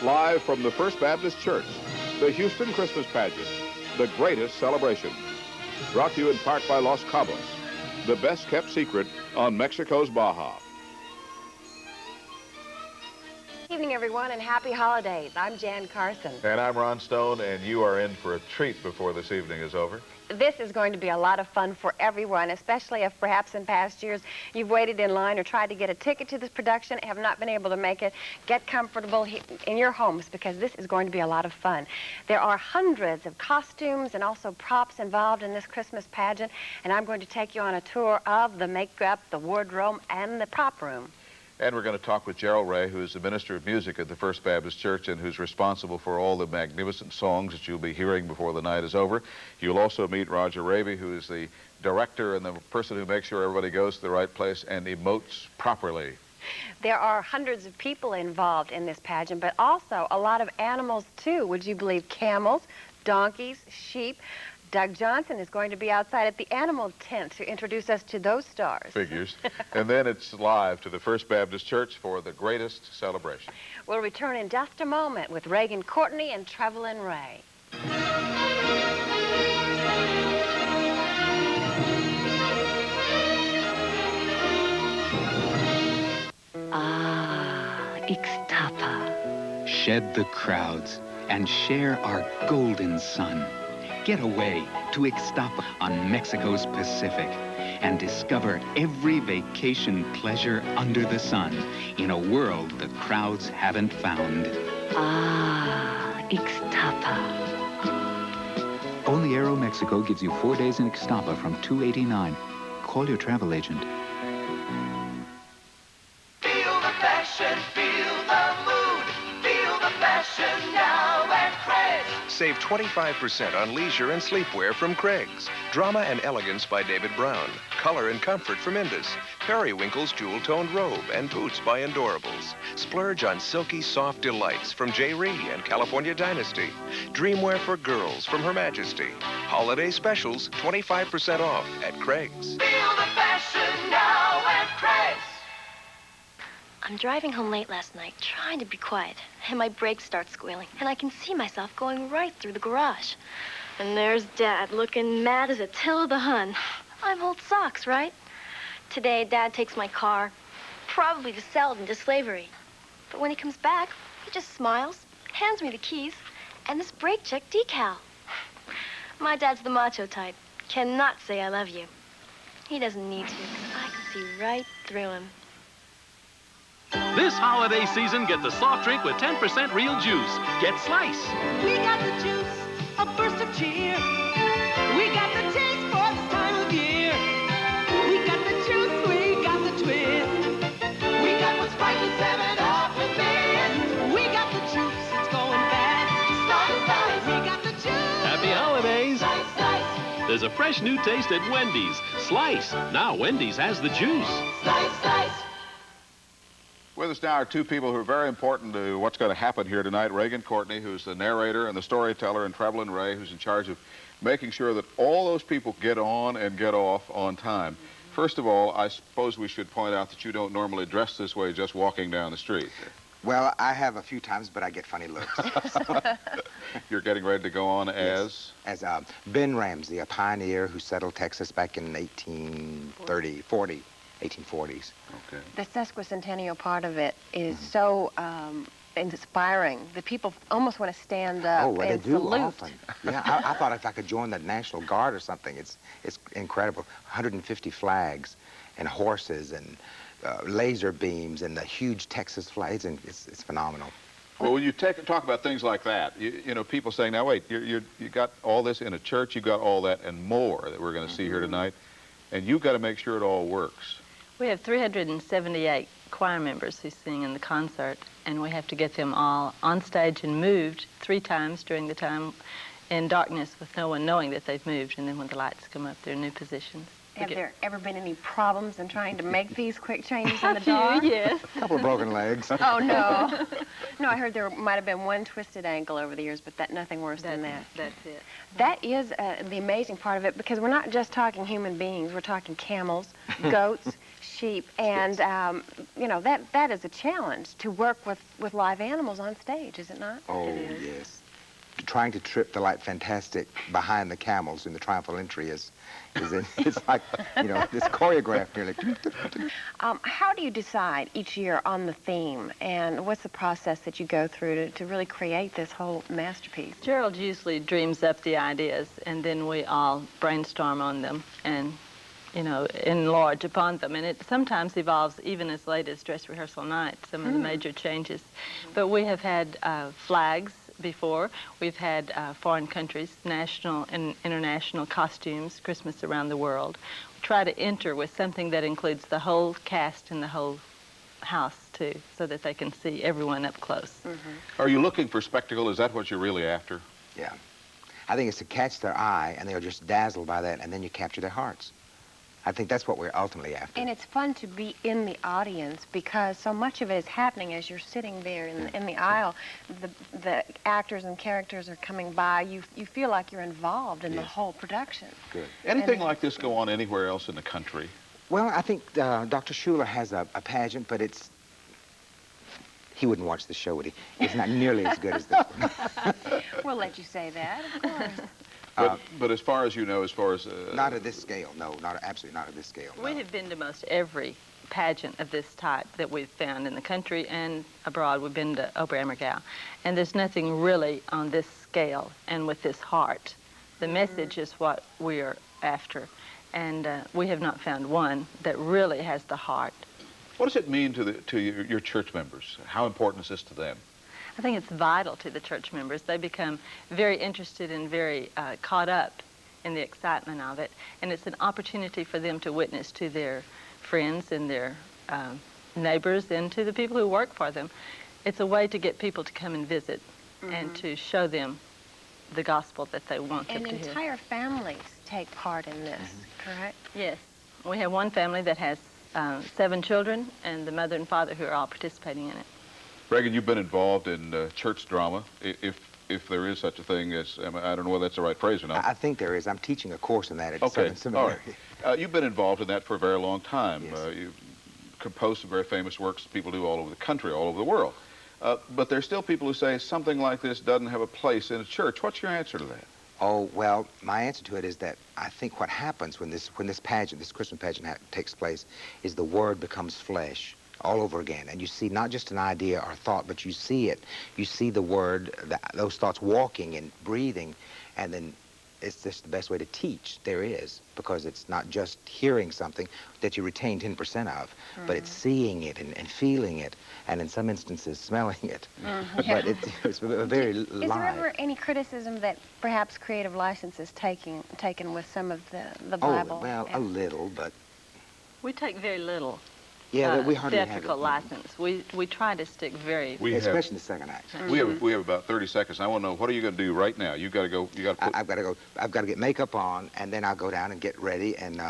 live from the First Baptist Church, the Houston Christmas Pageant, the greatest celebration. Brought to you in part by Los Cabos, the best-kept secret on Mexico's Baja. Good evening, everyone, and happy holidays. I'm Jan Carson. And I'm Ron Stone, and you are in for a treat before this evening is over. This is going to be a lot of fun for everyone, especially if perhaps in past years you've waited in line or tried to get a ticket to this production and have not been able to make it. Get comfortable in your homes because this is going to be a lot of fun. There are hundreds of costumes and also props involved in this Christmas pageant, and I'm going to take you on a tour of the makeup, the wardrobe, and the prop room. And we're going to talk with Gerald Ray, who is the minister of music at the First Baptist Church and who's responsible for all the magnificent songs that you'll be hearing before the night is over. You'll also meet Roger Raby, who is the director and the person who makes sure everybody goes to the right place and emotes properly. There are hundreds of people involved in this pageant, but also a lot of animals, too. Would you believe camels, donkeys, sheep? Doug Johnson is going to be outside at the animal tent to introduce us to those stars. Figures. And then it's live to the First Baptist Church for the greatest celebration. We'll return in just a moment with Reagan Courtney and Trevelyan Ray. Ixtapa. Shed the crowds and share our golden sun. Get away to Ixtapa on Mexico's Pacific and discover every vacation pleasure under the sun in a world the crowds haven't found. Ixtapa. Only Aeromexico gives you 4 days in Ixtapa from $289. Call your travel agent. Feel the passion, feel the mood, feel the fashion now at Craig's. Save 25% on leisure and sleepwear from Craig's. Drama and elegance by David Brown. Color and comfort from Indus. Periwinkle's jewel-toned robe and boots by Endorables. Splurge on silky, soft delights from J. Ree and California Dynasty. Dreamwear for girls from Her Majesty. Holiday specials, 25% off at Craig's. Feel the fashion now at Craig's. I'm driving home late last night, trying to be quiet, and my brakes start squealing, and I can see myself going right through the garage. And there's Dad, looking mad as a till of the Hun. I'm old socks, right? Today, Dad takes my car, probably to sell it into slavery. But when he comes back, he just smiles, hands me the keys, and this brake check decal. My dad's the macho type. Cannot say I love you. He doesn't need to, because I can see right through him. This holiday season, get the soft drink with 10% real juice. Get Slice. We got the juice, a burst of cheer. We got the taste for this time of year. We got the juice, we got the twist. We got what's right to 7-Up with this. We got the juice, it's going fast. Slice, slice. We got the juice. Happy holidays. Slice, slice. There's a fresh new taste at Wendy's. Slice. Now Wendy's has the juice. Slice, slice. With us now are two people who are very important to what's going to happen here tonight. Reagan Courtney, who's the narrator and the storyteller, and Trevelyan Ray, who's in charge of making sure that all those people get on and get off on time. First of all, I suppose we should point out that you don't normally dress this way just walking down the street. Well, I have a few times, but I get funny looks. You're getting ready to go on as? Yes. As Ben Ramsey, a pioneer who settled Texas back in 1840s. Okay. The sesquicentennial part of it is so inspiring. The people almost want to stand up well, and they do salute. often. Yeah, I thought if I could join the National Guard or something. It's incredible. 150 flags and horses and laser beams and the huge Texas flag. It's phenomenal. Well, when you talk about things like that, you know, people saying, now wait, you got all this in a church, you got all that and more that we're going to see here tonight, and you've got to make sure it all works. We have 378 choir members who sing in the concert, and we have to get them all on stage and moved 3 times during the time in darkness with no one knowing that they've moved, and then when the lights come up, they're in new positions. Have there ever been any problems in trying to make these quick changes in the dark? Yes. A couple of broken legs. Oh, no. No, I heard there might have been one twisted ankle over the years, but nothing worse than that. That's it. That is the amazing part of it, because we're not just talking human beings. We're talking camels, goats, sheep, and you know, that is a challenge to work with live animals on stage, is it not? Oh, yes. Trying to trip the light fantastic behind the camels in the triumphal entry it's like, you know, this choreographed nearly. How do you decide each year on the theme, and what's the process that you go through to really create this whole masterpiece? Gerald usually dreams up the ideas, and then we all brainstorm on them and, you know, enlarge upon them. And it sometimes evolves even as late as dress rehearsal night, some of the major changes. But we have had flags before. We've had foreign countries, national and international costumes, Christmas around the world. We try to enter with something that includes the whole cast and the whole house, too, so that they can see everyone up close. Are you looking for spectacle? Is that what you're really after? Yeah. I think it's to catch their eye, and they're just dazzled by that, and then you capture their hearts. I think that's what we're ultimately after. And it's fun to be in the audience because so much of it is happening as you're sitting there in the aisle. The actors and characters are coming by. You feel like you're involved in the whole production. Good. Anything like this go on anywhere else in the country? Well, I think Dr. Schuler has a pageant, but he wouldn't watch the show, would he? It's not nearly as good as this one. We'll let you say that, of course. But as far as you know, not at this scale, no, absolutely not at this scale. We have been to most every pageant of this type that we've found in the country and abroad. We've been to Oberammergau, and there's nothing really on this scale and with this heart. The message is what we are after, and we have not found one that really has the heart. What does it mean to your church members? How important is this to them? I think it's vital to the church members. They become very interested and very caught up in the excitement of it, and it's an opportunity for them to witness to their friends and their neighbors and to the people who work for them. It's a way to get people to come and visit and to show them the gospel that they want them to hear. And entire families take part in this, correct? Yes. We have one family that has 7 children, and the mother and father who are all participating in it. Reagan, you've been involved in church drama, if there is such a thing as, I don't know whether that's the right phrase or not. I think there is. I'm teaching a course in that at Southern Seminary. All right. You've been involved in that for a very long time. Yes. You've composed some very famous works that people do all over the country, all over the world. But there's still people who say something like this doesn't have a place in a church. What's your answer to that? Oh, well, my answer to it is that I think what happens when this pageant, this Christmas pageant takes place, is the Word becomes flesh all over again. And you see not just an idea or thought, but you see it. You see the Word, those thoughts walking and breathing, and then it's just the best way to teach there is, because it's not just hearing something that you retain 10% of, but it's seeing it and feeling it, and in some instances smelling it. But it's very live. Is there ever any criticism that perhaps creative license is taken with some of the Bible? Oh, well, a little, but... We take very little. Yeah, we hardly have theatrical license. We try to stick very... especially in the second act. We have about 30 seconds. I want to know, what are you going to do right now? You got to go. I've got to get makeup on, and then I'll go down and get ready, and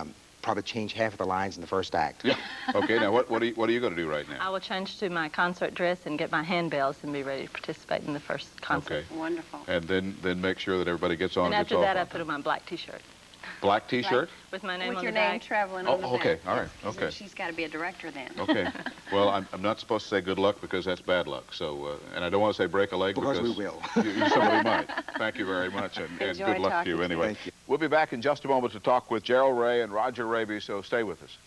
probably change half of the lines in the first act. Yeah. Okay. Now, what are you going to do right now? I will change to my concert dress and get my handbells and be ready to participate in the first concert. Okay. Wonderful. And then make sure that everybody gets on. And after that, I put on my black T-shirt. Black T-shirt? With my name with on your the back. name traveling on the back. Okay, all right, okay. She's got to be a director then. Okay. Well, I'm not supposed to say good luck because that's bad luck. So, and I don't want to say break a leg because we will. Somebody might. Thank you very much, and good luck to you anyway. Thank you. We'll be back in just a moment to talk with Gerald Ray and Roger Raby, so stay with us.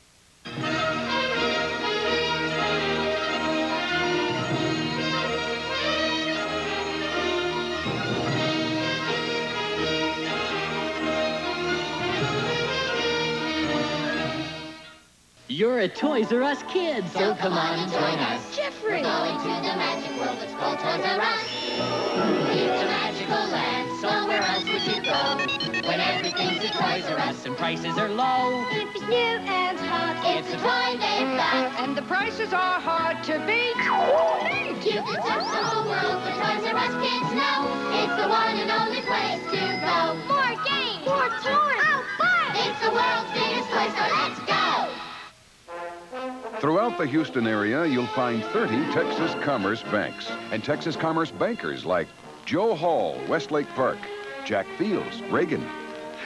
You're a Toys R Us kid, so come on and join us. Jeffrey! We're going to the magic world that's called Toys R Us. It's a magical land, so where else would you go? When everything's a Toys R Us and prices are low. If it's new and hot, it's a toy they've got. and the prices are hard to beat. You can touch the whole world, but Toys R Us kids know it's the one and only place to go. More games! More toys! Oh, fun! It's the world's biggest toy store. Let's go! Throughout the Houston area, you'll find 30 Texas Commerce banks and Texas Commerce bankers like Joe Hall, Westlake Park, Jack Fields, Reagan.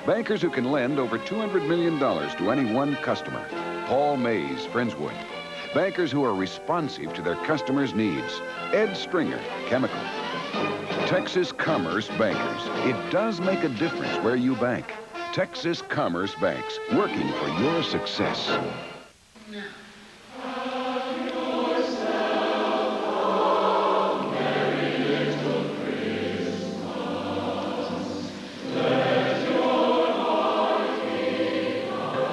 Bankers who can lend over $200 million to any one customer. Paul Mays, Friendswood. Bankers who are responsive to their customers' needs. Ed Stringer, Chemical. Texas Commerce Bankers. It does make a difference where you bank. Texas Commerce Banks, working for your success.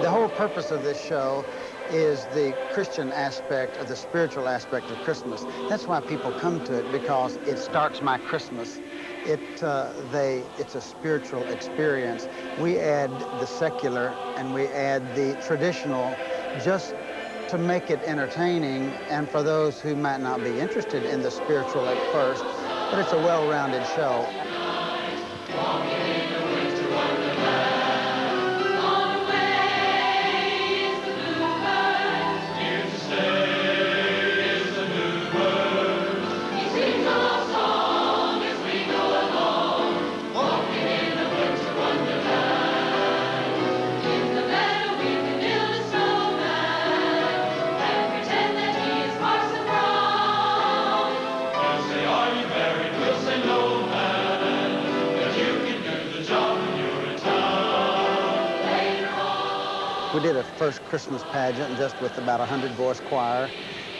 The whole purpose of this show is the Christian aspect, or the spiritual aspect of Christmas. That's why people come to it, because it starts my Christmas. It's a spiritual experience. We add the secular and we add the traditional just to make it entertaining, and for those who might not be interested in the spiritual at first, but it's a well-rounded show. We did a first Christmas pageant just with about 100-voice choir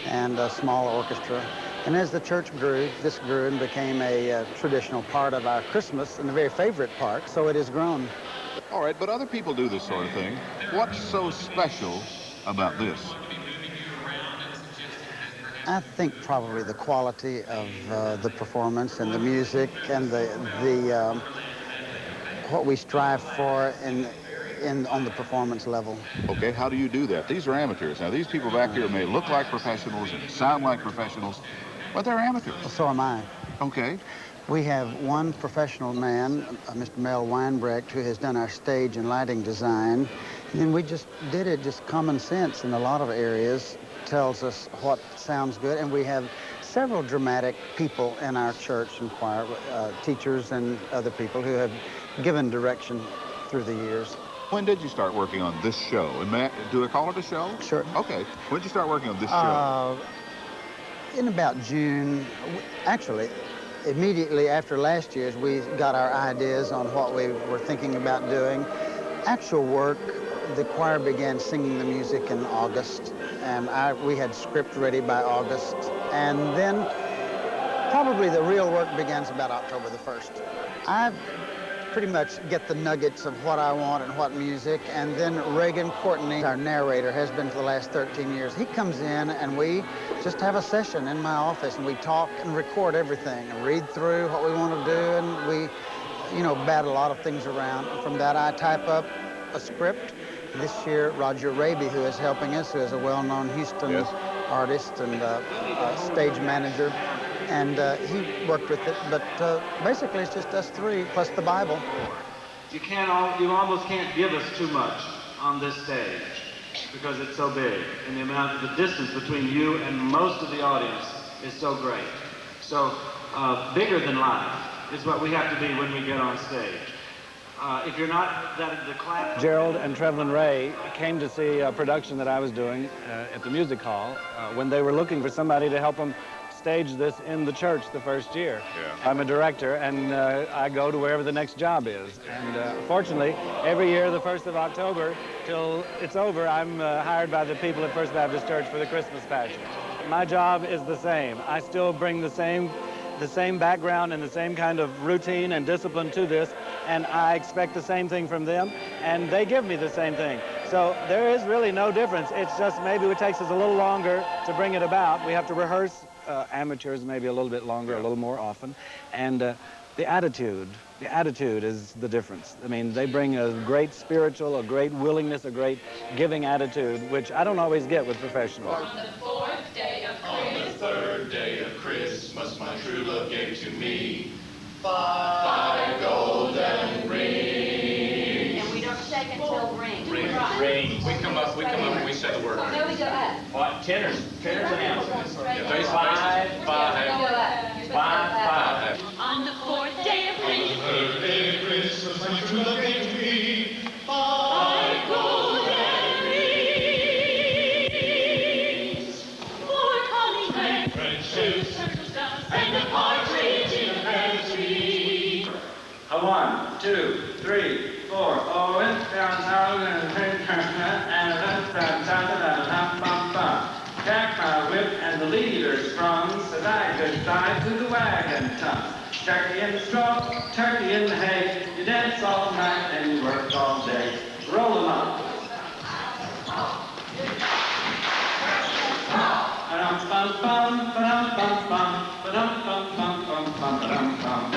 and a small orchestra. And as the church grew, this grew and became a traditional part of our Christmas, and a very favorite part, so it has grown. All right, but other people do this sort of thing. What's so special about this? I think probably the quality of the performance and the music and the what we strive for on the performance level. Okay, how do you do that? These are amateurs. Now, these people back here may look like professionals and sound like professionals, but they're amateurs. So am I. Okay. We have one professional man, Mr. Mel Weinbrecht, who has done our stage and lighting design. And then we just did it, just common sense in a lot of areas tells us what sounds good. And we have several dramatic people in our church and choir, teachers and other people who have given direction through the years. When did you start working on this show? And do I call it a show? Sure. Okay. When did you start working on this show? In about June. Actually, immediately after last year's, we got our ideas on what we were thinking about doing. Actual work, the choir began singing the music in August, and we had script ready by August. And then probably the real work begins about October the 1st. I pretty much get the nuggets of what I want and what music, and then Reagan Courtney, our narrator, has been for the last 13 years. He comes in and we just have a session in my office, and we talk and record everything and read through what we want to do, and we, bat a lot of things around. From that, I type up a script. This year, Roger Raby, who is helping us, who is a well-known Houston artist and stage manager, and he worked with it, but basically it's just us three plus the Bible. You almost can't give us too much on this stage because it's so big, and the distance between you and most of the audience is so great. So bigger than life is what we have to be when we get on stage. If you're not the clap. Gerald and Trevelyan Ray came to see a production that I was doing at the music hall when they were looking for somebody to help them stage this in the church the first year. Yeah. I'm a director, and I go to wherever the next job is. And fortunately, every year, the 1st of October, till it's over, I'm hired by the people at First Baptist Church for the Christmas pageant. My job is the same. I still bring the same background and the same kind of routine and discipline to this, and I expect the same thing from them, and they give me the same thing. So there is really no difference. It's just maybe it takes us a little longer to bring it about. We have to rehearse amateurs maybe a little bit longer, a little more often, and the attitude is the difference. I mean, they bring a great spiritual, a great willingness, a great giving attitude, which I don't always get with professionals. On the 4th day of Christmas, on the 3rd day of Christmas, my true love gave to me 5 golden rings. And we don't shake until ring. Ring. We come up and we say the word. No, we go up. What? Tenors announcements. Face 5. We go up. 5. On the 4th day of Christmas, On the 3rd day of Christmas, my true love gave to me 5 golden rings. A 1, 2, 3, 4. Oh, it's downtown and Jack my whip and the leader sprung, says I could drive to the wagon tongue. Turkey in the straw, turkey in the hay, you dance all night and you work all day. Roll 'em up. Ba-dum-bum-bum, ba-dum-bum-bum, ba-dum-bum-bum-bum, ba-dum-bum.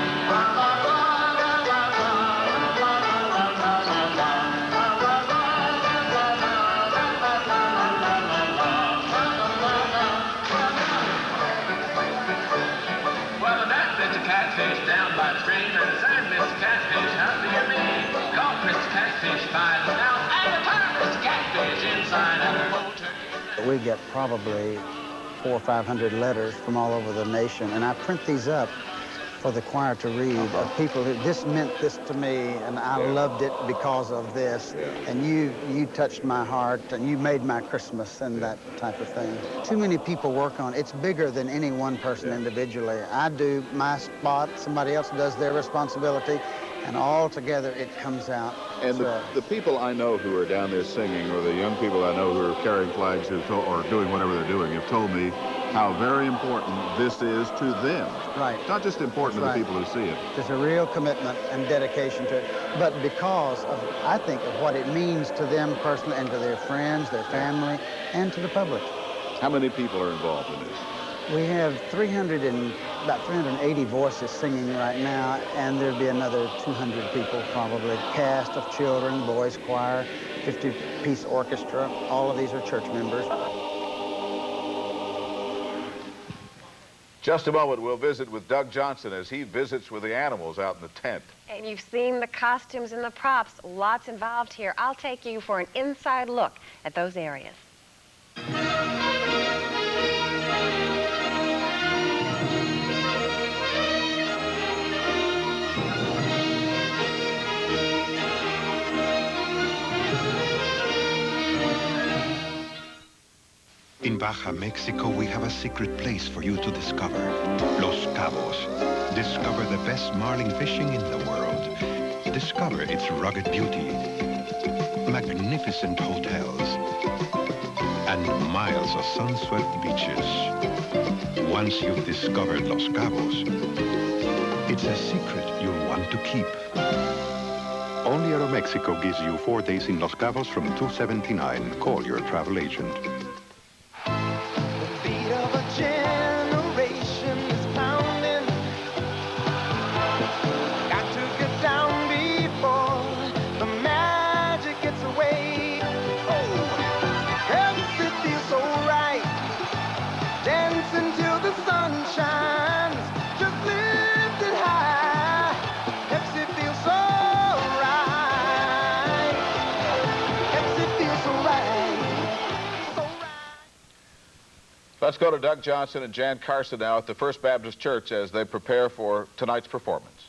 Well, that Mr. Catfish down by the stream, and said, Mr. Catfish, how do you mean? Caught Mr. Catfish by the snout, and the time Mr. Catfish inside of the whole turkey. We get probably 400 or 500 letters from all over the nation, and I print these up for the choir to read of people who, this meant this to me, and I loved it because of this, and you touched my heart, and you made my Christmas, and that type of thing. Too many people work on it. It's bigger than any one person individually. I do my spot, somebody else does their responsibility, and all together it comes out. And the people I know who are down there singing, or the young people I know who are carrying flags or doing whatever they're doing, have told me how very important this is to them. Right. Not just important to the people who see it. There's a real commitment and dedication to it, but because of, I think, of what it means to them personally and to their friends, their family, and to the public. How many people are involved in this? We have about 380 voices singing right now, and there'll be another 200 people probably. Cast of children, boys choir, 50-piece orchestra. All of these are church members. Just a moment, we'll visit with Doug Johnson as he visits with the animals out in the tent. And you've seen the costumes and the props. Lots involved here. I'll take you for an inside look at those areas. In Baja, Mexico, we have a secret place for you to discover. Los Cabos. Discover the best marlin fishing in the world. Discover its rugged beauty, magnificent hotels, and miles of sun-swept beaches. Once you've discovered Los Cabos, it's a secret you'll want to keep. Only Aeromexico gives you 4 days in Los Cabos from $279. Call your travel agent. Let's go to Doug Johnson and Jan Carson now at the First Baptist Church as they prepare for tonight's performance.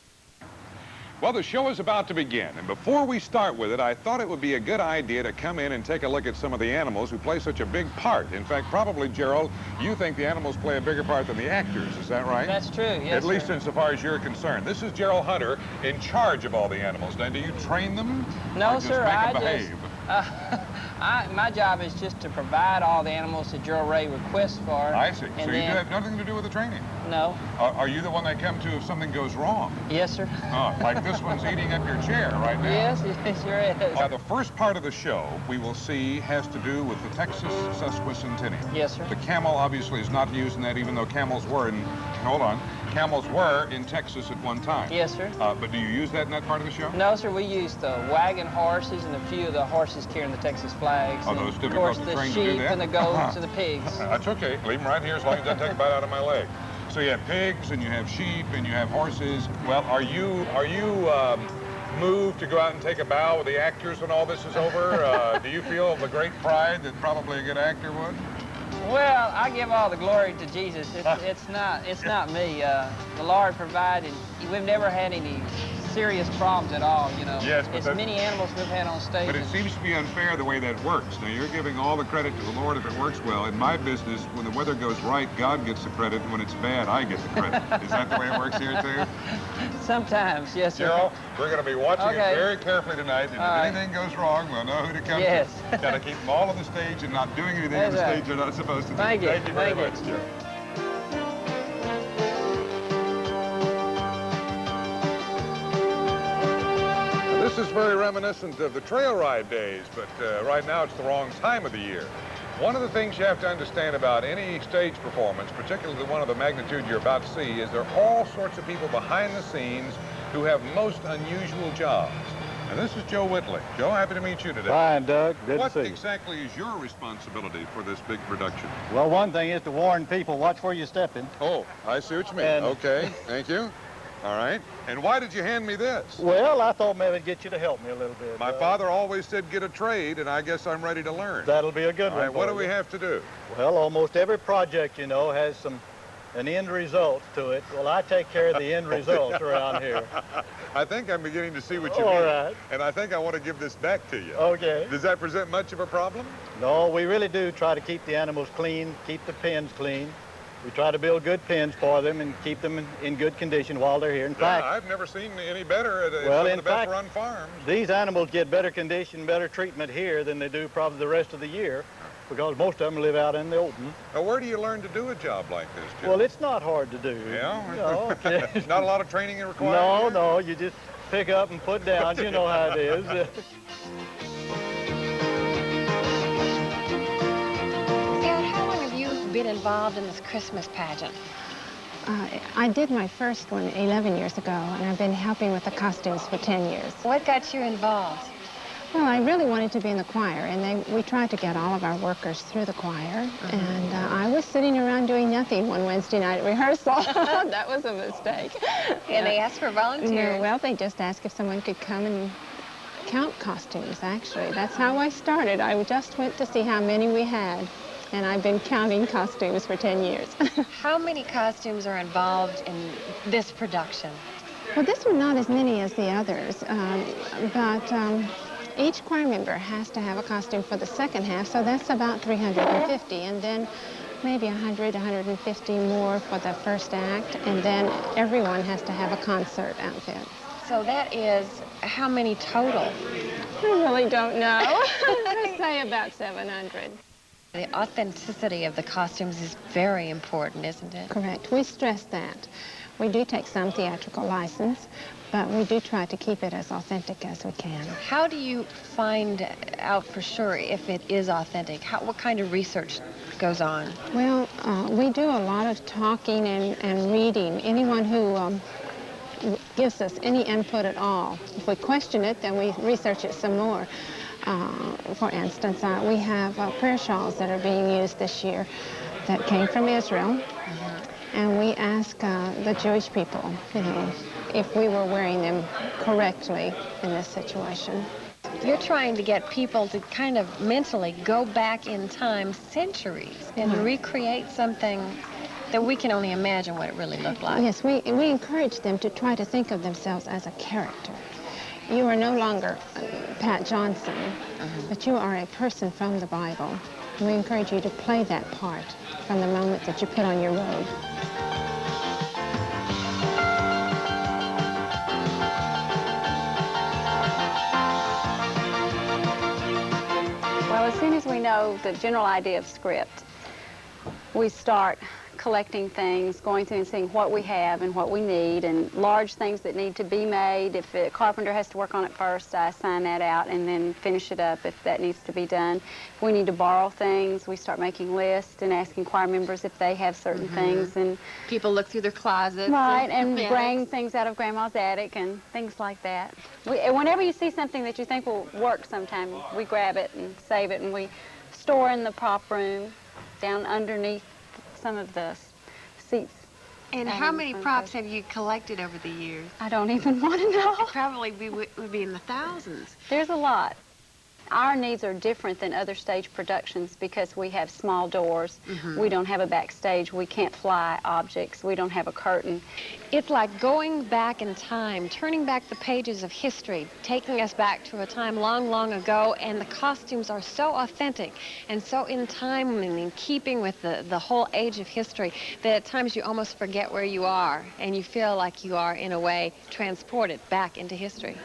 Well, the show is about to begin, and before we start with it, I thought it would be a good idea to come in and take a look at some of the animals who play such a big part. In fact, probably, Gerald, you think the animals play a bigger part than the actors, is that right? That's true, yes, At least insofar as you're concerned. This is Gerald Hunter in charge of all the animals. Now, do you train them? No, or just sir, make them behave? My job is just to provide all the animals that Gerald Ray requests for. I see. And so you have nothing to do with the training? No. Are you the one they come to if something goes wrong? Yes, sir. Oh, like this one's eating up your chair right now. Yes, it sure is. Now, the first part of the show we will see has to do with the Texas sesquicentennial. Yes, sir. The camel obviously is not used in that, even though camels were in, camels were in Texas at one time. Yes, sir. But do you use that in that part of the show? No, sir, we use the wagon horses and a few of the horses carrying the Texas flags. Oh, those and, difficult of to course, train the to do sheep that? and the goats and the pigs. That's okay. Leave them right here as long as it doesn't take a bite out of my leg. So you have pigs and you have sheep and you have horses. Well, are you moved to go out and take a bow with the actors when all this is over? Do you feel the great pride that probably a good actor would? Well, I give all the glory to Jesus. It's not me. The Lord provided. We've never had any serious problems at all, you know. Yes, but as many animals we've had on stage. But it seems to be unfair the way that works. Now, you're giving all the credit to the Lord if it works well. In my business, when the weather goes right, God gets the credit, and when it's bad, I get the credit. Is that the way it works here, too? Sometimes, yes, sir. Gerald, we're going to be watching Okay. it very carefully tonight, and if anything goes wrong, we'll know who to come Yes. to. Got to keep them all on the stage and not doing anything on That's the right. stage they're not supposed to do. Thank you. Thank you very Thank much, you. Gerald. This is very reminiscent of the trail ride days, but right now it's the wrong time of the year. One of the things you have to understand about any stage performance, particularly one of the magnitude you're about to see, is there are all sorts of people behind the scenes who have most unusual jobs. And this is Joe Whitley. Joe, happy to meet you today. Fine, Doug. Good to What see you. exactly is your responsibility for this big production? Well, one thing is to warn people, watch where you're stepping. Oh, I see what you mean. And- Okay, thank you. All right. And why did you hand me this? Well, I thought maybe it'd get you to help me a little bit. My father always said get a trade, and I guess I'm ready to learn. That'll be a good All one. right, what for do we you. have to do? Well, almost every project, you know, has an end result to it. Well, I take care of the end results around here. I think I'm beginning to see what you All mean. right. And I think I want to give this back to you. Okay. Does that present much of a problem? No, we really do try to keep the animals clean, keep the pens clean. We try to build good pens for them and keep them in good condition while they're here. In fact, I've never seen any better at well, some in of the best fact, run farms. these animals get better condition, better treatment here than they do probably the rest of the year because most of them live out in the open. Now, where do you learn to do a job like this, Jim? Well, it's not hard to do. Yeah? No, okay. Not a lot of training required? No, here? no, you just pick up and put down. You know how it is. Sarah, how long have you been involved in this Christmas pageant? I did my first one 11 years ago, and I've been helping with the costumes for 10 years. What got you involved? Well, I really wanted to be in the choir, and we tried to get all of our workers through the choir, and I was sitting around doing nothing one Wednesday night at rehearsal. That was a mistake. And they asked for volunteers. No, well, they just asked if someone could come and count costumes, actually. That's how I started. I just went to see how many we had, and I've been counting costumes for 10 years. How many costumes are involved in this production? Well, this one not as many as the others, but each choir member has to have a costume for the second half, so that's about 350, and then maybe 100, 150 more for the first act, and then everyone has to have a concert outfit. So that is how many total? I really don't know. I say about 700. The authenticity of the costumes is very important, isn't it? Correct. We stress that. We do take some theatrical license, but we do try to keep it as authentic as we can. How do you find out for sure if it is authentic? What kind of research goes on? Well, we do a lot of talking and reading. Anyone who gives us any input at all. If we question it, then we research it some more. For instance, we have prayer shawls that are being used this year that came from Israel. And we ask the Jewish people, you know, if we were wearing them correctly in this situation. You're trying to get people to kind of mentally go back in time centuries and recreate something that we can only imagine what it really looked like. Yes, we encourage them to try to think of themselves as a character. You are no longer Pat Johnson, but you are a person from the Bible. And we encourage you to play that part from the moment that you put on your robe. Well, as soon as we know the general idea of script, we start collecting things, going through and seeing what we have and what we need, and large things that need to be made. If a carpenter has to work on it first, I sign that out and then finish it up if that needs to be done. If we need to borrow things, we start making lists and asking choir members if they have certain things. And people look through their closets. Right, and bring things out of Grandma's attic and things like that. Whenever you see something that you think will work sometime, we grab it and save it, and we store in the prop room down underneath some of the seats. And how many props have you collected over the years? I don't even want to know. It probably would be in the thousands. There's a lot. Our needs are different than other stage productions because we have small doors. We don't have a backstage. We can't fly objects. We don't have a curtain. It's like going back in time, turning back the pages of history, taking us back to a time long, long ago, and the costumes are so authentic and so in time and in keeping with the whole age of history that at times you almost forget where you are, and you feel like you are, in a way, transported back into history.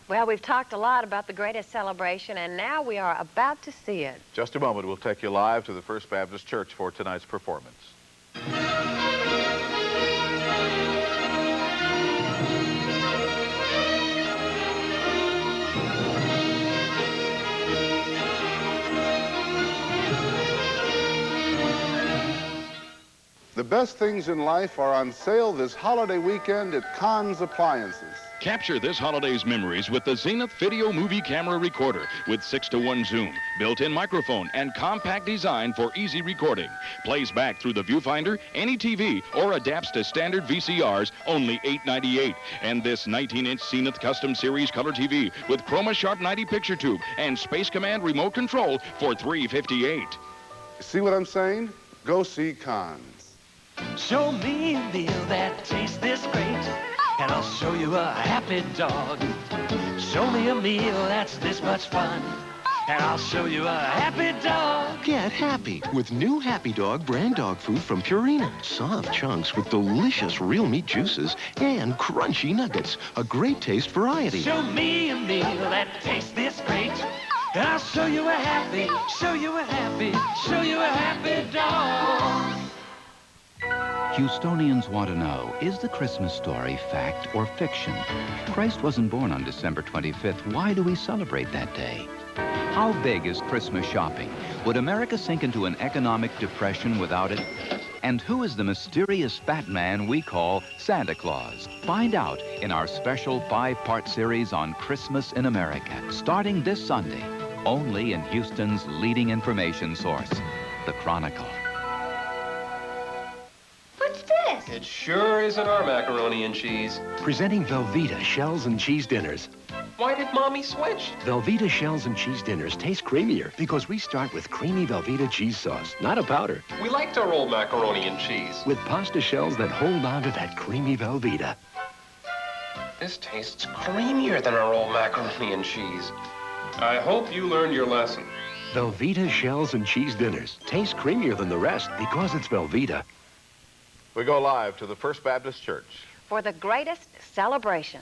Well, we've talked a lot about the greatest celebration, and now we are about to see it. Just a moment, we'll take you live to the First Baptist Church for tonight's performance. The best things in life are on sale this holiday weekend at Kahn's Appliances. Capture this holiday's memories with the Zenith Video Movie Camera Recorder with 6:1 zoom, built-in microphone, and compact design for easy recording. Plays back through the viewfinder, any TV, or adapts to standard VCRs, only $8.98. And this 19-inch Zenith Custom Series color TV with Chroma Sharp 90 picture tube and Space Command remote control for $358. See what I'm saying? Go see Kahn's. Show me a meal that tastes this great, and I'll show you a happy dog. Show me a meal that's this much fun, and I'll show you a happy dog. Get happy with new Happy Dog brand dog food from Purina. Soft chunks with delicious real meat juices and crunchy nuggets. A great taste variety. Show me a meal that tastes this great, and I'll show you a happy, show you a happy, show you a happy dog. Houstonians want to know, is the Christmas story fact or fiction? Christ wasn't born on December 25th. Why do we celebrate that day? How big is Christmas shopping? Would America sink into an economic depression without it? And who is the mysterious fat man we call Santa Claus? Find out in our special 5-part series on Christmas in America, starting this Sunday, only in Houston's leading information source, The Chronicle. What's this? It sure isn't our macaroni and cheese. Presenting Velveeta shells and cheese dinners. Why did Mommy switch? Velveeta shells and cheese dinners taste creamier because we start with creamy Velveeta cheese sauce, not a powder. We liked our old macaroni and cheese. With pasta shells that hold on to that creamy Velveeta. This tastes creamier than our old macaroni and cheese. I hope you learned your lesson. Velveeta shells and cheese dinners taste creamier than the rest because it's Velveeta. We go live to the First Baptist Church. For the greatest celebration.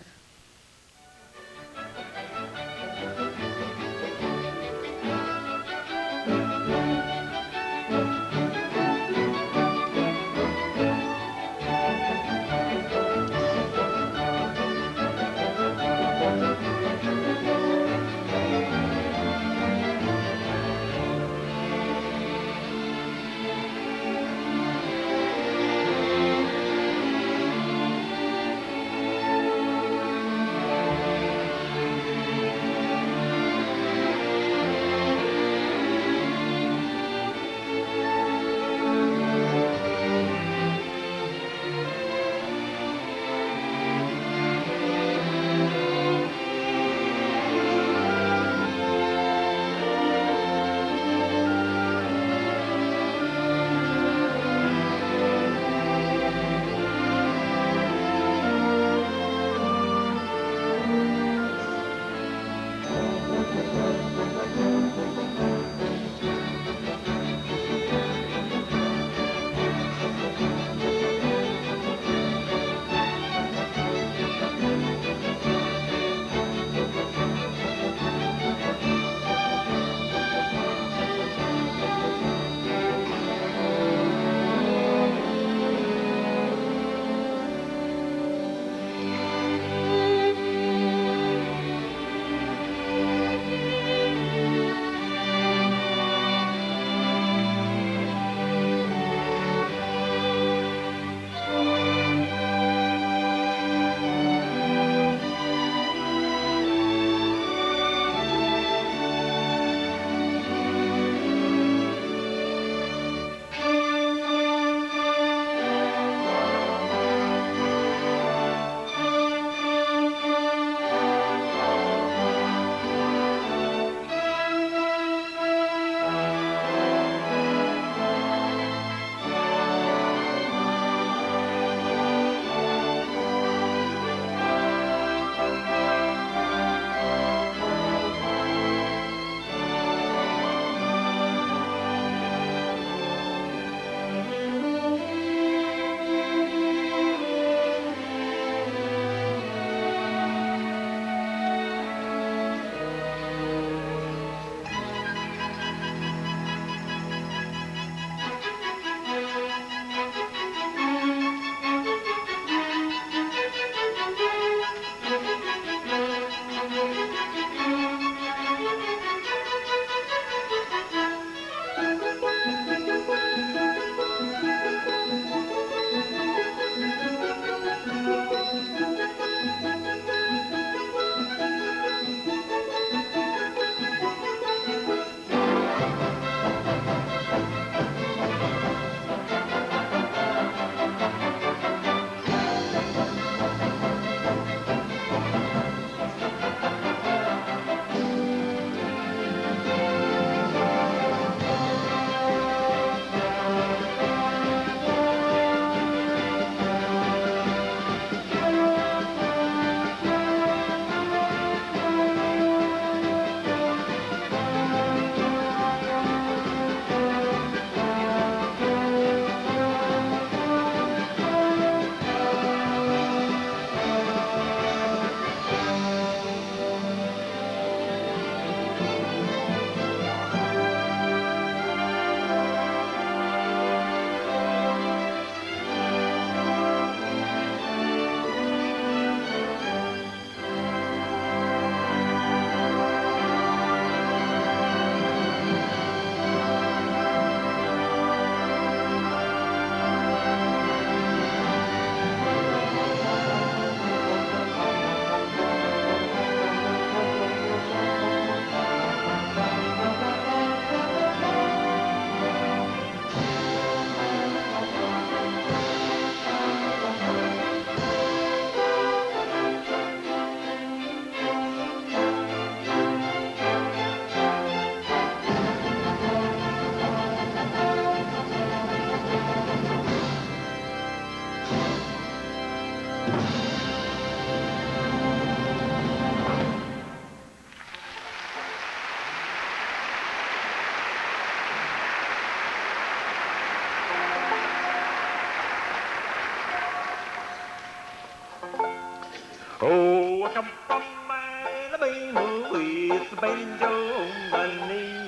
banjo on my knee.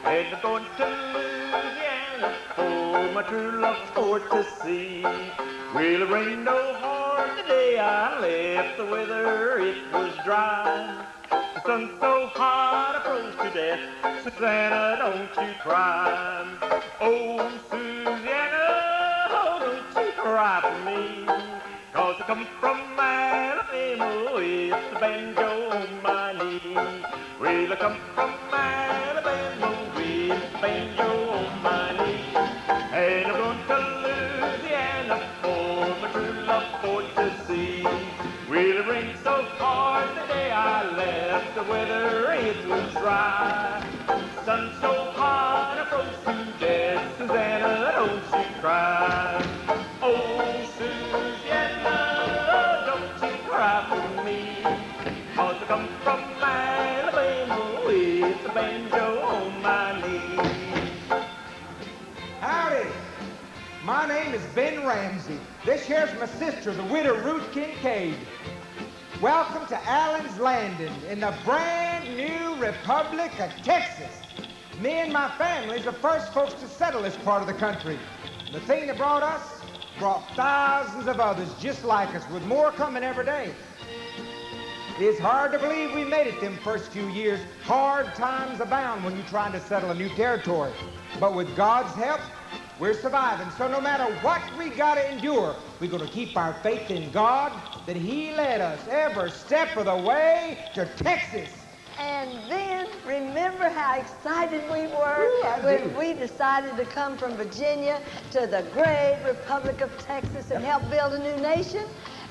And I'm going to Louisiana for my true love for to see. Well, it rained no hard the day I left. The weather, it was dry. The sun so hot I froze to death. Susanna, don't you cry. Oh, Susanna, oh, don't you cry for me. 'Cause I come from Alabama with the banjo on my knee. Well, I come from Alabama with the banjo on my knee. And I'm going to Louisiana for my true love for to see. Well, it rained so hard the day I left, the weather it was dry. The sun so hot I froze to death. Susanna, don't you cry. Oh, Susanna, don't you cry for me. 'Cause I come from Alabama with the banjo on my knee. Howdy. My name is Ben Ramsey. This here's my sister, the widow Ruth Kincaid. Welcome to Allen's Landing in the brand new Republic of Texas. Me and my family's the first folks to settle this part of the country. The thing that brought us brought thousands of others just like us, with more coming every day. It's hard to believe we made it them first few years. Hard times abound when you're trying to settle a new territory. But with God's help, we're surviving. So no matter what we gotta endure, we're gonna keep our faith in God that He led us every step of the way to Texas. And then remember how excited we were when we decided to come from Virginia to the great Republic of Texas and help build a new nation?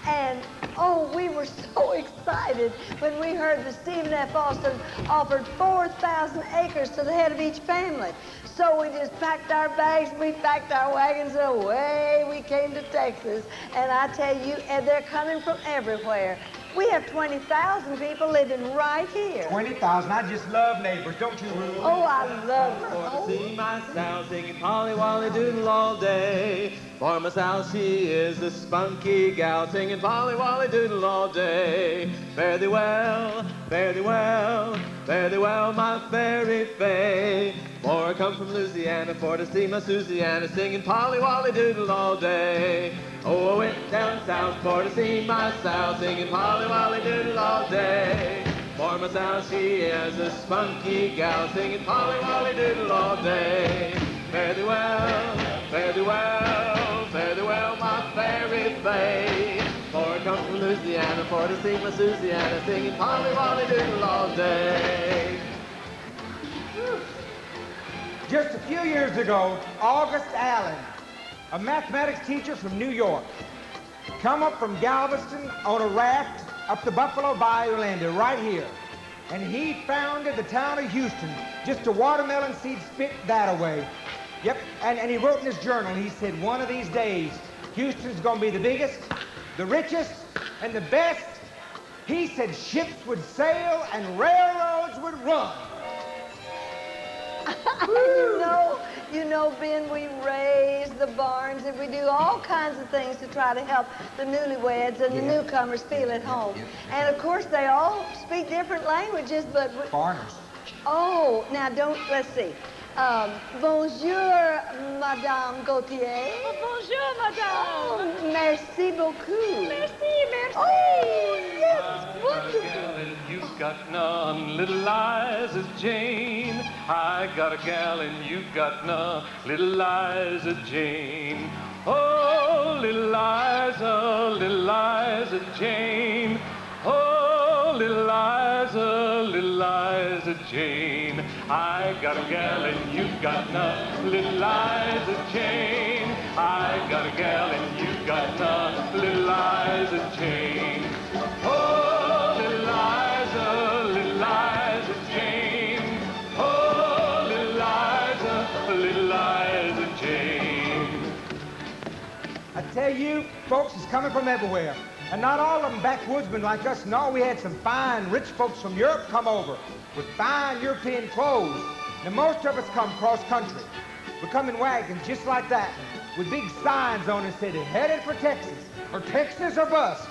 And oh, we were so excited when we heard that Stephen F. Austin offered 4,000 acres to the head of each family. So we just packed our bags, we packed our wagons, and away we came to Texas. And I tell you, and they're coming from everywhere. We have 20,000 people living right here. 20,000, I just love neighbors, don't you, Ruth? Oh, I love them. For to see my Sal singing Polly Wolly Doodle all day. For my Sal, she is the spunky gal singing Polly Wolly Doodle all day. Fare thee well, fare thee well, fare thee well, my fairy fay. For I come from Louisiana for to see my Susiana singing Polly Wolly Doodle all day. Oh, I went down south for to see my Sal singing Polly Wolly Doodle all day. For my Sal, she is a spunky gal singing Polly Wolly Doodle all day. Fare thee well, fare thee well, fare thee well, my fairy fay. For I come from Louisiana for to see my Susiana singing Polly Wolly Doodle all day. Just a few years ago, August Allen, a mathematics teacher from New York, come up from Galveston on a raft up the Buffalo Bayou, landed right here. And he founded the town of Houston, just a watermelon seed spit that away. Yep, and he wrote in his journal, he said, one of these days, Houston's gonna be the biggest, the richest, and the best. He said ships would sail and railroads would run. You know, Ben, we raise the barns and we do all kinds of things to try to help the newlyweds and the newcomers feel at home. And of course, they all speak different languages, but... Foreigners. Oh, now let's see. Bonjour, Madame Gauthier. Oh, bonjour, Madame. Oh, merci beaucoup. Merci. Oh, yes, wonderful. And you've got none, little Liza Jane. I got a gal and you've got none, little Liza Jane. Oh, little Liza Jane. Oh, little Liza Jane. I got a gal and you've got none, little Liza Jane. I got a gal and you've got none, little Liza Jane. Oh, little Liza Jane. Oh, little Liza Jane. I tell you, folks is coming from everywhere. And not all of them backwoodsmen like us. No, we had some fine, rich folks from Europe come over with fine European clothes. Now, most of us come cross-country. We come in wagons just like that, with big signs on it that said, headed for Texas, or Texas or bust.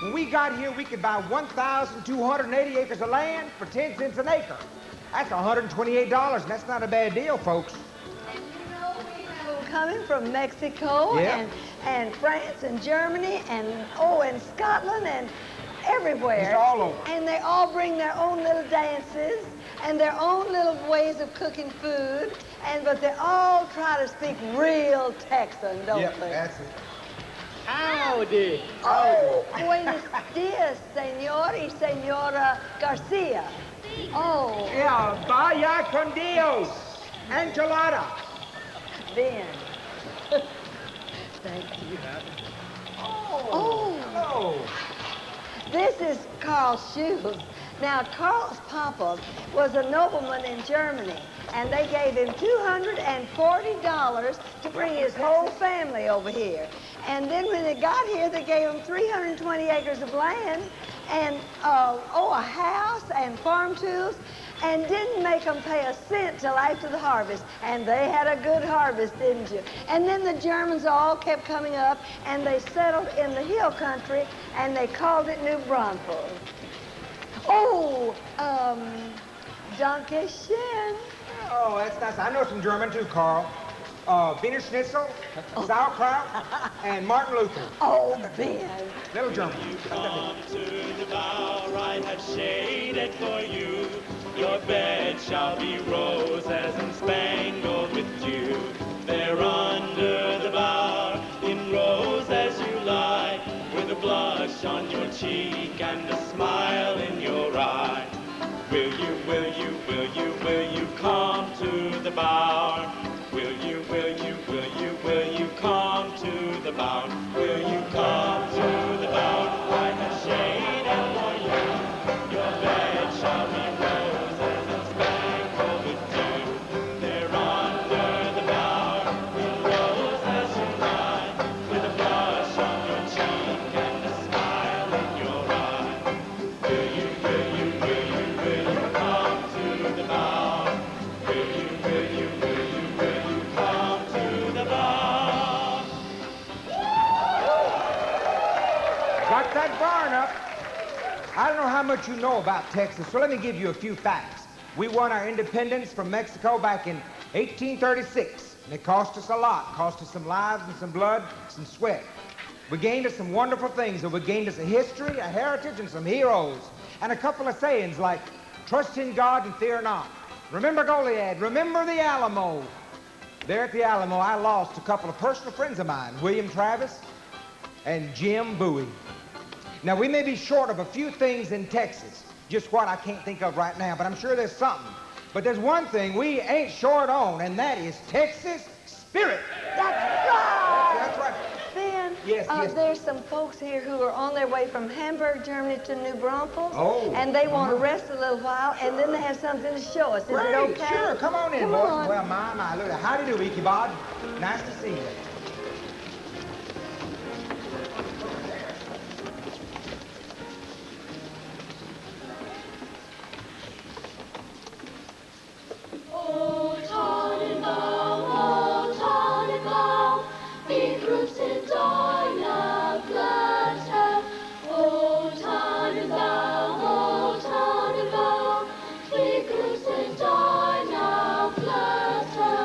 When we got here, we could buy 1,280 acres of land for 10 cents an acre. That's $128, and that's not a bad deal, folks. And you know, we have them coming from Mexico and France and Germany and, and Scotland and everywhere. It's all over. And they all bring their own little dances and their own little ways of cooking food, but they all try to speak real Texan, don't they? That's it. Howdy. Oh, buenos dias, señor y señora Garcia. Oh. Yeah, vaya con Dios. Enchilada. Ben. Thank you. Oh. This is Carl Schulz. Now, Carl's papa was a nobleman in Germany, and they gave him $240 to bring his whole family over here. And then when they got here, they gave him 320 acres of land and, a house and farm tools, and didn't make them pay a cent till after the harvest. And they had a good harvest, didn't you? And then the Germans all kept coming up, and they settled in the hill country, and they called it New Braunfels. Oh, Danke schön. Oh, that's nice. I know some German too, Carl. Wiener Schnitzel, sauerkraut, and Martin Luther. Oh, Ben. Little German. Come to the bower I have shaded for you. Your bed shall be roses and spangled with dew. There under the bower, in rows as you lie, with a blush on your cheek and a smile in your eye. Will you come to the bower? Will you come to the bower? Will you come to the bower? I have shaded for you. Your bed shall be roses and spangled with dew. There under the bower, in rows as you lie, with a blush on your cheek and a smile in your eye. Will you come to the bower? Will you come to the bower? Got that barn up. I don't know how much you know about Texas, so let me give you a few facts. We won our independence from Mexico back in 1836, and it cost us a lot. It cost us some lives and some blood, some sweat. We gained us some wonderful things, and we gained us a history, a heritage, and some heroes, and a couple of sayings like, trust in God and fear not. Remember Goliad, remember the Alamo. There at the Alamo, I lost a couple of personal friends of mine, William Travis and Jim Bowie. Now, we may be short of a few things in Texas, just what I can't think of right now, but I'm sure there's something. But there's one thing we ain't short on, and that is Texas spirit. That's right. That's right. Ben, Yes. there's some folks here who are on their way from Hamburg, Germany to New Braunfels. Oh. And they want to rest a little while, and then they have something to show us. Is Great, it okay? sure. Come on in, Come boys. on. Well, my, look, how do you do, Ichabod? Nice to see you. O Tannenbaum, wie grüße deine Blätter. O Tannenbaum, wie grüße deine Blätter.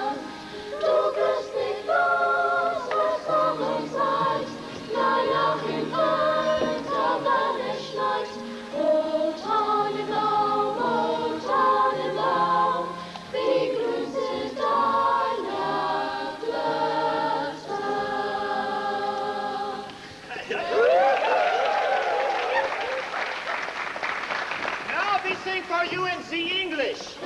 Du grüßt mich bloß, Versammlungszeit, nach im Winter, wenn es schneit. O Tannenbaum, wie grüße deine Blätter. Now we sing for you in the English.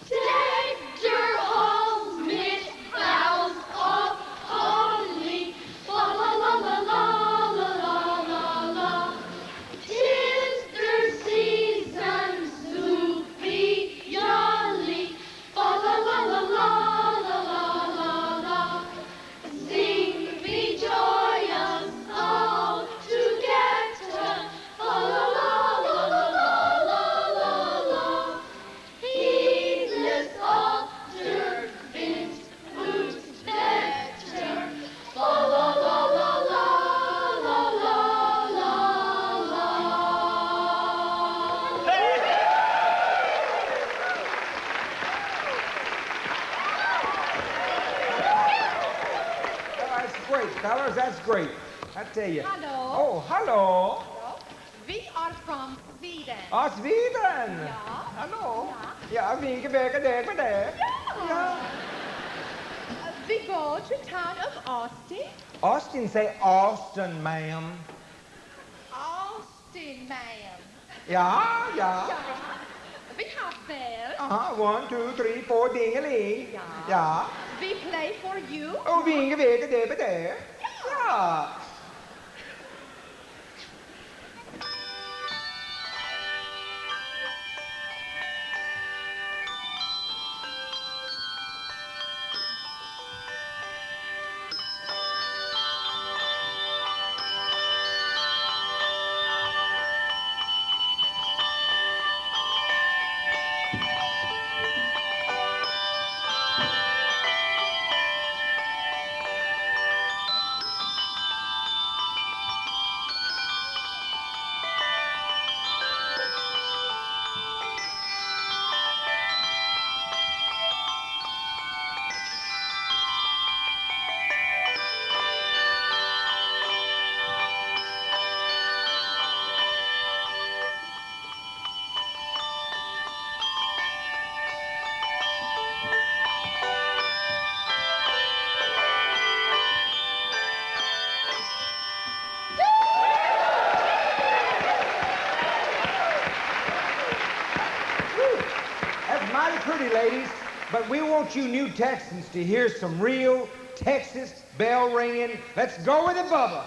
Take your home mit boughs of holly, la la la la la la la la la. 'Tis the season to be jolly, la la la la la la la la la. Sing, be joyous all together, la la la la flowers, that's great. I tell you. Hello. Oh, hello. We are from Sweden. Oh, Sweden. Ja. Hello. Ja, vinke vägen där med det. Ja. We go to town of Austin. Austin say Austin, ma'am. Austin, ma'am. Ja. Ja. We have bells. 1, 2, 3, 4, ding-a-ling. Ja. We play for you. Och vinke vägen där med det. Ja. That's mighty pretty, ladies, but we want you new Texans to hear some real Texas bell ringing. Let's go with it, Bubba.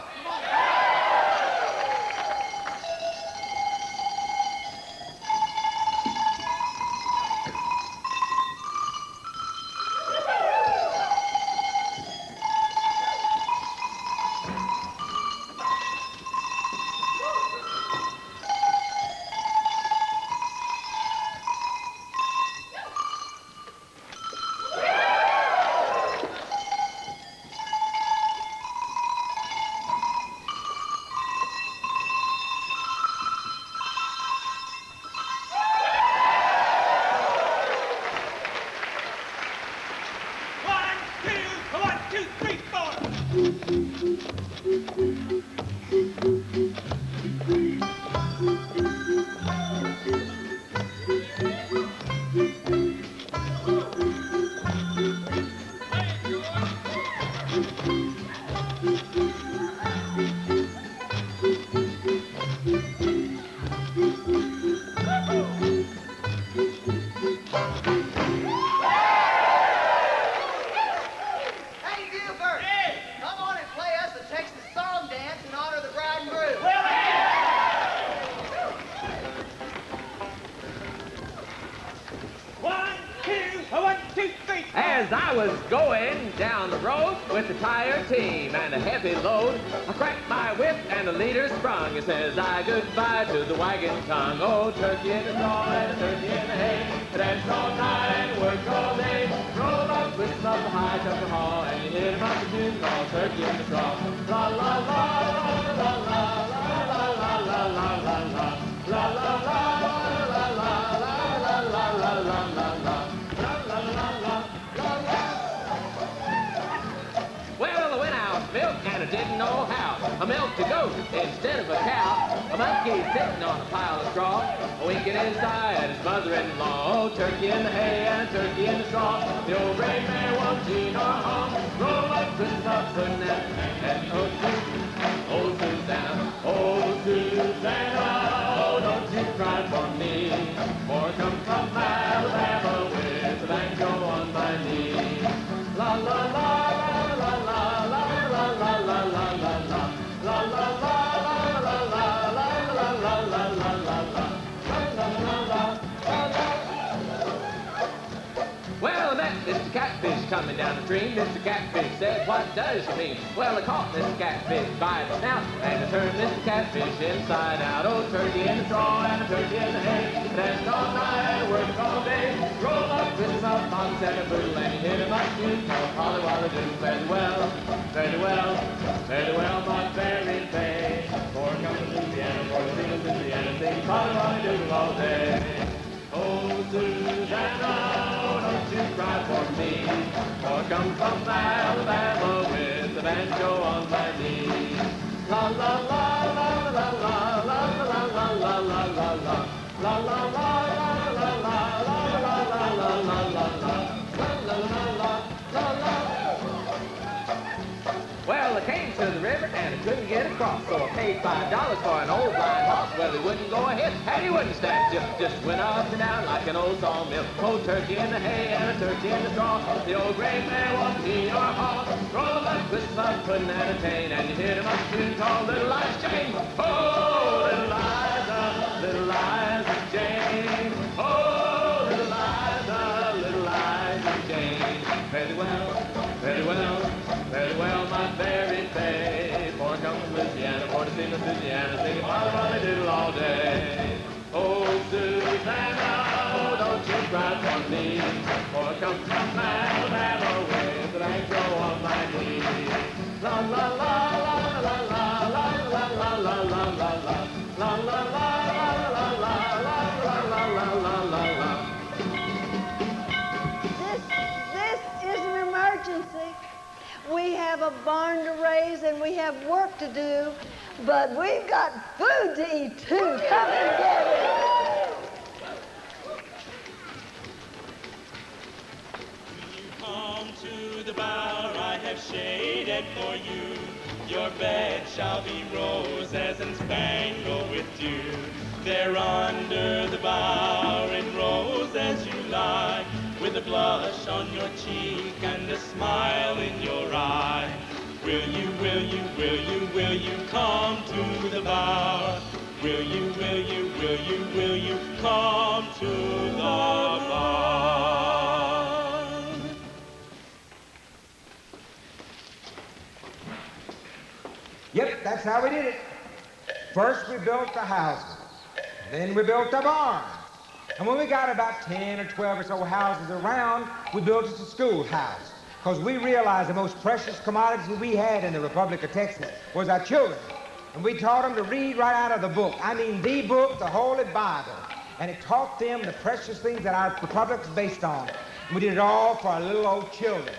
Hey, Buford! Hey! Come on and play us the Texas song dance in honor of the bride and groom. One, two, three. As I was going down the road with the tire team and a heavy load, I cracked my whip and the leader sprung. It says I goodbye to the wagon tongue. Oh, turkey in the straw and a turkey in the hay. Dance all night, work all day. Roll up, twist up the high tucker haw, and you hit a bunch of tune called turkey in the straw. La la la la la la la la la la la la la la la la. Well, I went out milk and I didn't know how. I milked a goat instead of a cow. A monkey sitting on a pile of straw, a wink in his eye at his mother-in-law. Oh, turkey in the hay and a turkey in the straw. The old gray mare won't see nor harm. Roll up, twist up, pudding and oh, Susanna, oh, Susanna, oh, don't you cry for me. For I come from Alabama with a banjo on my knee. La la la la la la la la la la la la la la la Well, I met Mr. Catfish coming down the stream. Mr. Catfish said, what does she mean? Well, I caught Mr. Catfish by the snout and I turned Mr. Catfish inside out. Oh, turkey in the straw and a turkey in the hay. Danced all night and worked all day. Roll up, twist up, box and a boodle, and he hit him up to tell Polly Wally do very well, very well, very well, not very bay. For coming to Louisiana, for the singers in Louisiana, sing Polly Wally do all day. Oh, Susanna, oh, don't you cry for me, for I come from Alabama with the banjo on my knee. Well, I came to the river and I couldn't get across, so I paid $5 for an old blind horse. Well, he wouldn't go ahead and he wouldn't stand still, just went up and down like an old sawmill. Old turkey in the hay and a turkey in the straw. The old gray man walked in your hall. Roll him up, twist him up, put him at a chain, and you hit him up a tune called Little Liza Jane. Oh, Little Liza Jane. Oh, Little Liza Jane. Very well, very well. Very well, my very babe. For I come from Louisiana, for to sing Louisiana, singing Molly Diddle all day. Oh, Susanna, oh, don't you cry for me. For I come from Alabama way, but I go on my knees. La la la la la la la la la la la la la la la la la la la. This is an emergency. We have a barn to raise and we have work to do, but we've got food to eat too. Come and get it. Come to the bower I have shaded for you. Your bed shall be roses and spangled with dew. There under the bower in rows as you lie, with a blush on your cheek and a smile in your eye. Will you come to the bower? Will you come to the bower? Yep, that's how we did it. First we built the houses, then we built the barns. And when we got about 10 or 12 or so houses around, we built us a schoolhouse. Because we realized the most precious commodity we had in the Republic of Texas was our children. And we taught them to read right out of the book. I mean the book, the Holy Bible. And it taught them the precious things that our Republic is based on. And we did it all for our little old children.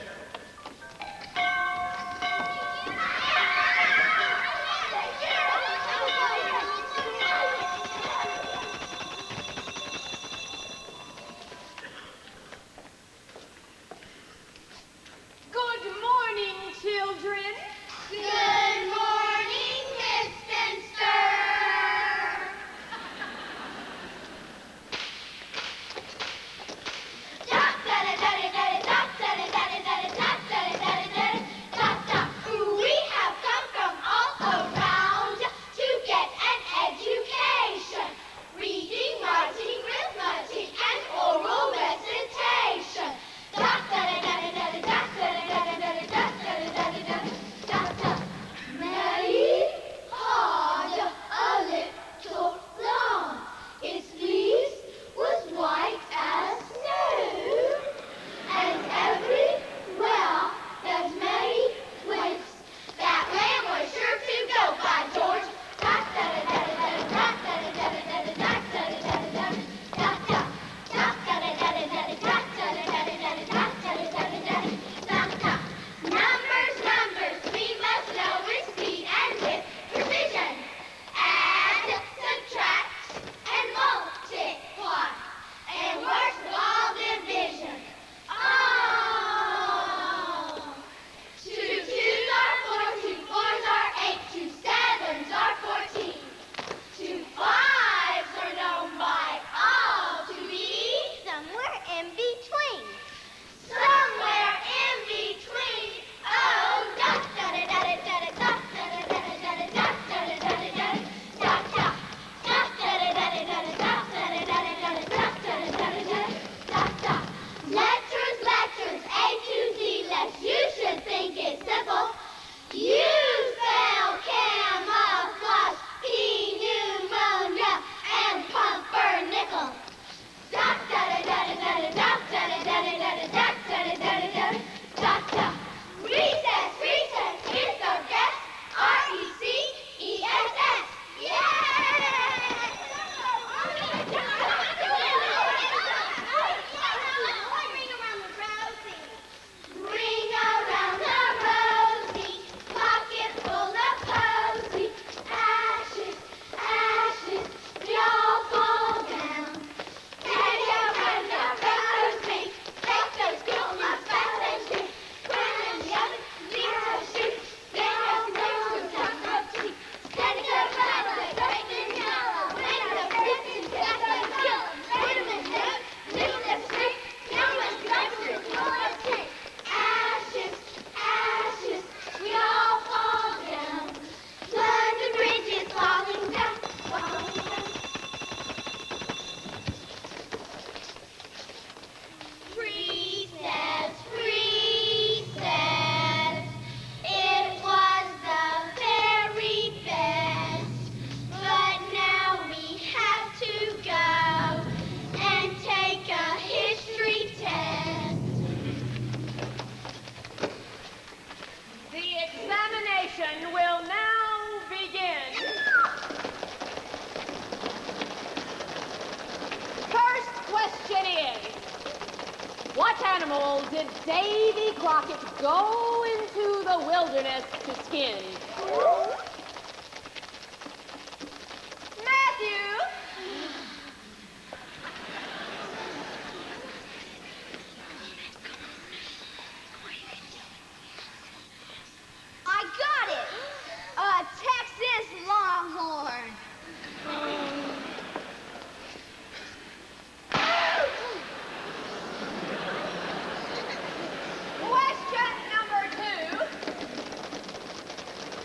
animal did Davy Crockett go into the wilderness to skin? Matthew! I got it! A Texas Longhorn. Question number 2.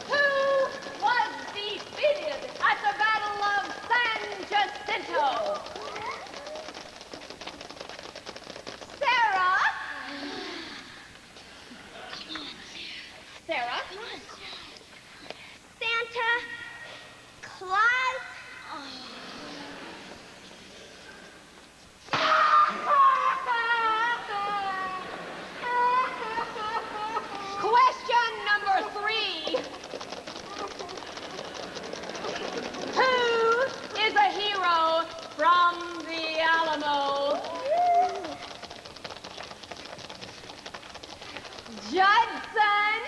Who was defeated at the Battle of San Jacinto? Sarah? Sarah? Santa Claus? Question number 3. Who is a hero from the Alamo? Judson?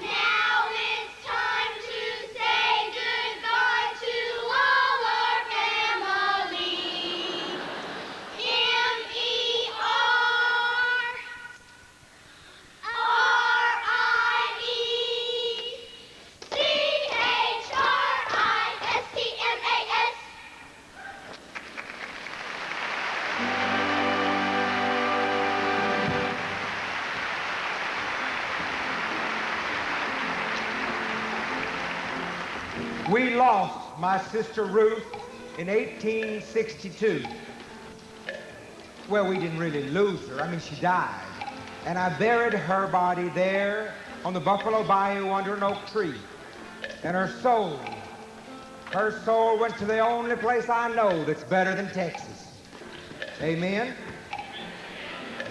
Now it's time to say goodbye to all our family. MERRICHRISTMAS. We lost my sister Ruth in 1862. Well, we didn't really lose her. I mean, she died. And I buried her body there on the Buffalo Bayou under an oak tree. And her soul went to the only place I know that's better than Texas. Amen?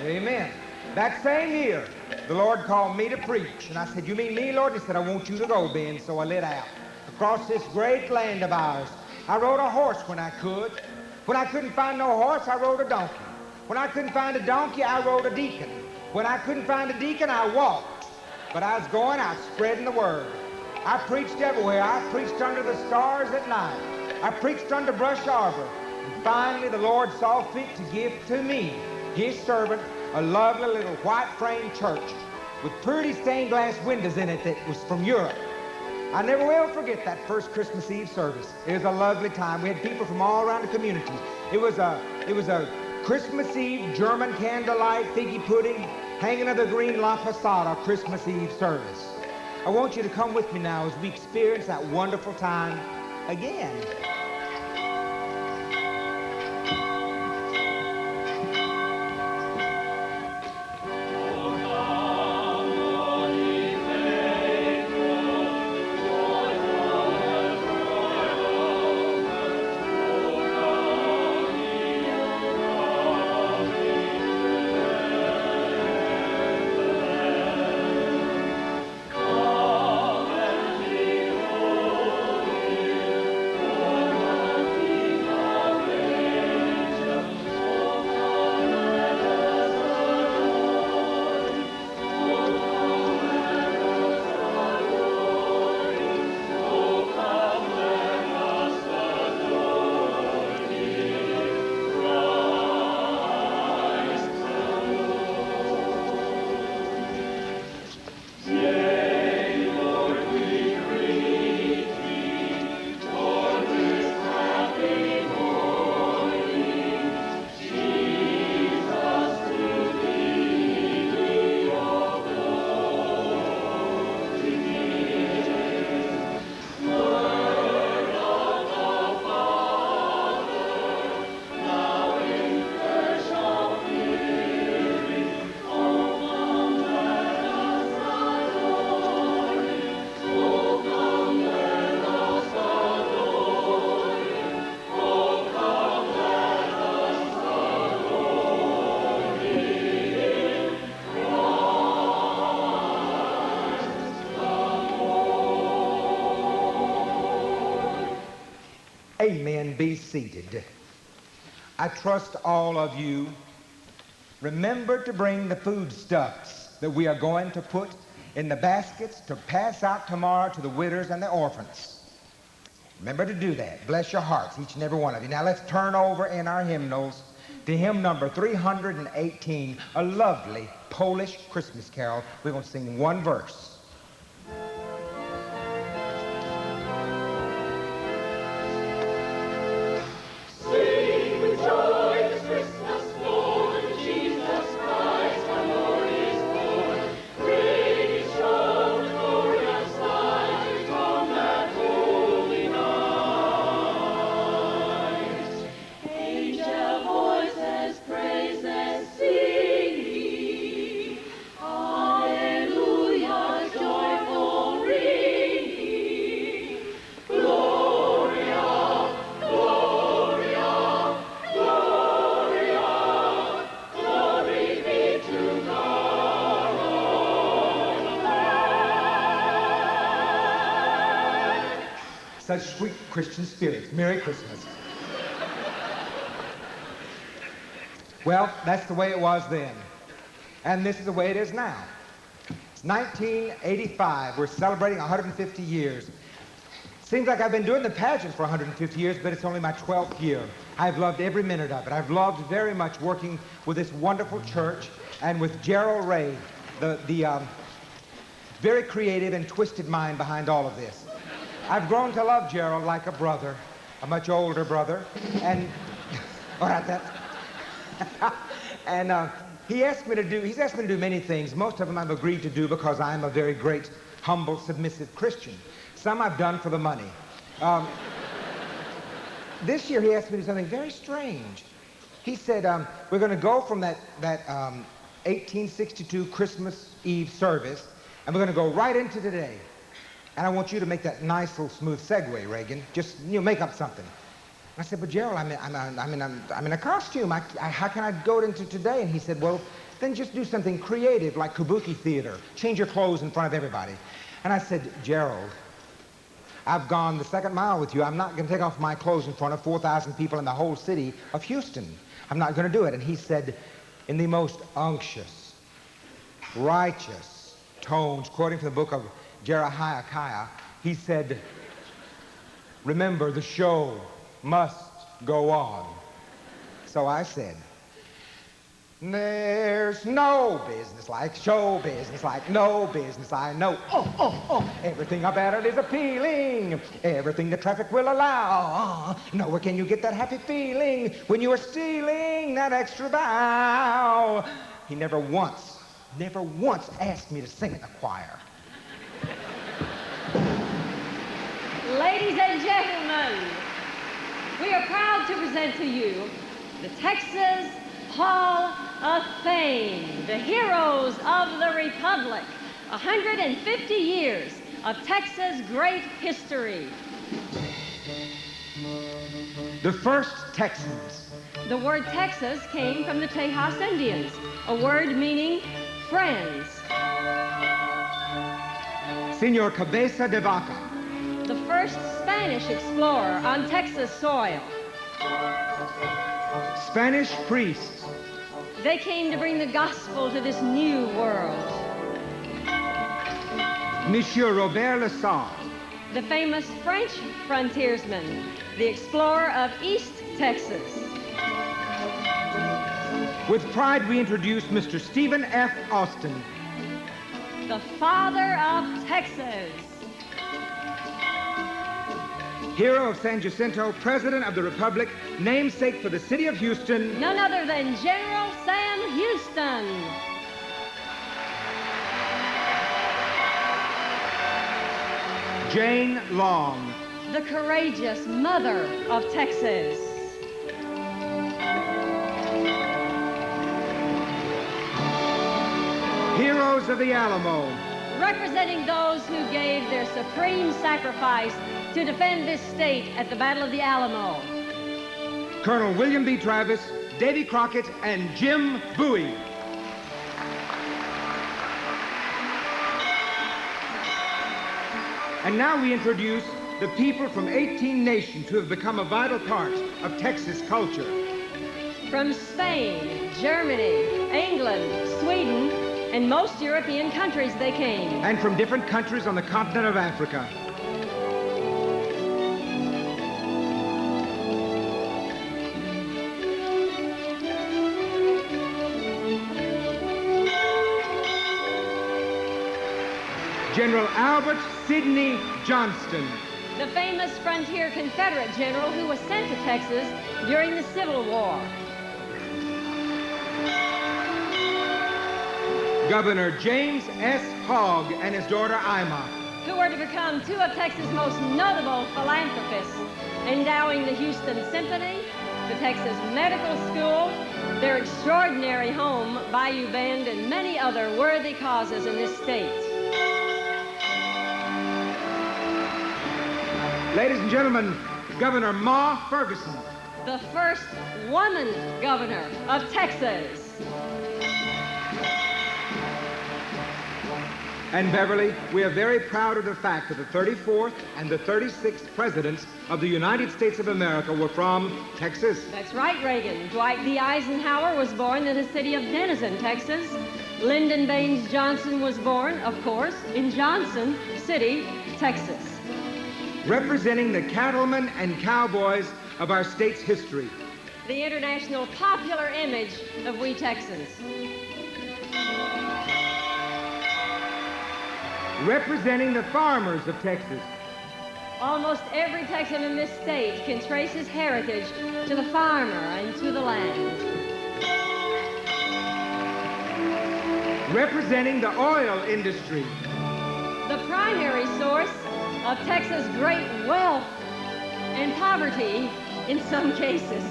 Amen. That same year, the Lord called me to preach. And I said, "You mean me, Lord?" He said, "I want you to go, Ben." So I lit out across this great land of ours. I rode a horse when I could. When I couldn't find no horse, I rode a donkey. When I couldn't find a donkey, I rode a deacon. When I couldn't find a deacon, I walked. But I was going out spreading the word. I preached everywhere. I preached under the stars at night. I preached under Brush Arbor. And finally, the Lord saw fit to give to me, his servant, a lovely little white frame church with pretty stained glass windows in it that was from Europe. I never will forget that first Christmas Eve service. It was a lovely time. We had people from all around the community. It was a Christmas Eve German candlelight figgy pudding hanging under the green La Posada Christmas Eve service. I want you to come with me now as we experience that wonderful time again. Amen. Be seated. I trust all of you remember to bring the foodstuffs that we are going to put in the baskets to pass out tomorrow to the widows and the orphans. Remember to do that. Bless your hearts, each and every one of you. Now let's turn over in our hymnals to hymn number 318, a lovely Polish Christmas carol. We're going to sing one verse. Sing with joy this Christmas morn, Jesus Christ our Lord is born. Great is shown the glorious light on that holy night. Angel voices praise and sing ye, Alleluia, joyful ringing. Gloria, Gloria, Gloria, glory be to God on high. Such sweet Christian spirits. Merry Christmas. Well, that's the way it was then. And this is the way it is now. It's 1985. We're celebrating 150 years. Seems like I've been doing the pageant for 150 years, but it's only my 12th year. I've loved every minute of it. I've loved very much working with this wonderful church and with Gerald Ray, the very creative and twisted mind behind all of this. I've grown to love Gerald like a brother, a much older brother, and all right, and he's asked me to do many things. Most of them I've agreed to do because I'm a very great, humble, submissive Christian. Some I've done for the money. This year he asked me to do something very strange. He said, we're going to go from that 1862 Christmas Eve service, and we're going to go right into today. And I want you to make that nice little smooth segue, Reagan. Just, make up something. I said, but Gerald, I'm in a costume. How can I go into today? And he said, well, then just do something creative like kabuki theater. Change your clothes in front of everybody. And I said, Gerald, I've gone the second mile with you. I'm not going to take off my clothes in front of 4,000 people in the whole city of Houston. I'm not going to do it. And he said, in the most unctuous, righteous tones, quoting from the book of Jeremiah, he said, remember, the show must go on. So I said, there's no business like show business, like no business I know. Everything about it is appealing. Everything the traffic will allow. Nowhere can you get that happy feeling when you are stealing that extra bow. He never once asked me to sing in the choir. Ladies and gentlemen, we are proud to present to you the Texas Hall of Fame, the heroes of the Republic, 150 years of Texas great history. The first Texans. The word Texas came from the Tejas Indians, a word meaning friends. Senor Cabeza de Vaca. The first Spanish explorer on Texas soil. Spanish priests. They came to bring the gospel to this new world. Monsieur Robert Le Salle. The famous French frontiersman, the explorer of East Texas. With pride, we introduce Mr. Stephen F. Austin. The father of Texas. Hero of San Jacinto, President of the Republic, namesake for the city of Houston. None other than General Sam Houston. Jane Long. The courageous mother of Texas. Heroes of the Alamo. Representing those who gave their supreme sacrifice to defend this state at the Battle of the Alamo. Colonel William B. Travis, Davy Crockett, and Jim Bowie. And now we introduce the people from 18 nations who have become a vital part of Texas culture. From Spain, Germany, England, Sweden, and most European countries they came. And from different countries on the continent of Africa. General Albert Sidney Johnston. The famous frontier Confederate general who was sent to Texas during the Civil War. Governor James S. Hogg and his daughter Ima, who were to become two of Texas' most notable philanthropists, endowing the Houston Symphony, the Texas Medical School, their extraordinary home, Bayou Bend, and many other worthy causes in this state. Ladies and gentlemen, Governor Ma Ferguson. The first woman governor of Texas. And Beverly, we are very proud of the fact that the 34th and the 36th presidents of the United States of America were from Texas. That's right, Reagan. Dwight D. Eisenhower was born in the city of Denison, Texas. Lyndon Baines Johnson was born, of course, in Johnson City, Texas. Representing the cattlemen and cowboys of our state's history. The international popular image of we Texans. Representing the farmers of Texas. Almost every Texan in this state can trace his heritage to the farmer and to the land. Representing the oil industry. The primary source of Texas' great wealth and poverty in some cases.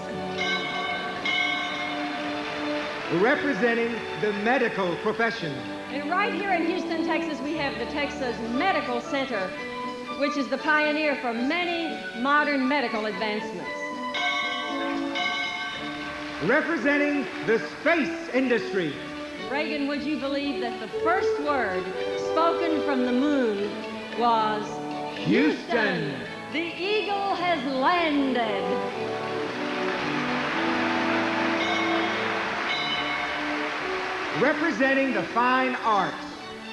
Representing the medical profession. And right here in Houston, Texas, we have the Texas Medical Center, which is the pioneer for many modern medical advancements. Representing the space industry. Reagan, would you believe that the first word spoken from the moon was Houston? The eagle has landed. Representing the fine arts.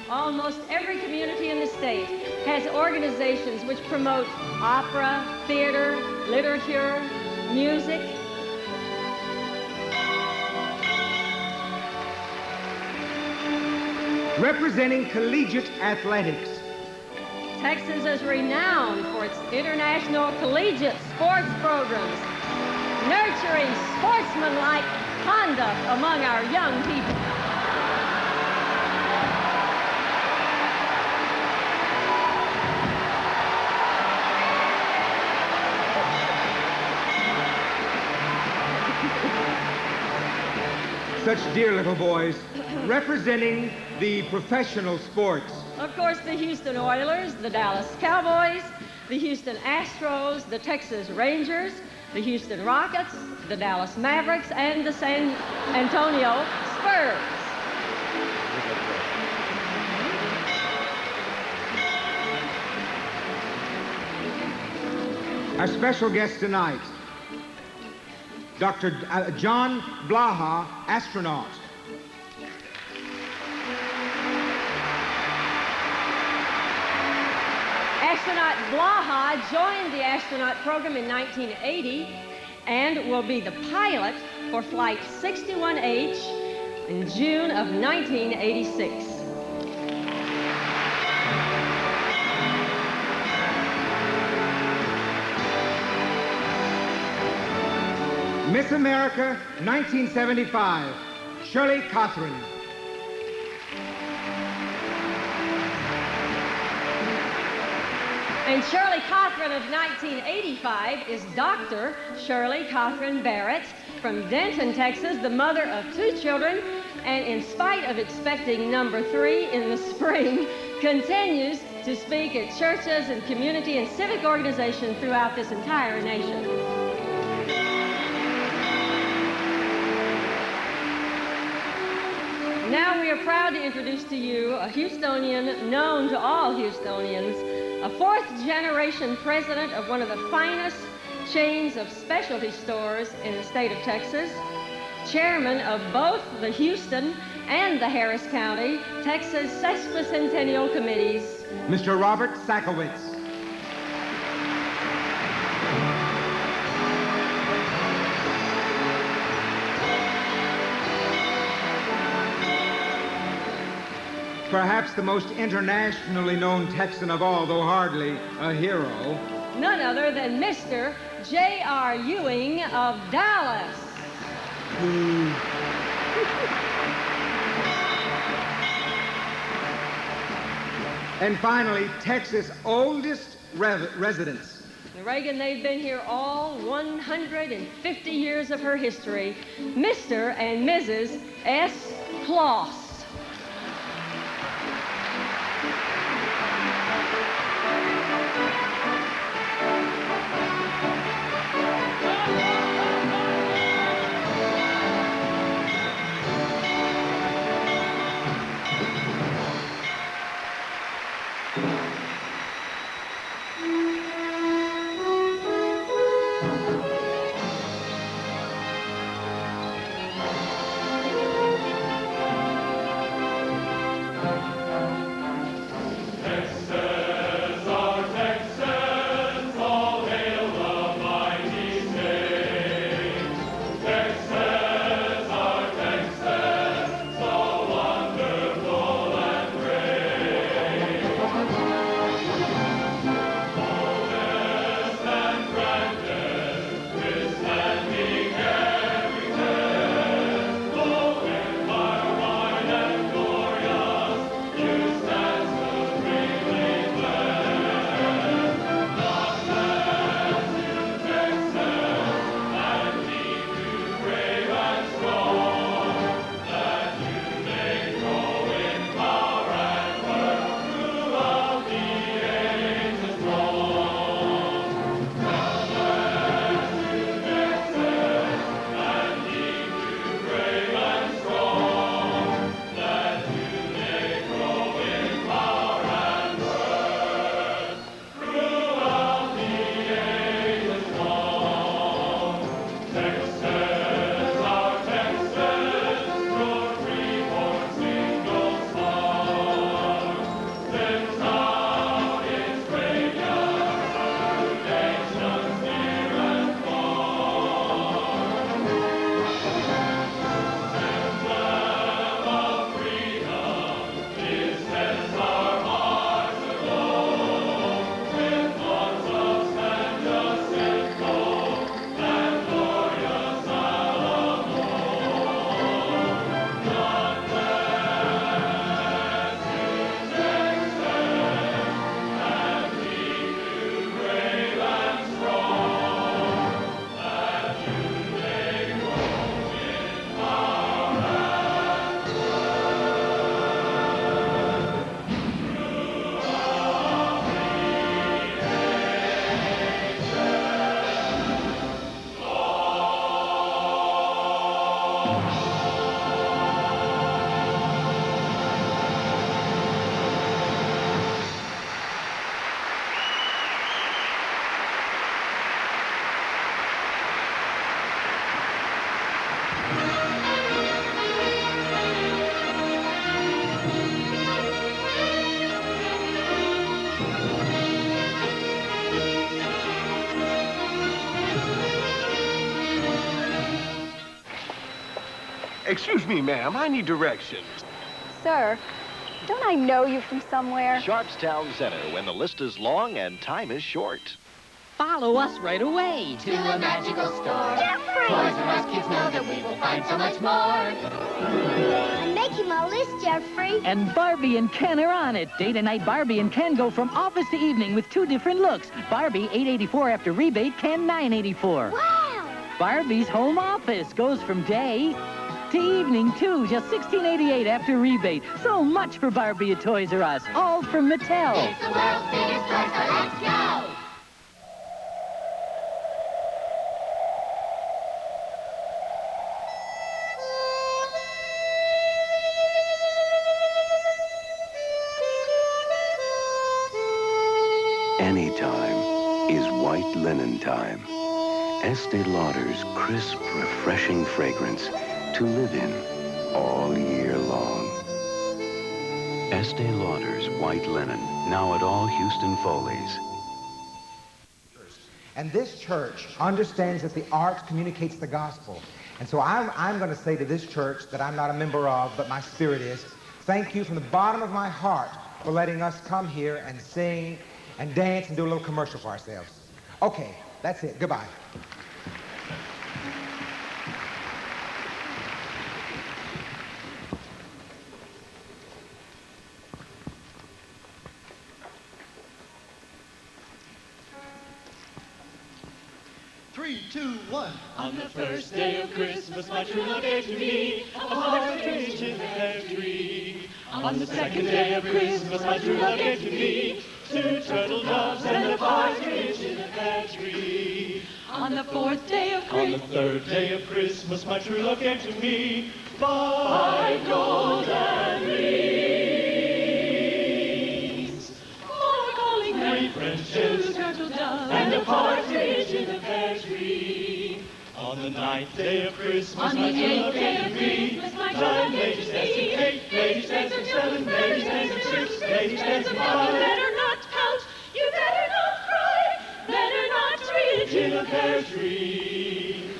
Almost every community in the state has organizations which promote opera, theater, literature, music. Representing collegiate athletics. Texas is renowned for its international collegiate sports programs, nurturing sportsmanlike conduct among our young people. Such dear little boys, representing the professional sports. Of course, the Houston Oilers, the Dallas Cowboys, the Houston Astros, the Texas Rangers, the Houston Rockets, the Dallas Mavericks, and the San Antonio Spurs. Our special guest tonight, Dr. John Blaha, astronaut. Astronaut Blaha joined the astronaut program in 1980 and will be the pilot for Flight 61H in June of 1986. Miss America 1975, Shirley Catherine. And Shirley Catherine of 1985 is Dr. Shirley Catherine Barrett from Denton, Texas, the mother of 2 children, and in spite of expecting number 3 in the spring, continues to speak at churches and community and civic organizations throughout this entire nation. Now we are proud to introduce to you a Houstonian known to all Houstonians, a fourth-generation president of one of the finest chains of specialty stores in the state of Texas, chairman of both the Houston and the Harris County Texas Sesquicentennial Committees, Mr. Robert Sakowitz. Perhaps the most internationally known Texan of all, though hardly a hero. none other than Mr. J.R. Ewing of Dallas. And finally, Texas' oldest residents. Reagan, they've been here all 150 years of her history. Mr. and Mrs. S. Kloss. Excuse me, ma'am. I need directions. Sir, don't I know you from somewhere? Sharpstown Center, when the list is long and time is short. Follow us right away To a magical store. Jeffrey! Toys R Us kids know that we will find so much more. I'm making my list, Jeffrey. And Barbie and Ken are on it. Day to night, Barbie and Ken go from office to evening with two different looks. Barbie, $8.84 after rebate, Ken, $9.84. Wow! Barbie's home office goes from day to evening, too, just $16.88 after rebate. So much for Barbie at Toys R Us, all from Mattel. It's the world's biggest toy, so let's go! is white linen time. Estee Lauder's crisp, refreshing fragrance to live in all year long. Estee Lauder's white linen, now at all Houston Foley's. And this church understands that the arts communicates the gospel. And so I'm going to say to this church that I'm not a member of, but my spirit is, thank you from the bottom of my heart for letting us come here and sing and dance and do a little commercial for ourselves. Okay, that's it. Goodbye. Three, two, one. On the first day of Christmas, my true love gave to me a partridge in a pear tree. On the second day of Christmas, my true love gave to me 2 turtle doves and a partridge in a pear tree. On the fourth day of Christmas, on the third day of Christmas, my true love gave to me 5 golden rings. 4 calling 3 French hens, 2 turtle doves, and a partridge in a pear tree. On the 9th day of Christmas, my true love gave to me 9 ladies dancing 8, ladies dancing 7, ladies dancing 6, ladies dancing 5. You better not count, you better not cry, better not treat In a pear tree.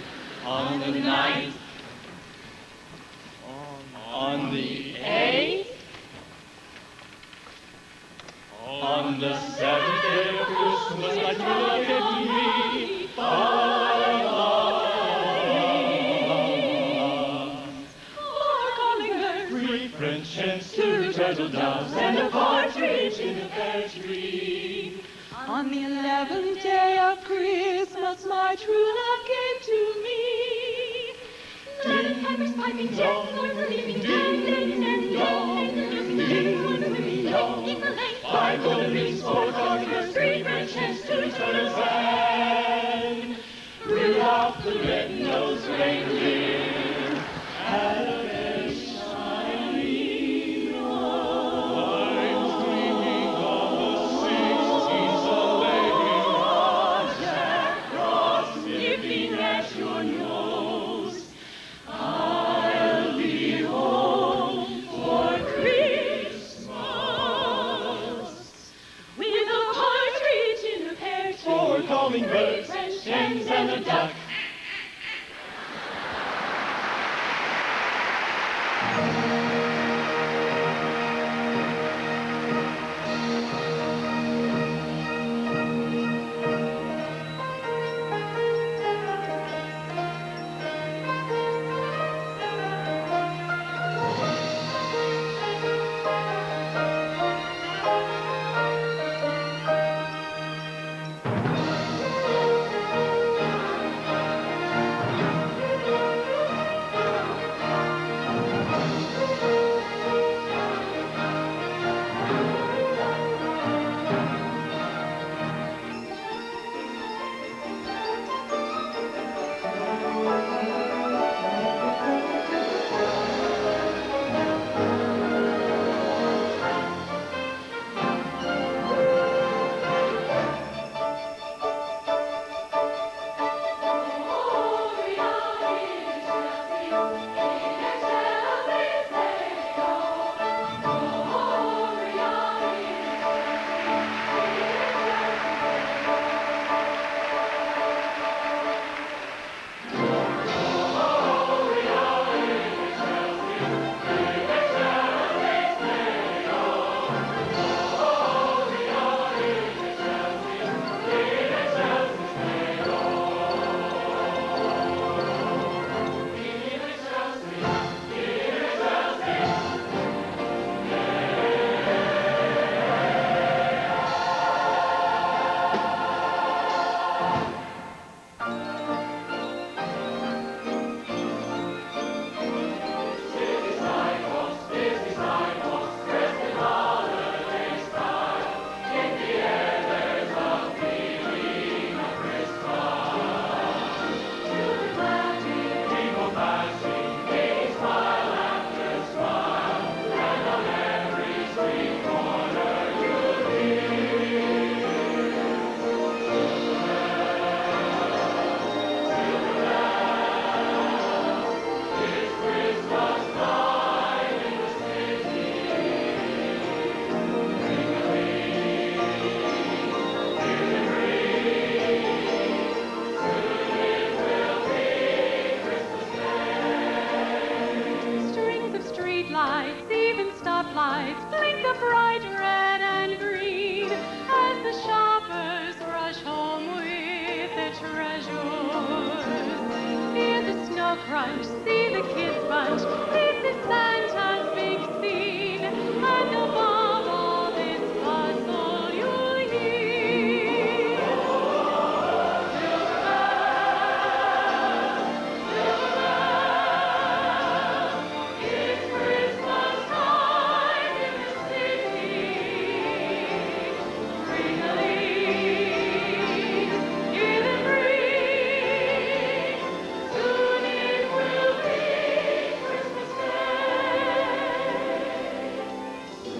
On the 9th, on the 8th, on the 7th day of Christmas, my true love gave to me 5 arms. 4 calling birds, 3 French hens, 2 turtle doves, and a partridge in a pear tree. On the 11th day of Christmas, my true love gave to me 9 pipers piping, 10 horns a leaping, 10 ladies dancing, 10 singing, 5 golden rings, 4 calling birds, 3 French hens, 2 turtles, and Rudolph the red-nosed reindeer had a very shiny nose. Swinging on the 6 Jack Frost nipping at your nose. I'll be home for Christmas with a partridge in a pear tree, 4 calling birds, French hens, and a duck. bright red and green, as the shoppers rush home with their treasures. Hear the snow crunch, see the kids bunch, this is Santa's big scene, and above all this bustle you'll hear. It's Christmas time in the city. Ring-a-ling in the breeze. Soon it will be Christmas Day. Soon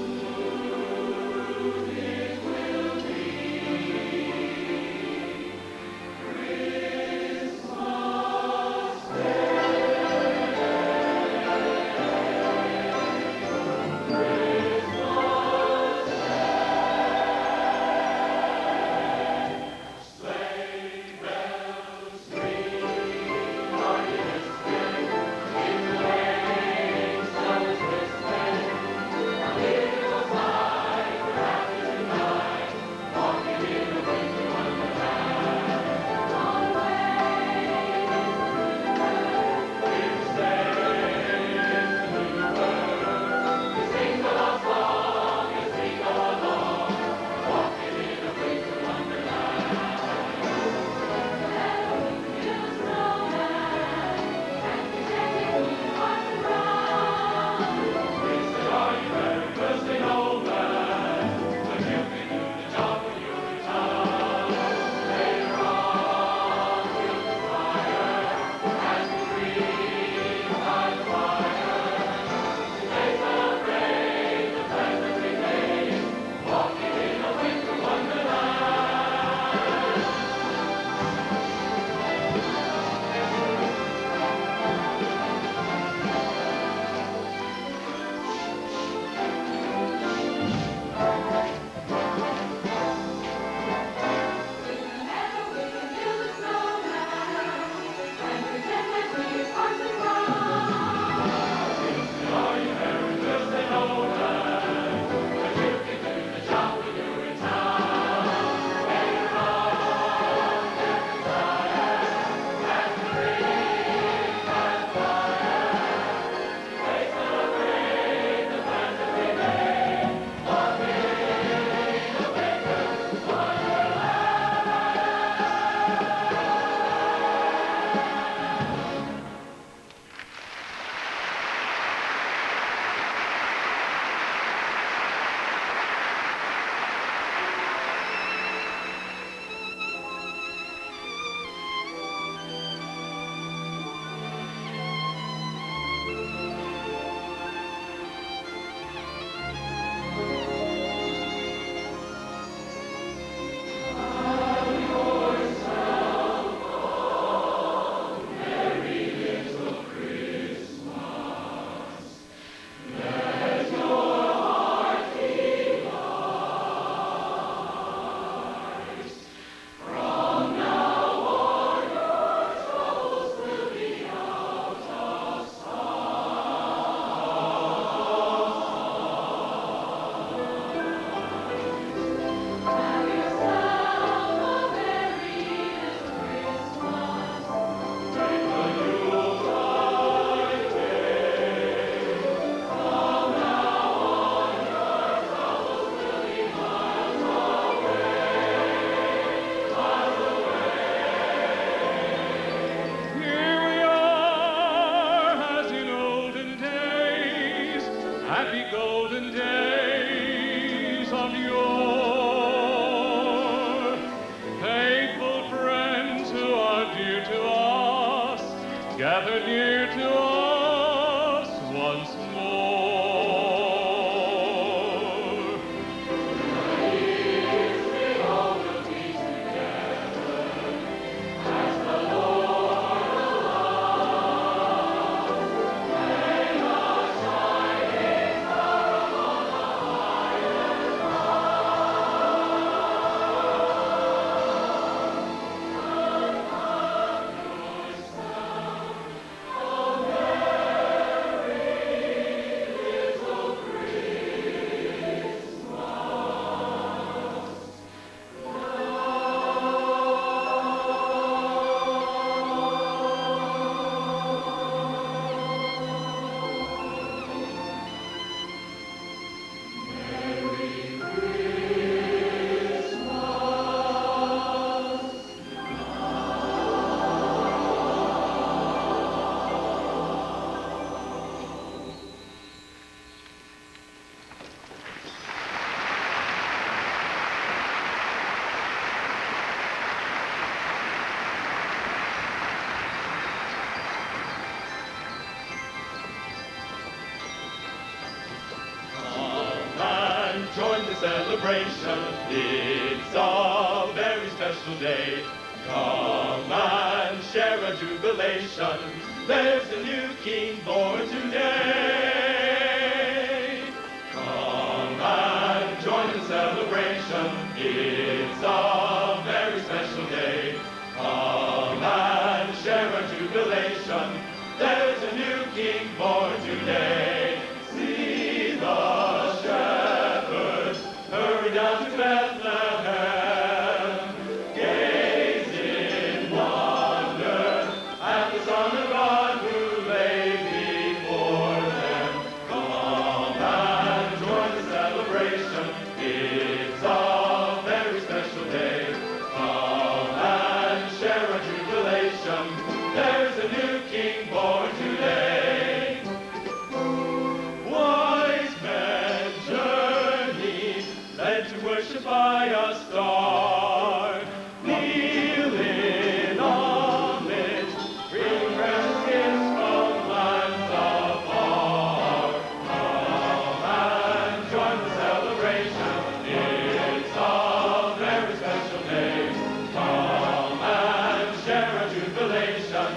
it will be Christmas gather near to us once more. The years we all will be together as the Lord allows. May the shining star upon the highest high. celebration. It's a very special day. Come and share our jubilation. There's a new king born today. Come and join the celebration. It's a very special day. Come and share our jubilation. There's a new king born today. See the shepherds hurry down to Bethlehem. Gaze in wonder at the Son of God who lay before them. Come and join the celebration. It's a very special day. Come and share our jubilation. There's a new king born today. Wise men journey, led to worship by a star. Kneel in homage, bring precious gifts from lands afar. Come and join the celebration. It's a very special day. Come and share our jubilation.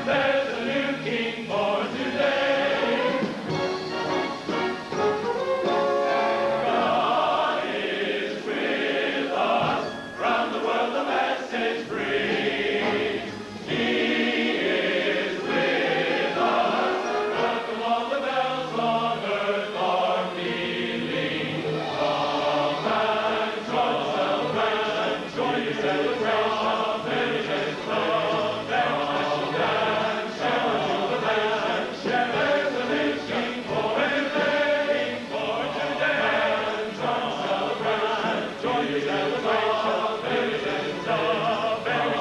There's a new king born today. God is with us, round the world the message brings. He is with us, welcome all the bells on earth are pealing. Come and join the celebration, join the celebration. Very special day, very special day. Share our jubilation, share there's a new king born today, born today. Join the celebration, join the celebration. Very special day, very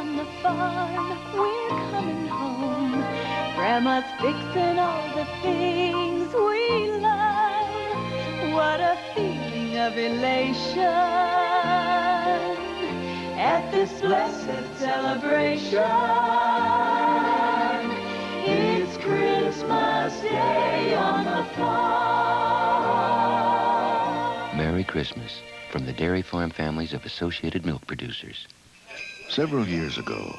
on the farm. We're coming home. Grandma's fixing all the things we love. What a feeling of elation at this blessed celebration. It's Christmas Day on the farm. Merry Christmas from the dairy farm families of Associated Milk Producers. Several years ago,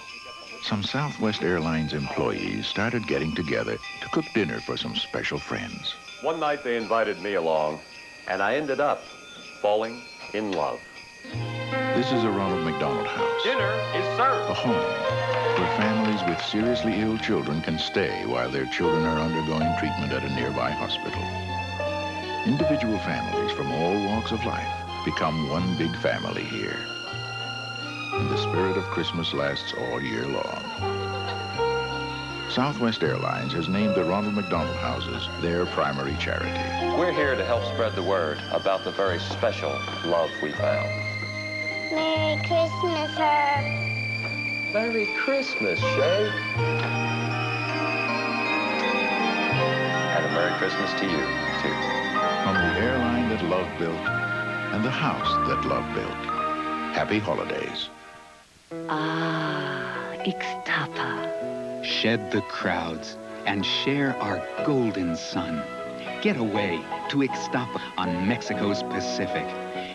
some Southwest Airlines employees started getting together to cook dinner for some special friends. One night they invited me along, and I ended up falling in love. This is a Ronald McDonald House, Dinner is served. a home where families with seriously ill children can stay while their children are undergoing treatment at a nearby hospital. Individual families from all walks of life become one big family here. And the spirit of Christmas lasts all year long. Southwest Airlines has named the Ronald McDonald Houses their primary charity. We're here to help spread the word about the very special love we found. Merry Christmas, Herb. Merry Christmas, Shay. And a Merry Christmas to you, too. From the airline that love built and the house that love built. Happy holidays. Ah, Ixtapa. Shed the crowds and share our golden sun. Get away to Ixtapa on Mexico's Pacific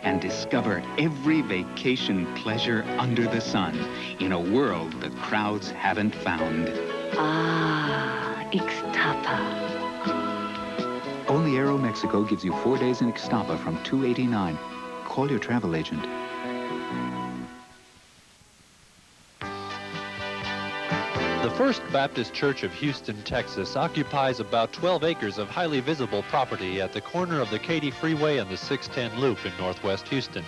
and discover every vacation pleasure under the sun in a world the crowds haven't found. Ah, Ixtapa. Only Aeromexico gives you 4 days in Ixtapa from $289. Call your travel agent. The First Baptist Church of Houston, Texas occupies about 12 acres of highly visible property at the corner of the Katy Freeway and the 610 Loop in northwest Houston.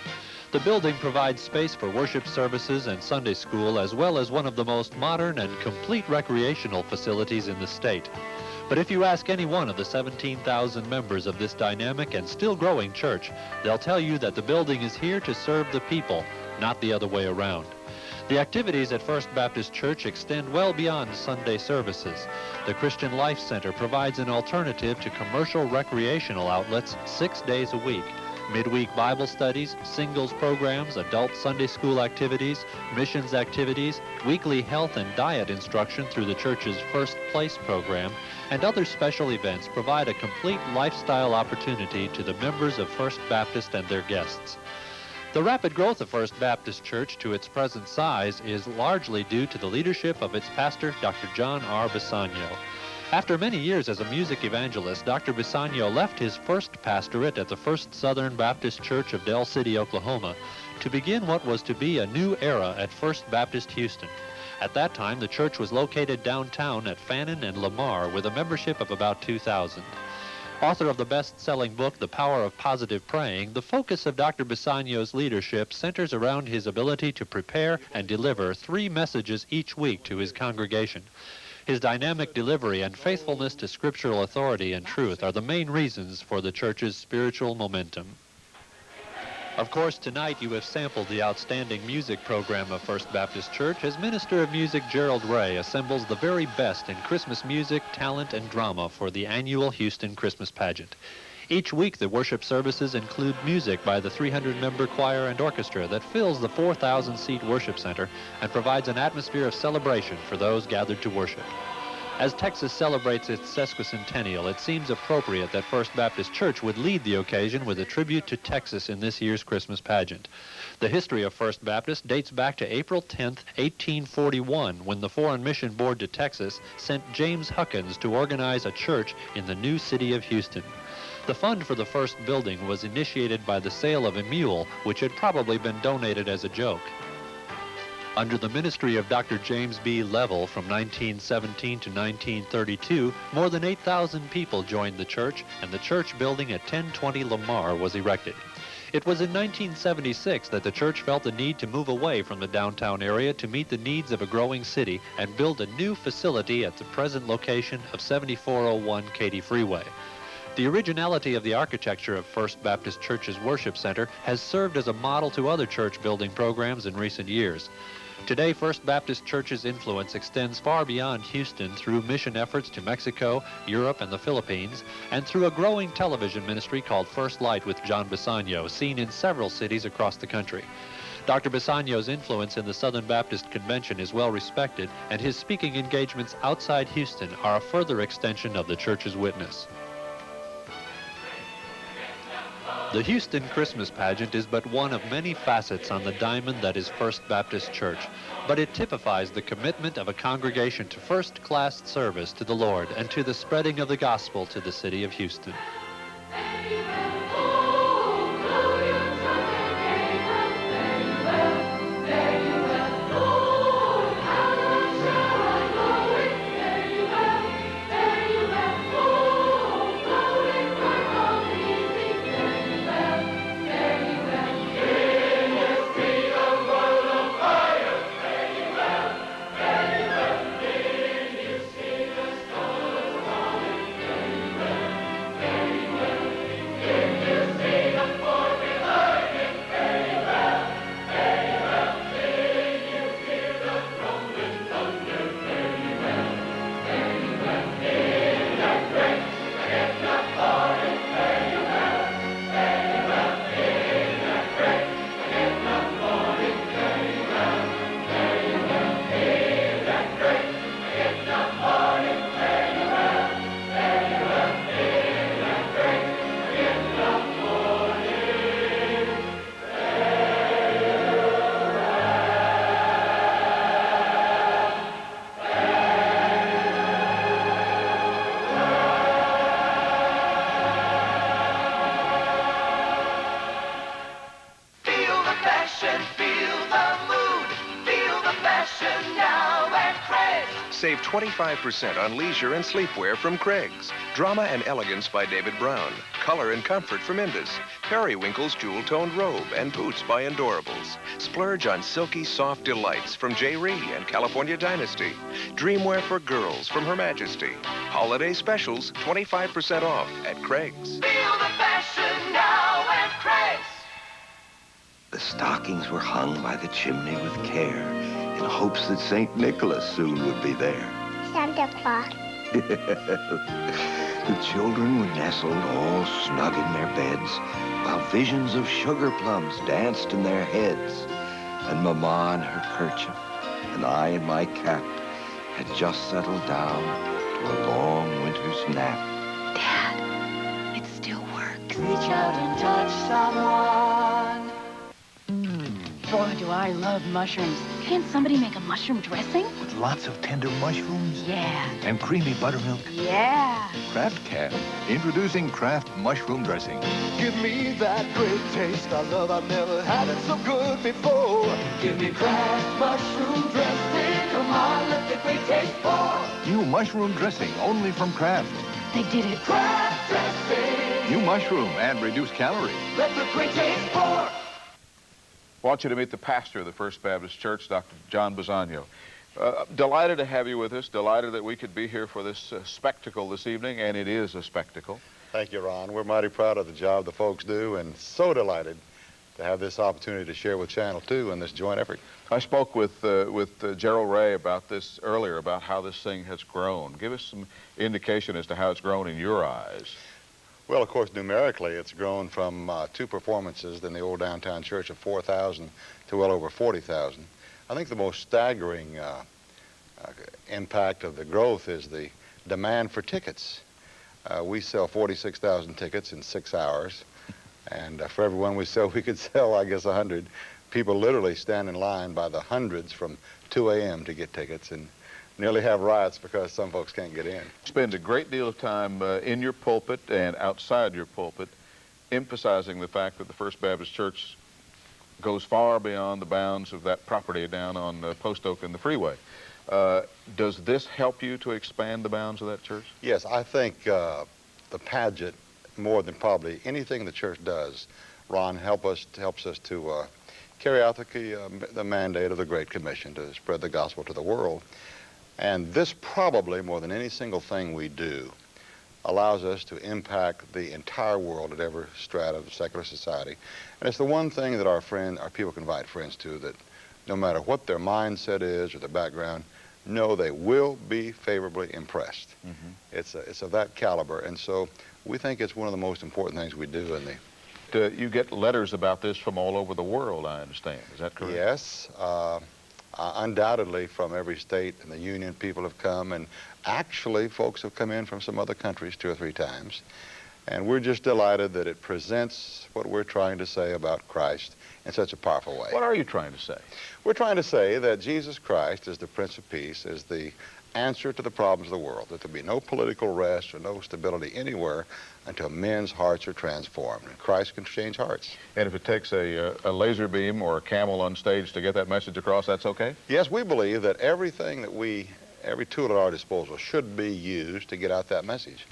The building provides space for worship services and Sunday school, as well as one of the most modern and complete recreational facilities in the state. But if you ask any one of the 17,000 members of this dynamic and still growing church, they'll tell you that the building is here to serve the people, not the other way around. The activities at First Baptist Church extend well beyond Sunday services. The Christian Life Center provides an alternative to commercial recreational outlets 6 days a week. Midweek Bible studies, singles programs, adult Sunday school activities, missions activities, weekly health and diet instruction through the church's First Place program, and other special events provide a complete lifestyle opportunity to the members of First Baptist and their guests. The rapid growth of First Baptist Church to its present size is largely due to the leadership of its pastor, Dr. John R. Bisagno. After many years as a music evangelist, Dr. Bisagno left his first pastorate at the First Southern Baptist Church of Del City, Oklahoma, to begin what was to be a new era at First Baptist Houston. At that time, the church was located downtown at Fannin and Lamar with a membership of about 2,000. Author of the best-selling book, The Power of Positive Praying, the focus of Dr. Bisagno's leadership centers around his ability to prepare and deliver 3 messages each week to his congregation. His dynamic delivery and faithfulness to scriptural authority and truth are the main reasons for the church's spiritual momentum. Of course, tonight you have sampled the outstanding music program of First Baptist Church as Minister of Music Gerald Ray assembles the very best in Christmas music, talent, and drama for the annual Houston Christmas Pageant. Each week, the worship services include music by the 300-member choir and orchestra that fills the 4,000-seat worship center and provides an atmosphere of celebration for those gathered to worship. As Texas celebrates its sesquicentennial, it seems appropriate that First Baptist Church would lead the occasion with a tribute to Texas in this year's Christmas pageant. The history of First Baptist dates back to April 10, 1841, when the Foreign Mission Board to Texas sent James Huckins to organize a church in the new city of Houston. The fund for the first building was initiated by the sale of a mule, which had probably been donated as a joke. Under the ministry of Dr. James B. Level from 1917 to 1932, more than 8,000 people joined the church, and the church building at 1020 Lamar was erected. It was in 1976 that the church felt the need to move away from the downtown area to meet the needs of a growing city and build a new facility at the present location of 7401 Katy Freeway. The originality of the architecture of First Baptist Church's worship center has served as a model to other church building programs in recent years. Today, First Baptist Church's influence extends far beyond Houston through mission efforts to Mexico, Europe, and the Philippines, and through a growing television ministry called First Light with John Bisagno, seen in several cities across the country. Dr. Bisagno's influence in the Southern Baptist Convention is well respected, and his speaking engagements outside Houston are a further extension of the church's witness. The Houston Christmas pageant is but one of many facets on the diamond that is First Baptist Church, but it typifies the commitment of a congregation to first-class service to the Lord and to the spreading of the gospel to the city of Houston. Save 25% on leisure and sleepwear from Craig's. Drama and Elegance by David Brown. Color and Comfort from Indus. Periwinkle's jewel-toned robe and boots by Endorables. Splurge on silky soft delights from J. Ree and California Dynasty. Dreamwear for girls from Her Majesty. Holiday specials 25% off at Craig's. Feel the fashion now at Craig's. The stockings were hung by the chimney with care in hopes that St. Nicholas soon would be there. Santa Claus. The children were nestled all snug in their beds while visions of sugar plums danced in their heads. And Mama in her kerchief and I in my cap had just settled down to a long winter's nap. Dad, it still works. Reach out and touch someone. Boy, do I love mushrooms. Can't somebody make a mushroom dressing? With lots of tender mushrooms? Yeah. And creamy buttermilk? Yeah. Kraft can. Introducing Kraft Mushroom Dressing. Give me that great taste I love. I've never had it so good before. Give me Kraft mushroom dressing. Come on, let the great taste pour. New mushroom dressing only from Kraft. They did it. Kraft dressing. New mushroom and reduced calories. Let the great taste pour. I want you to meet the pastor of the First Baptist Church, Dr. John Bisagno. Delighted to have you with us. Delighted that we could be here for this spectacle this evening, and it is a spectacle. Thank you, Ron. We're mighty proud of the job the folks do, and so delighted to have this opportunity to share with Channel 2 in this joint effort. I spoke with Gerald Ray about this earlier, about how this thing has grown. Give us some indication as to how it's grown in your eyes. Well, of course, numerically, it's grown from 2 performances in the old downtown church of 4,000 to well over 40,000. I think the most staggering impact of the growth is the demand for tickets. We sell 46,000 tickets in 6 hours, and for every one we sell, we could sell, I guess, 100. People literally stand in line by the hundreds from 2 a.m. to get tickets, and nearly have riots because some folks can't get in. Spend a great deal of time in your pulpit and outside your pulpit emphasizing the fact that the First Baptist Church goes far beyond the bounds of that property down on Post Oak and the freeway. Does this help you to expand the bounds of that church? Yes, I think the pageant, more than probably anything the church does, Ron, helps us to carry out the mandate of the Great Commission to spread the gospel to the world. And this probably, more than any single thing we do, allows us to impact the entire world at every strata of secular society. And it's the one thing that our people can invite friends to that no matter what their mindset is or their background, know they will be favorably impressed. It's of that caliber, and so we think it's one of the most important things we do in the... You get letters about this from all over the world, I understand. Is that correct? Yes. Undoubtedly from every state in the Union, people have come, and actually folks have come in from some other countries 2 or 3 times. And we're just delighted that it presents what we're trying to say about Christ in such a powerful way. What are you trying to say? We're trying to say that Jesus Christ is the Prince of Peace, is the answer to the problems of the world, that there'll be no political rest or no stability anywhere until men's hearts are transformed, and Christ can change hearts. And if it takes a laser beam or a camel on stage to get that message across, that's okay? Yes, we believe that everything that every tool at our disposal should be used to get out that message.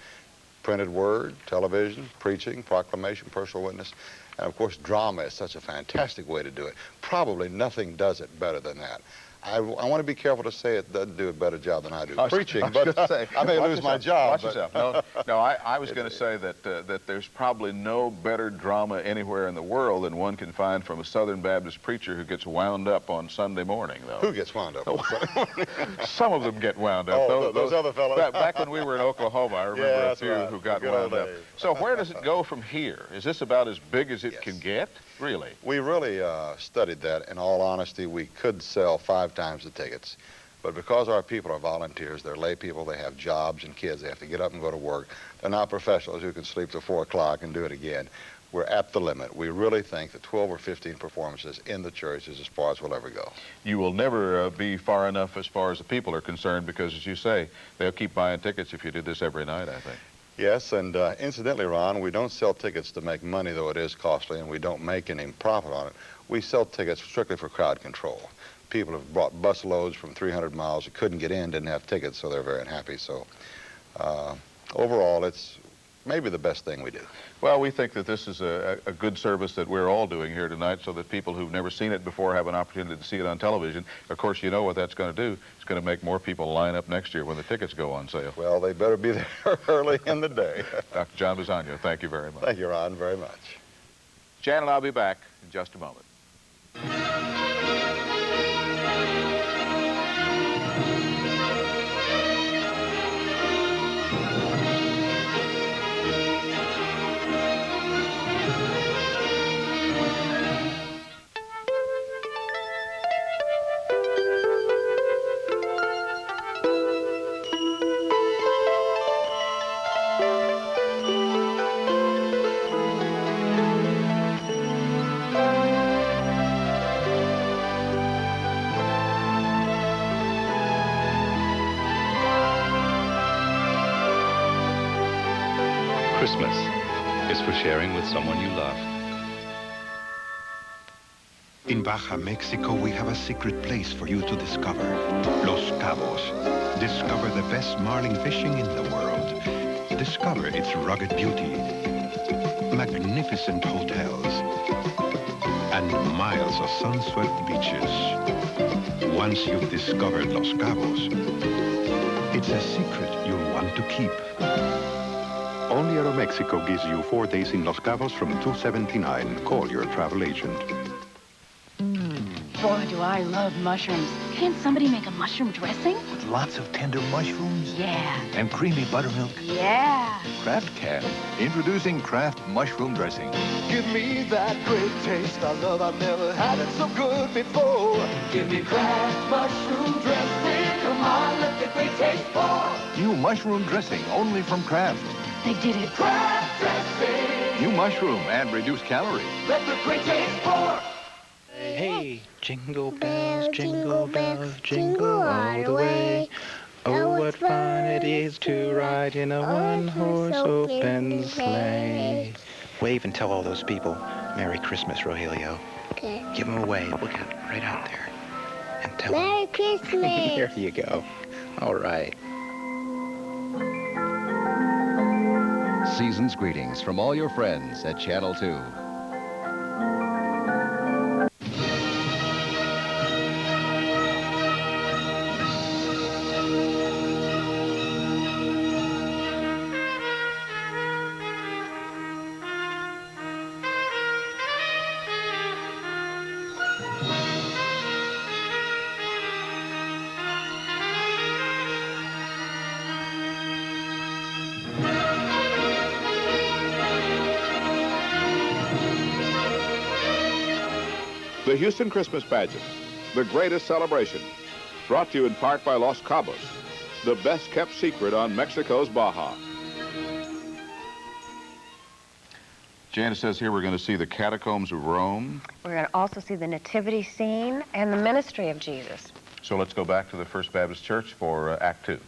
Printed word, television, preaching, proclamation, personal witness, and of course drama is such a fantastic way to do it. Probably nothing does it better than that. I want to be careful to say it doesn't do a better job than I do preaching, but I may lose my job. Watch yourself. No, I was going to say that there's probably no better drama anywhere in the world than one can find from a Southern Baptist preacher who gets wound up on Sunday morning, though. Who gets wound up on Sunday morning? Some of them get wound up. Oh, those other fellows. Back when we were in Oklahoma, I remember a few who got wound up. So where does it go from here? Is this about as big as it can get? Really? We really studied that. In all honesty, we could sell 5 times the tickets. But because our people are volunteers, they're lay people, they have jobs and kids, they have to get up and go to work. They're not professionals who can sleep till 4 o'clock and do it again. We're at the limit. We really think that 12 or 15 performances in the church is as far as we'll ever go. You will never be far enough as far as the people are concerned because, as you say, they'll keep buying tickets if you did this every night, I think. Yes, and incidentally, Ron, we don't sell tickets to make money, though it is costly, and we don't make any profit on it. We sell tickets strictly for crowd control. People have brought bus loads from 300 miles who couldn't get in, didn't have tickets, so they're very unhappy. So overall, it's maybe the best thing we do. Well, we think that this is a good service that we're all doing here tonight so that people who've never seen it before have an opportunity to see it on television. Of course, you know what that's going to do. It's going to make more people line up next year when the tickets go on sale. Well, they better be there early in the day. Dr. John Bisagno, thank you very much. Thank you, Ron, very much. Jan and I'll be back in just a moment. Christmas is for sharing with someone you love. In Baja, Mexico, we have a secret place for you to discover. Los Cabos. Discover the best marlin fishing in the world. Discover its rugged beauty, magnificent hotels, and miles of sun-swept beaches. Once you've discovered Los Cabos, it's a secret you'll want to keep. Only Aeromexico gives you 4 days in Los Cabos from $279. Call your travel agent. Boy, do I love mushrooms. Can't somebody make a mushroom dressing? With lots of tender mushrooms? Yeah. And creamy buttermilk? Yeah. Kraft can. Introducing Kraft Mushroom Dressing. Give me that great taste. I love I've never had it so good before. Give me Kraft Mushroom Dressing. Come on, let the great taste pour. New mushroom dressing only from Kraft. They did it. Kraft Dressing. New mushroom and reduced calories. Let the great taste pour. Hey, jingle bells, jingle bells, jingle all the way. Oh, what fun it is to ride in a one-horse open sleigh. Wave and tell all those people, Merry Christmas, Rogelio. Okay. Give them a wave. Look out, right out there. And tell Merry them. Christmas. There you go. All right. Season's greetings from all your friends at Channel 2. The Houston Christmas Pageant, the greatest celebration, brought to you in part by Los Cabos, the best-kept secret on Mexico's Baja. Janice says here we're going to see the catacombs of Rome. We're going to also see the nativity scene and the ministry of Jesus. So let's go back to the First Baptist Church for Act 2.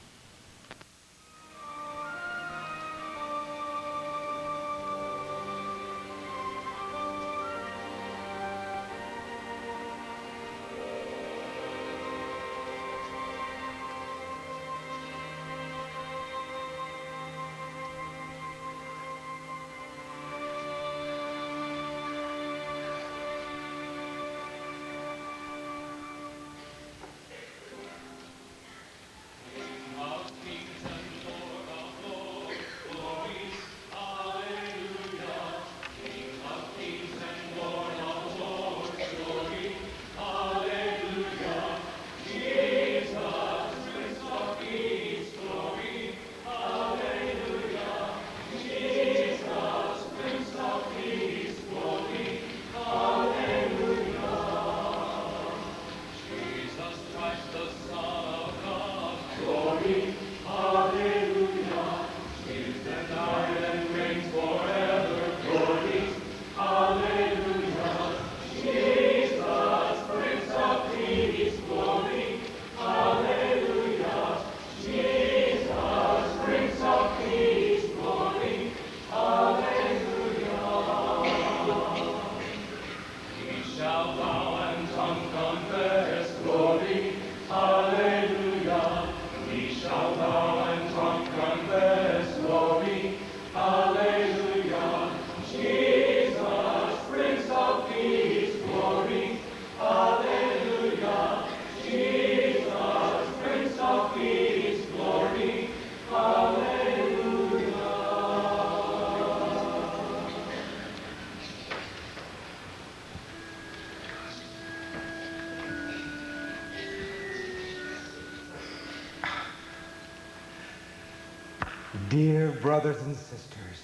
Dear brothers and sisters,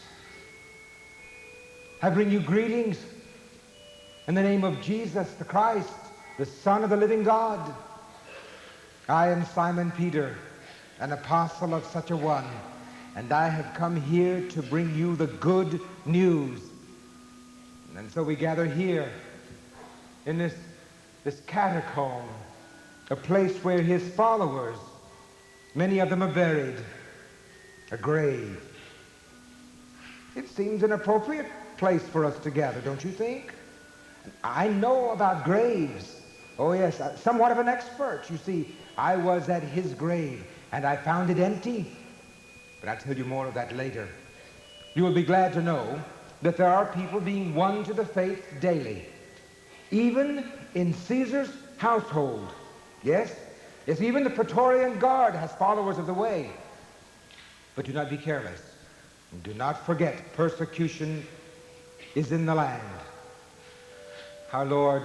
I bring you greetings in the name of Jesus the Christ, the Son of the living God. I am Simon Peter, an apostle of such a one, and I have come here to bring you the good news. And so we gather here in this catacomb, a place where his followers, many of them are buried, a grave. It seems an appropriate place for us to gather, don't you think? I know about graves. Oh yes, somewhat of an expert. You see, I was at his grave and I found it empty. But I'll tell you more of that later. You will be glad to know that there are people being won to the faith daily, even in Caesar's household. Yes, even the Praetorian Guard has followers of the way. But do not be careless. And do not forget, persecution is in the land. Our Lord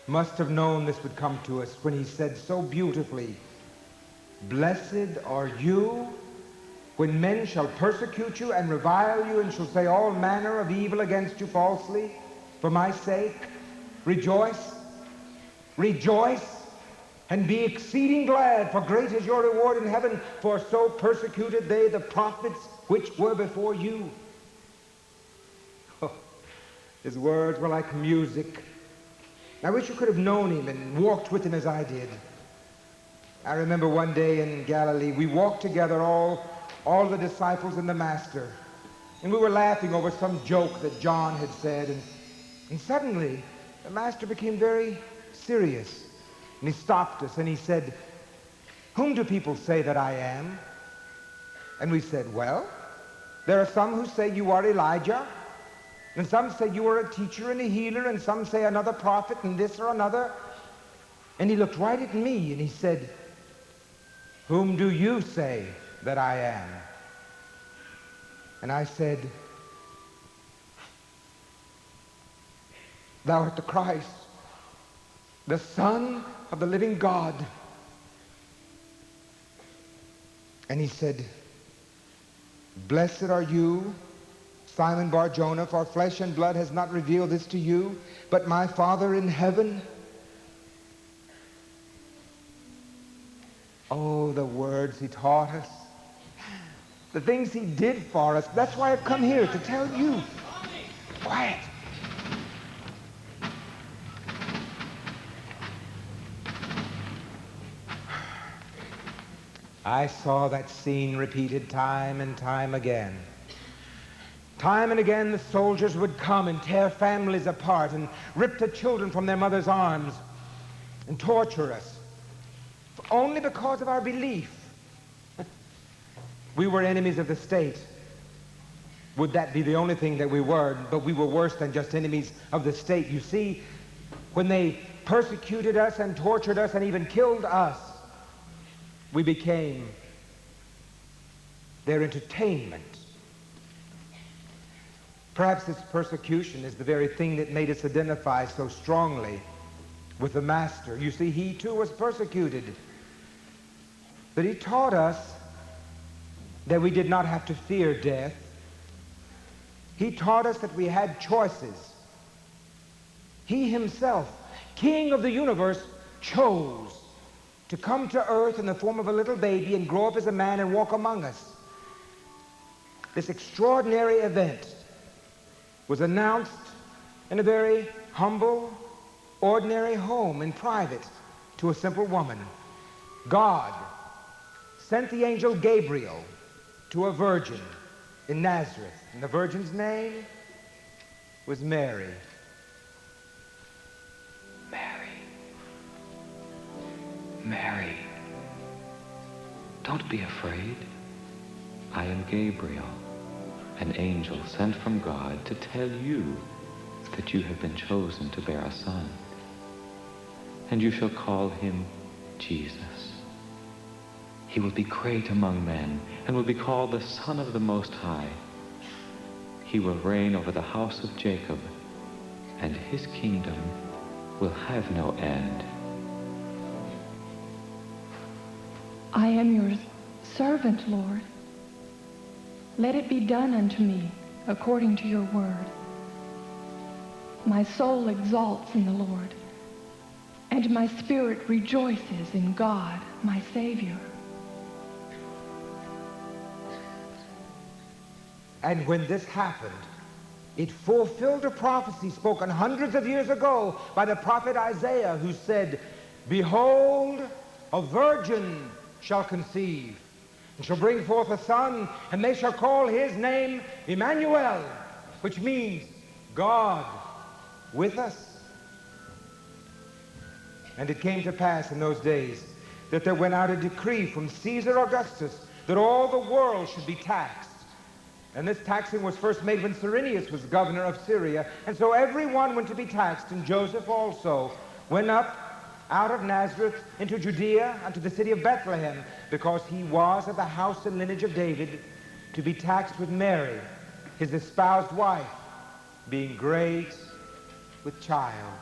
must have known this would come to us when he said so beautifully, "Blessed are you when men shall persecute you and revile you and shall say all manner of evil against you falsely for my sake. Rejoice, rejoice, and be exceeding glad, for great is your reward in heaven, for so persecuted they the prophets which were before you." Oh, his words were like music. I wish you could have known him and walked with him as I did. I remember one day in Galilee, we walked together, all the disciples and the Master, and we were laughing over some joke that John had said, and suddenly the Master became very serious. And he stopped us and he said, "Whom do people say that I am?" And we said, "Well, there are some who say you are Elijah, and some say you are a teacher and a healer, and some say another prophet and this or another." And he looked right at me and he said, "Whom do you say that I am?" And I said, "Thou art the Christ, the Son of the living God." And he said, "Blessed are you, Simon Bar-Jonah, for flesh and blood has not revealed this to you, but my Father in heaven. Oh, the words he taught us, the things he did for us. That's why I've come here, to tell you. Quiet. I saw that scene repeated time and time again. Time and again the soldiers would come and tear families apart and rip the children from their mother's arms and torture us, only because of our belief. We were enemies of the state. Would that be the only thing that we were? But we were worse than just enemies of the state. You see, when they persecuted us and tortured us and even killed us, we became their entertainment. Perhaps this persecution is the very thing that made us identify so strongly with the Master. You see, he too was persecuted. But he taught us that we did not have to fear death. He taught us that we had choices. He himself, King of the universe, chose to come to earth in the form of a little baby and grow up as a man and walk among us. This extraordinary event was announced in a very humble, ordinary home in private to a simple woman. God sent the angel Gabriel to a virgin in Nazareth, and the virgin's name was Mary. Mary, don't be afraid. I am Gabriel, an angel sent from God to tell you that you have been chosen to bear a son. And you shall call him Jesus. He will be great among men and will be called the Son of the Most High. He will reign over the house of Jacob, and his kingdom will have no end. I am your servant, Lord. Let it be done unto me according to your word. My soul exalts in the Lord, and my spirit rejoices in God, my Savior. And when this happened, it fulfilled a prophecy spoken hundreds of years ago by the prophet Isaiah, who said, "Behold, a virgin shall conceive, and shall bring forth a son, and they shall call his name Emmanuel," which means God with us. And it came to pass in those days that there went out a decree from Caesar Augustus that all the world should be taxed. And this taxing was first made when Cyrenius was governor of Syria, and so everyone went to be taxed, and Joseph also went up out of Nazareth into Judea unto the city of Bethlehem, because he was of the house and lineage of David, to be taxed with Mary, his espoused wife, being great with child.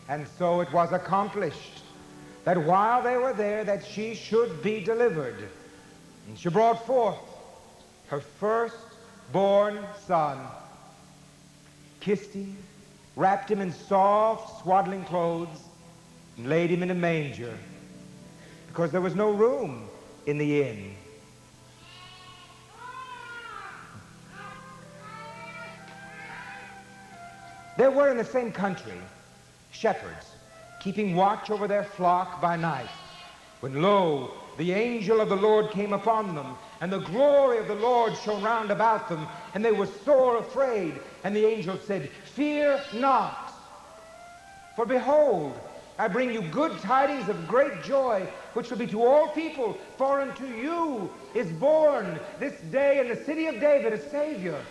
And so it was accomplished that while they were there, that she should be delivered. And she brought forth her firstborn son, kissed him, wrapped him in soft, swaddling clothes, and laid him in a manger, because there was no room in the inn. There were in the same country shepherds keeping watch over their flock by night, when lo, the angel of the Lord came upon them, and the glory of the Lord shone round about them, and they were sore afraid. And the angel said, "Fear not, for behold, I bring you good tidings of great joy, which will be to all people. For unto you is born this day in the city of David a Savior,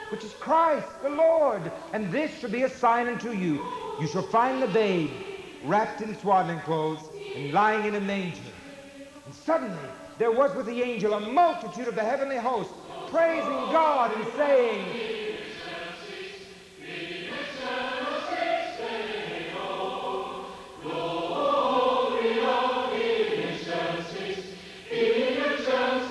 which is Christ the Lord. And this shall be a sign unto you. You shall find the babe wrapped in swaddling clothes and lying in a manger." And suddenly there was with the angel a multitude of the heavenly host, praising God and saying, Glory, glory, in excelsis, in excelsis.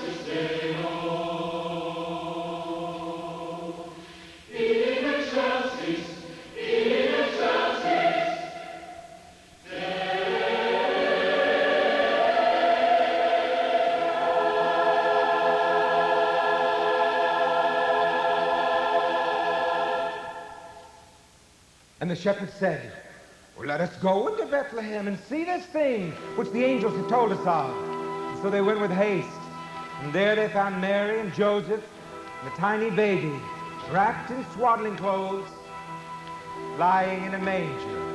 And the shepherds said, well, let us go into Bethlehem and see this thing which the angels had told us of. And so they went with haste. And there they found Mary and Joseph and a tiny baby, wrapped in swaddling clothes, lying in a manger.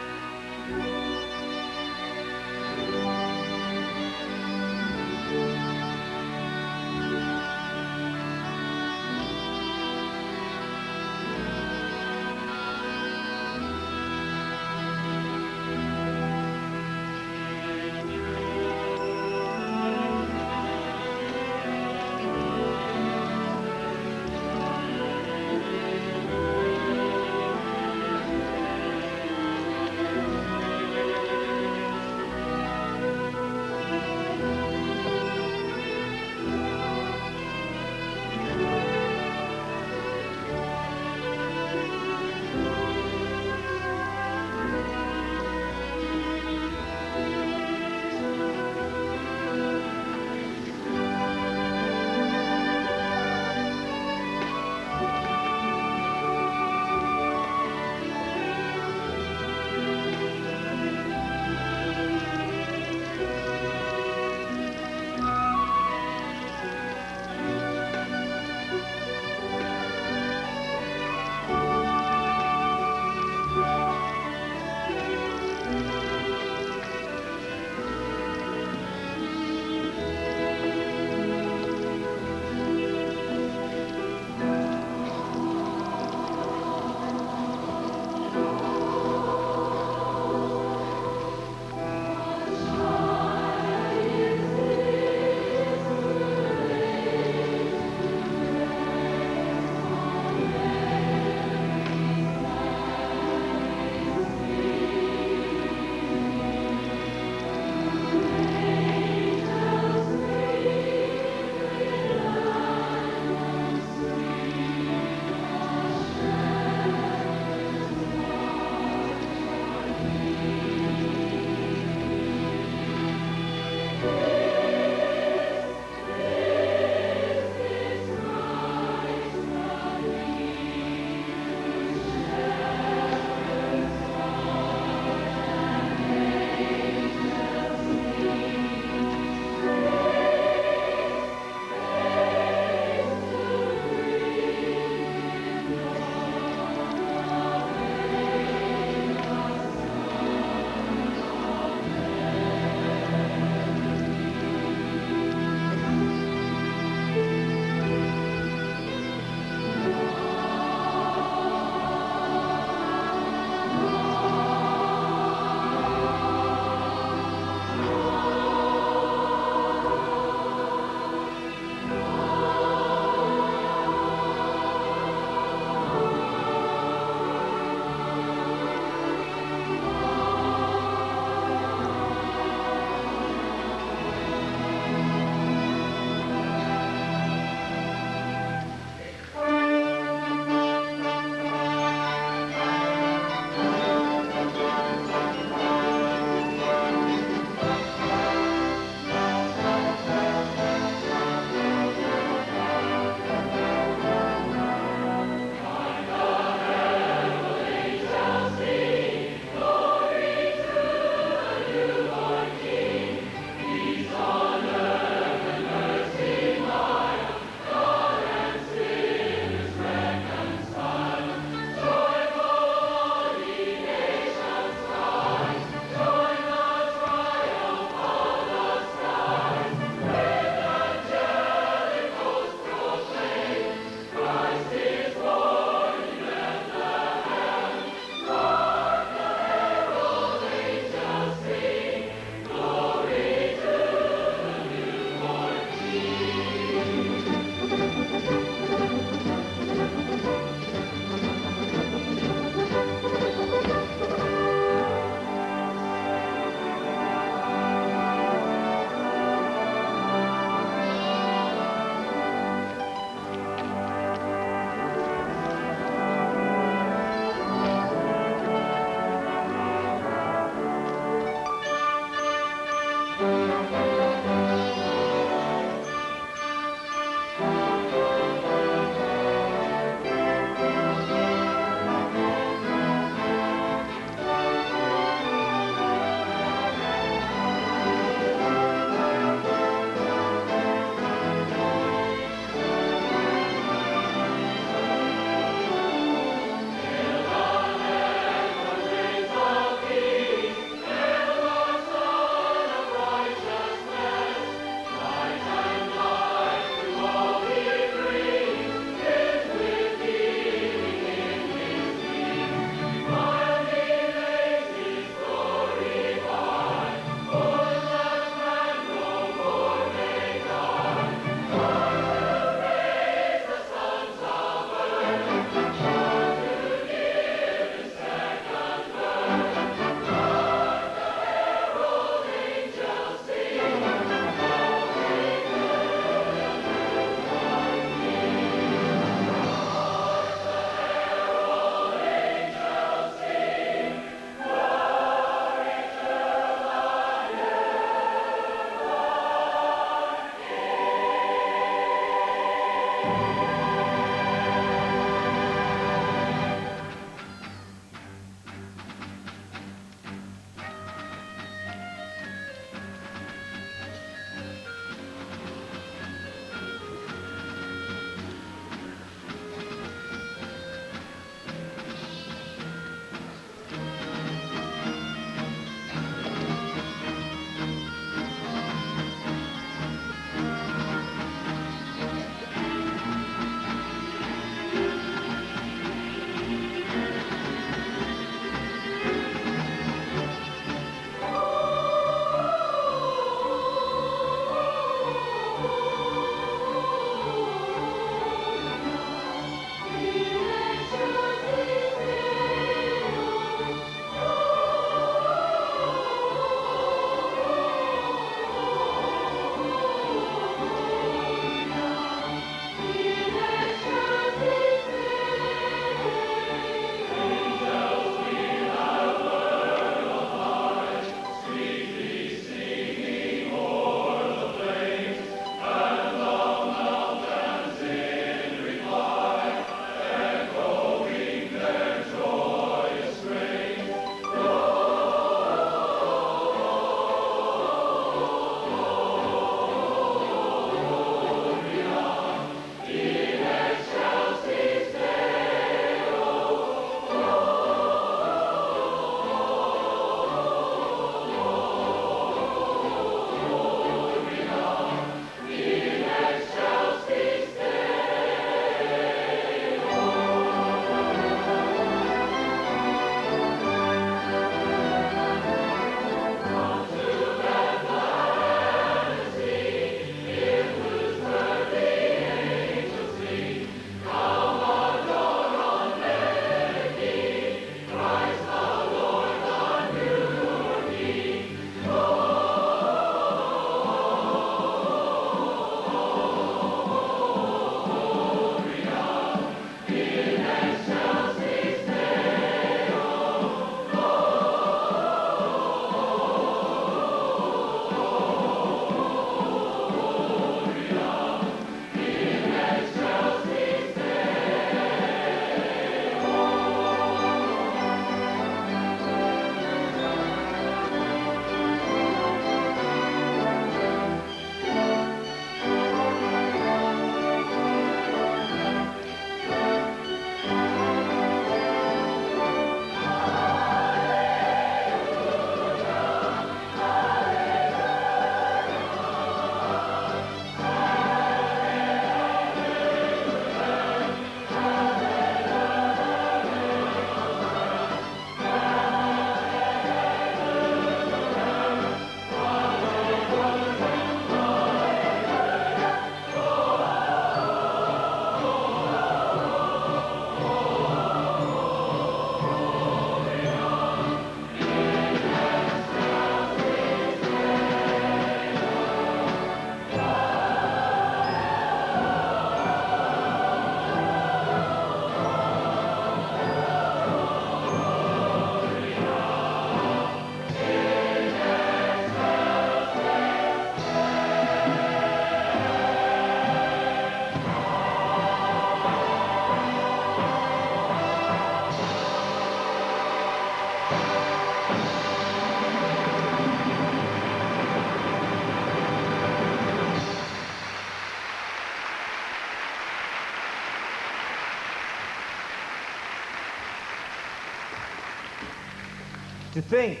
To think,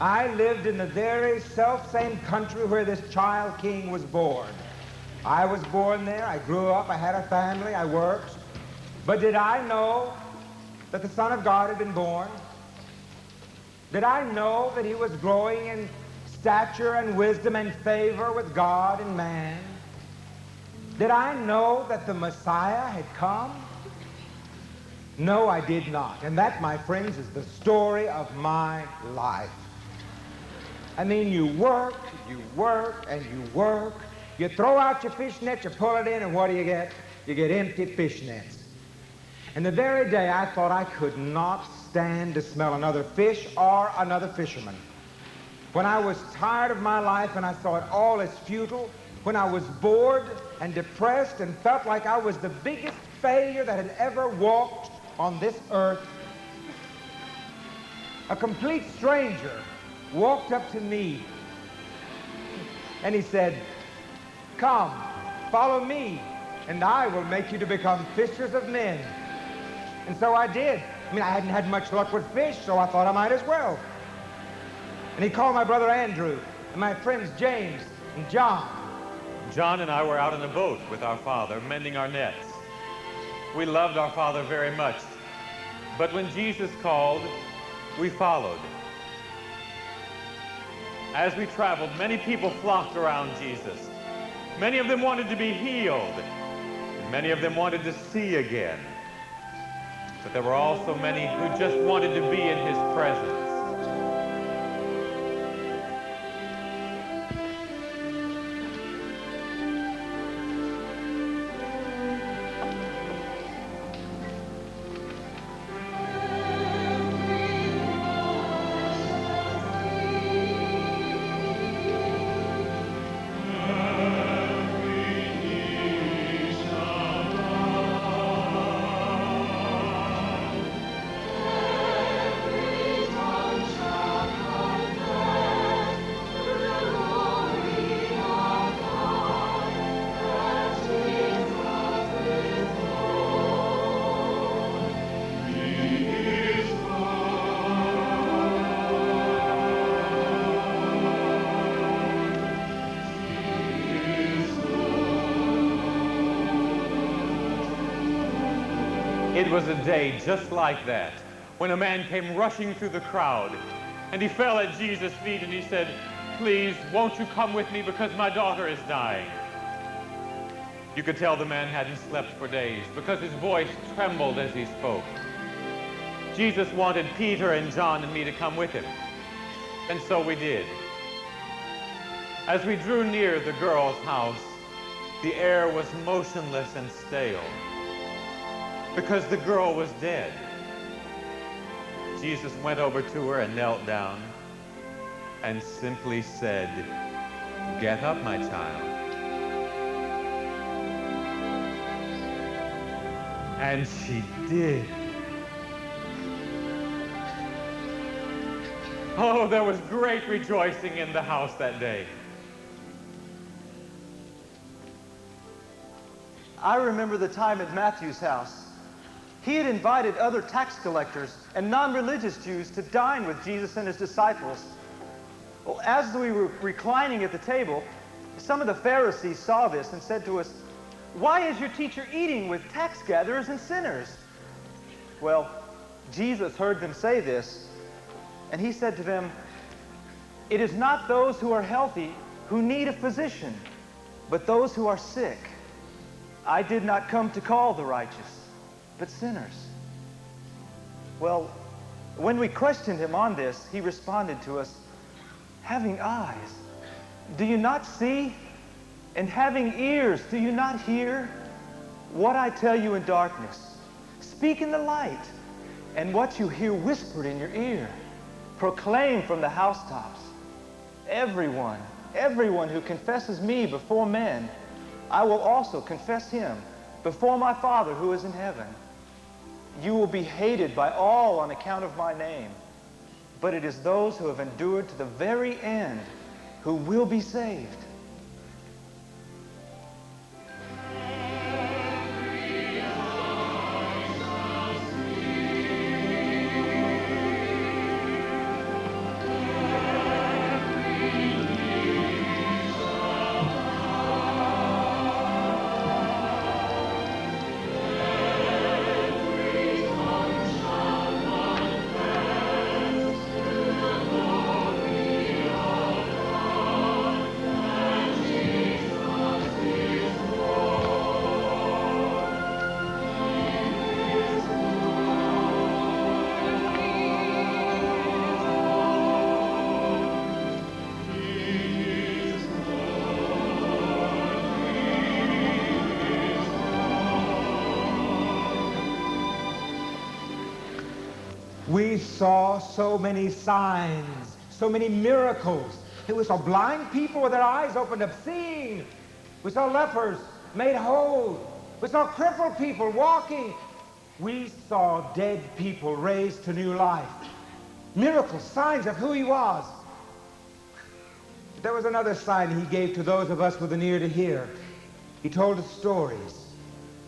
I lived in the very self-same country where this child king was born. I was born there, I grew up, I had a family, I worked. But did I know that the Son of God had been born? Did I know that he was growing in stature and wisdom and favor with God and man? Did I know that the Messiah had come? No, I did not. And that, my friends, is the story of my life. I mean, you work, and you work. You throw out your fishnet, you pull it in, and what do you get? You get empty fishnets. And the very day I thought I could not stand to smell another fish or another fisherman. When I was tired of my life and I saw it all as futile, when I was bored and depressed and felt like I was the biggest failure that had ever walked on this earth, a complete stranger walked up to me and he said, "Come, follow me, and I will make you to become fishers of men." And so I did. I mean, I hadn't had much luck with fish, so I thought I might as well. And he called my brother Andrew and my friends James and John. John and I were out in a boat with our father, mending our nets. We loved our father very much. But when Jesus called, we followed. As we traveled, many people flocked around Jesus. Many of them wanted to be healed. And many of them wanted to see again. But there were also many who just wanted to be in his presence. It was a day just like that, when a man came rushing through the crowd, and he fell at Jesus' feet and he said, "Please, won't you come with me because my daughter is dying?" You could tell the man hadn't slept for days because his voice trembled as he spoke. Jesus wanted Peter and John and me to come with him, and so we did. As we drew near the girl's house, the air was motionless and stale, because the girl was dead. Jesus went over to her and knelt down and simply said, "Get up, my child." And she did. Oh, there was great rejoicing in the house that day. I remember the time at Matthew's house. He had invited other tax collectors and non-religious Jews to dine with Jesus and his disciples. Well, as we were reclining at the table, some of the Pharisees saw this and said to us, "Why is your teacher eating with tax gatherers and sinners?" Well, Jesus heard them say this, and he said to them, "It is not those who are healthy who need a physician, but those who are sick. I did not come to call the righteous, but sinners." Well, when we questioned him on this, he responded to us, "Having eyes, do you not see? And having ears, do you not hear? What I tell you in darkness, speak in the light, and what you hear whispered in your ear, proclaim from the housetops. Everyone who confesses me before men, I will also confess him before my Father who is in heaven. You will be hated by all on account of my name, but it is those who have endured to the very end who will be saved." We saw so many signs, so many miracles. We saw blind people with their eyes opened up seeing. We saw lepers made whole. We saw crippled people walking. We saw dead people raised to new life. Miracles, signs of who he was. But there was another sign he gave to those of us with an ear to hear. He told us stories.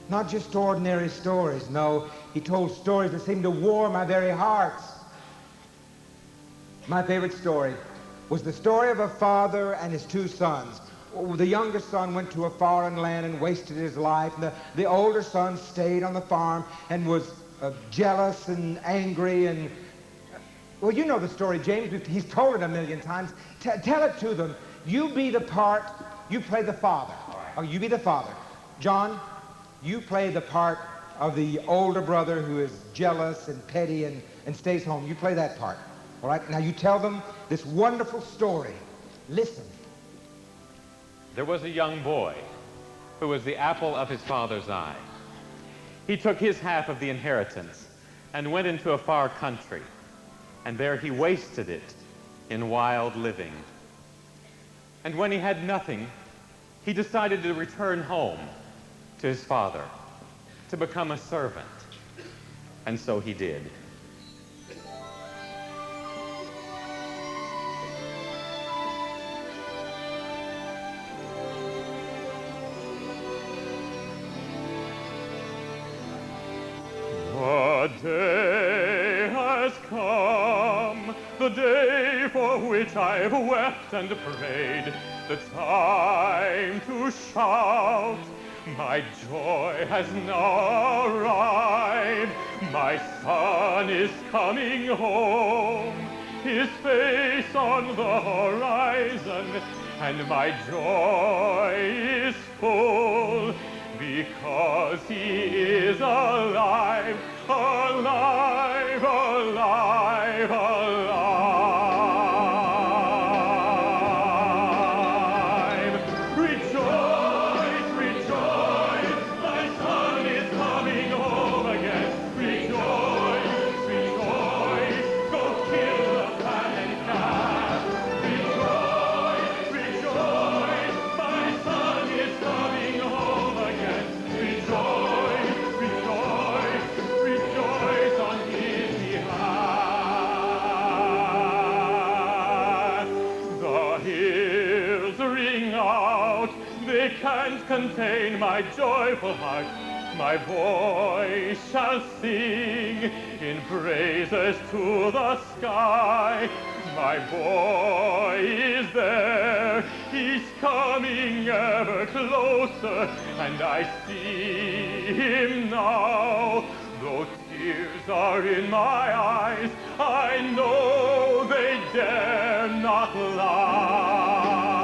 Not just ordinary stories, no. He told stories that seemed to warm our very hearts. My favorite story was the story of a father and his two sons. The younger son went to a foreign land and wasted his life. And the older son stayed on the farm and was jealous and angry. And well, you know the story, James. He's told it a million times. Tell it to them. You be the part. You play the father. Oh, you be the father. John, you play the part of the older brother who is jealous and petty and stays home. You play that part. All right? Now you tell them this wonderful story. Listen. There was a young boy who was the apple of his father's eye. He took his half of the inheritance and went into a far country, and there he wasted it in wild living. And when he had nothing, he decided to return home to his father, to become a servant. And so he did. The day has come, the day for which I've wept and prayed, the time to shout. My joy has now arrived, my son is coming home, his face on the horizon, and my joy is full, because he is alive, alive, alive, alive. Rejoice, rejoice, my son is coming home again. Rejoice, rejoice, go kill the fattened calf. Rejoice, rejoice, my son is coming home again. Rejoice, rejoice, rejoice on his behalf. The hills ring out, they can't contain my joyful heart. My voice shall sing in praises to the sky. My boy is there, he's coming ever closer, and I see him now. Though tears are in my eyes, I know they dare not lie.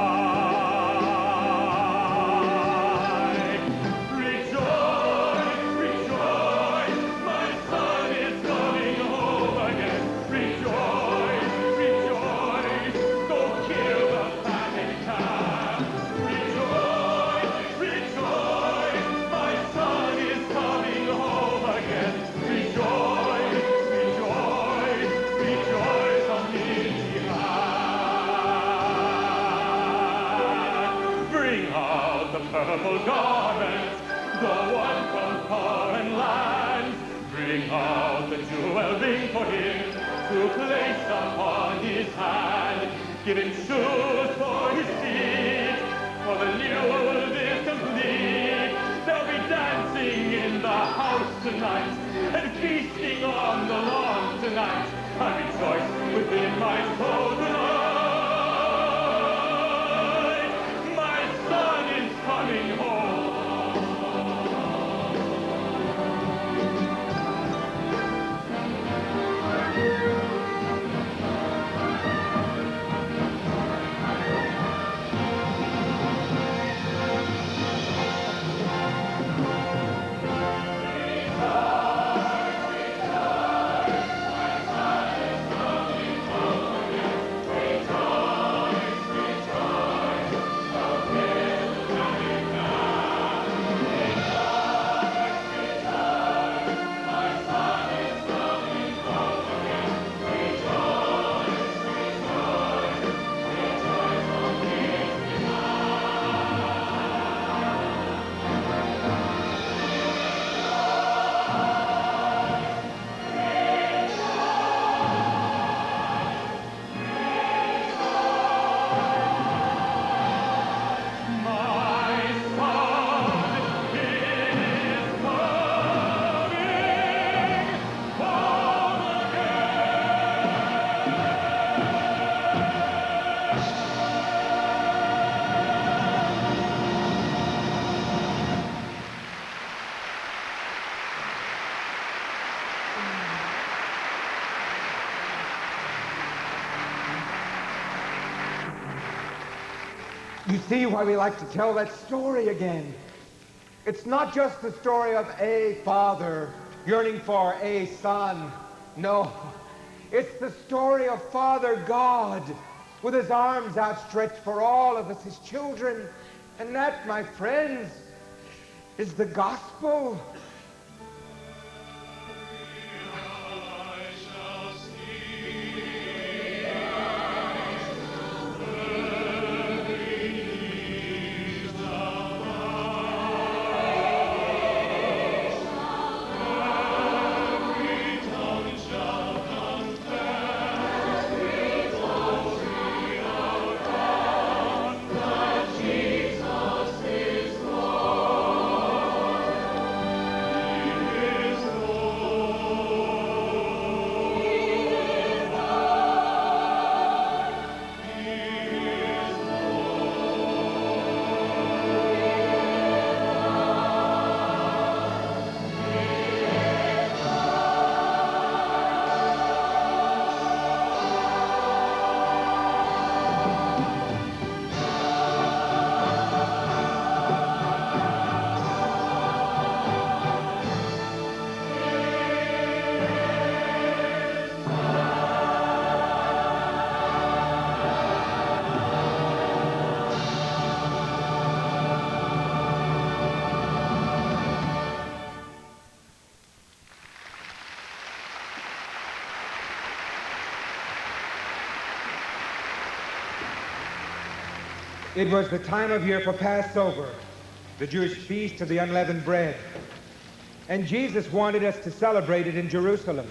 Rejoice, rejoice, my son is coming home again. Rejoice, rejoice, go kill the fattened calf. Rejoice, rejoice, my son is coming home again. Rejoice, rejoice, rejoice on his behalf. Bring out the purple garments, the one from foreign lands. Bring out the jewel ring for him to place upon his hand. Give him shoes for his feet, for the news is complete. There'll be dancing in the house tonight, and feasting on the lawn tonight. I rejoice within my soul tonight. My son is coming home. My You see why we like to tell that story again. It's not just the story of a father yearning for a son. No, it's the story of Father God with his arms outstretched for all of us, his children. And that, my friends, is the gospel. It was the time of year for Passover, the Jewish feast of the unleavened bread. And Jesus wanted us to celebrate it in Jerusalem.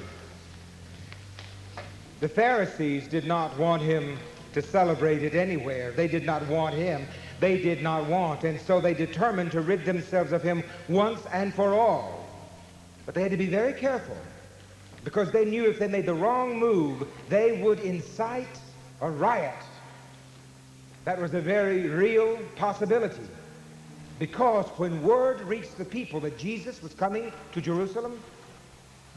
The Pharisees did not want him to celebrate it anywhere. They did not want him. They did not want. And so they determined to rid themselves of him once and for all. But they had to be very careful, because they knew if they made the wrong move, they would incite a riot. That was a very real possibility, because when word reached the people that Jesus was coming to Jerusalem,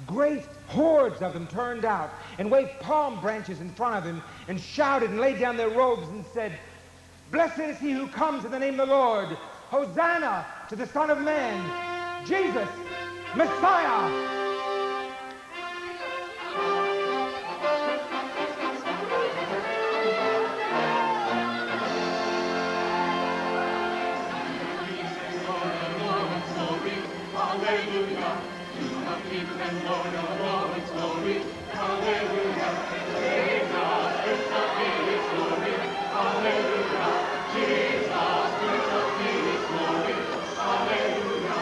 great hordes of them turned out and waved palm branches in front of him and shouted and laid down their robes and said, "Blessed is he who comes in the name of the Lord. Hosanna to the Son of Man, Jesus, Messiah." Hallelujah, King of kings and Lord of lords, glory. Hallelujah, Jesus, Prince of Peace, glory. Hallelujah, Jesus, Prince of Peace, glory. Hallelujah.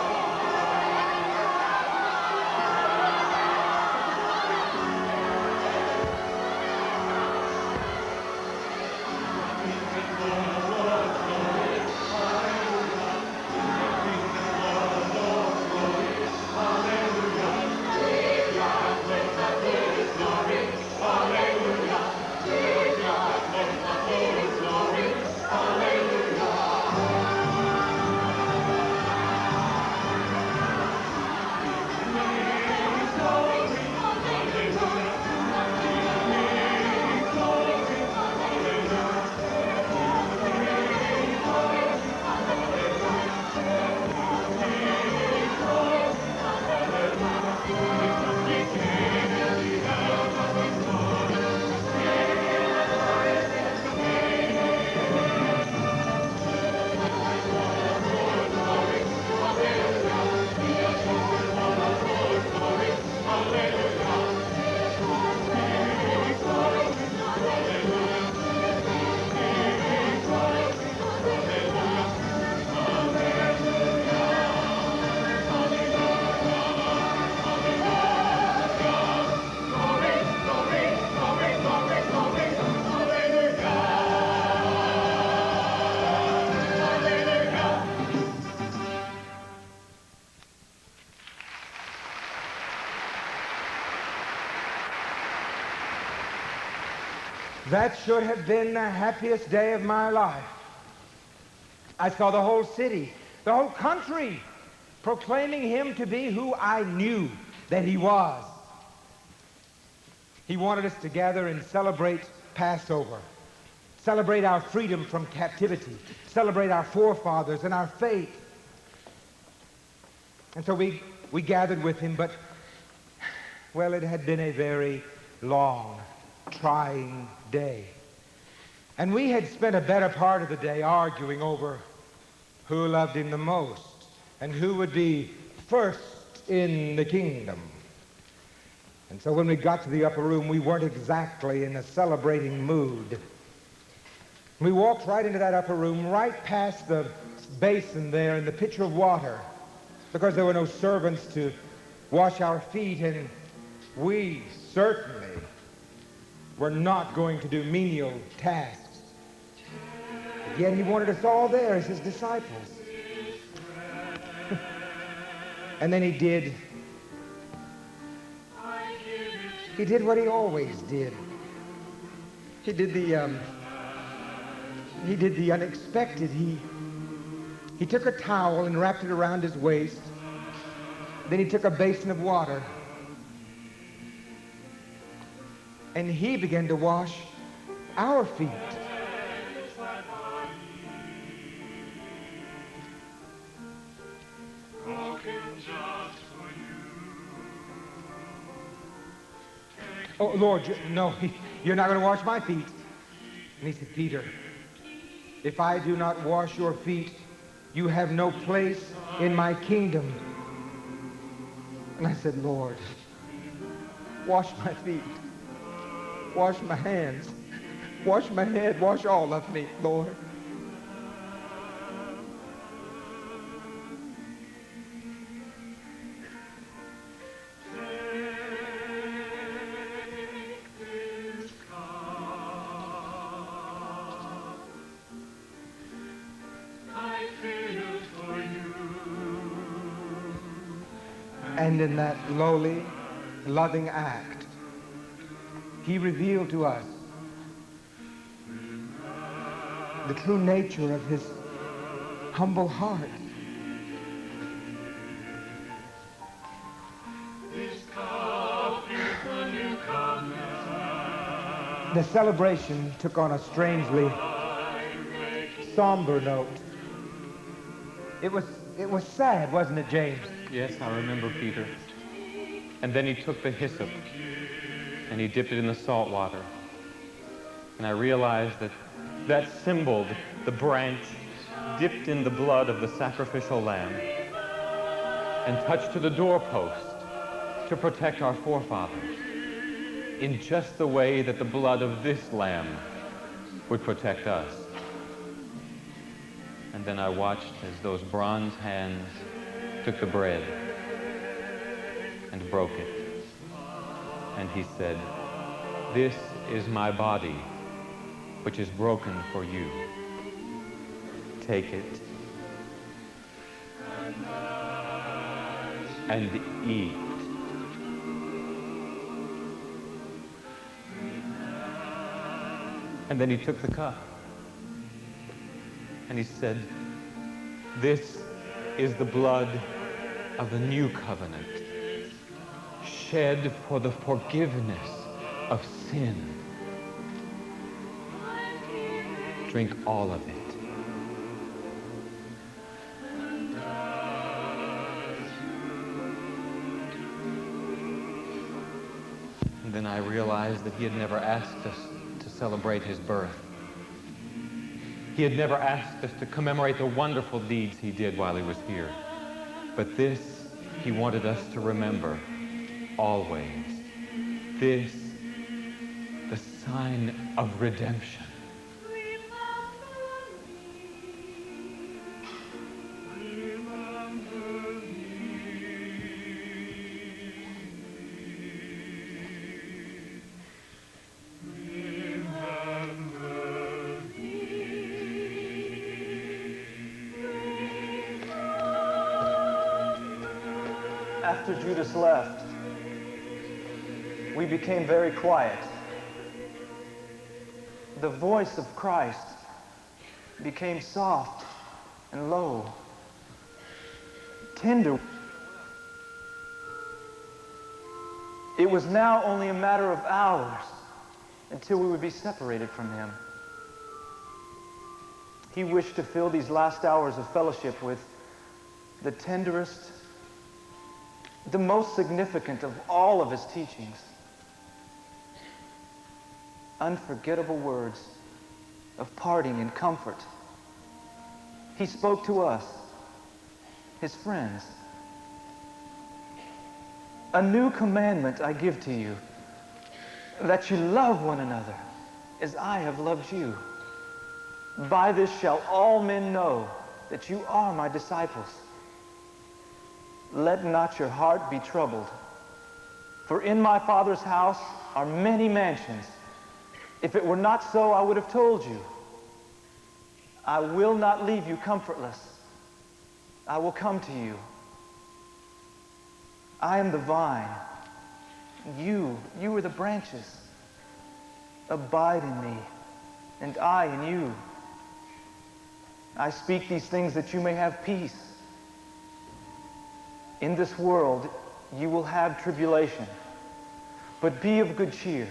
That should have been the happiest day of my life. I saw the whole city, the whole country, proclaiming him to be who I knew that he was. He wanted us to gather and celebrate Passover, celebrate our freedom from captivity, celebrate our forefathers and our faith. And so we gathered with him, but, well, it had been a very long, trying day. And we had spent a better part of the day arguing over who loved him the most and who would be first in the kingdom. And so when we got to the upper room, we weren't exactly in a celebrating mood. We walked right into that upper room, right past the basin there and the pitcher of water, because there were no servants to wash our feet, and we certainly were not going to do menial tasks. But yet he wanted us all there as his disciples. And then he did what he always did. He did the unexpected. He took a towel and wrapped it around his waist. Then he took a basin of water and he began to wash our feet. Oh, Lord, no, you're not going to wash my feet. And he said, Peter, if I do not wash your feet, you have no place in my kingdom. And I said, Lord, wash my feet, wash my hands, wash my head, wash all of me, Lord. And in that lowly, loving act, he revealed to us the true nature of his humble heart. The celebration took on a strangely somber note. It was sad, wasn't it, James? Yes, I remember, Peter. And then he took the hyssop and he dipped it in the salt water. And I realized that symboled the branch dipped in the blood of the sacrificial lamb and touched to the doorpost to protect our forefathers in just the way that the blood of this lamb would protect us. And then I watched as those bronze hands took the bread and broke it. And he said, "This is my body, which is broken for you. Take it and eat." And then he took the cup and he said, "This is the blood of the new covenant, shed for the forgiveness of sin. Drink all of it." And then I realized that he had never asked us to celebrate his birth. He had never asked us to commemorate the wonderful deeds he did while he was here. But this, he wanted us to remember always. This, the sign of redemption. After Judas left, we became very quiet. The voice of Christ became soft and low, tender. It was now only a matter of hours until we would be separated from him. he wished to fill these last hours of fellowship with the tenderest, the most significant of all of his teachings. Unforgettable words of parting and comfort. He spoke to us, his friends. A new commandment I give to you, that you love one another as I have loved you. By this shall all men know that you are my disciples. Let not your heart be troubled, for in my Father's house are many mansions. If it were not so, I would have told you. I will not leave you comfortless. I will come to you. I am the vine. You are the branches. Abide in me, and I in you. I speak these things that you may have peace. In this world, you will have tribulation, but be of good cheer,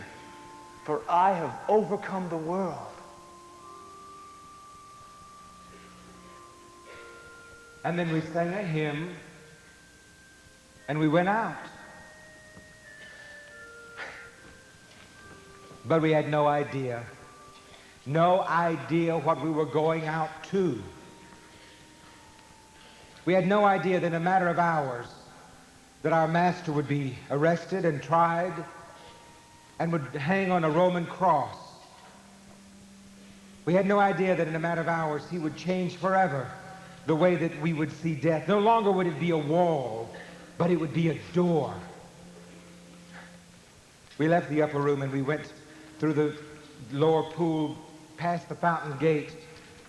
for I have overcome the world. And then we sang a hymn, and we went out. But we had no idea what we were going out to. We had no idea that in a matter of hours that our master would be arrested and tried and would hang on a Roman cross. We had no idea that in a matter of hours he would change forever the way that we would see death. No longer would it be a wall, but it would be a door. We left the upper room and we went through the lower pool, past the fountain gate,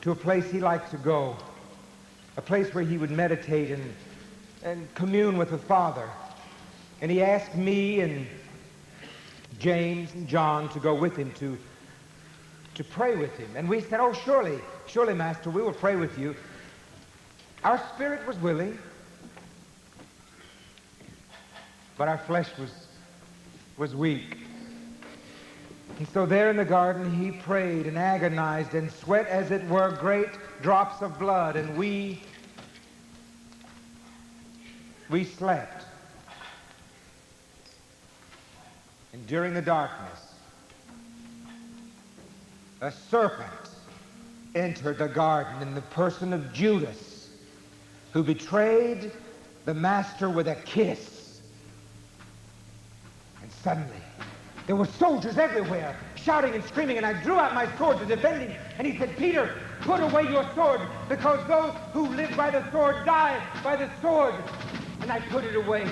to a place he liked to go, a place where he would meditate and commune with the Father. And he asked me and James and John to go with him to pray with him. And we said, oh, surely, Master, we will pray with you. Our spirit was willing, but our flesh was weak. And so there in the garden he prayed and agonized and sweat, as it were, great drops of blood, and we slept. And during the darkness, a serpent entered the garden in the person of Judas, who betrayed the master with a kiss. And suddenly, there were soldiers everywhere, shouting and screaming, and I drew out my sword to defend him. And he said, Peter, put away your sword, because those who live by the sword die by the sword. And I put it away,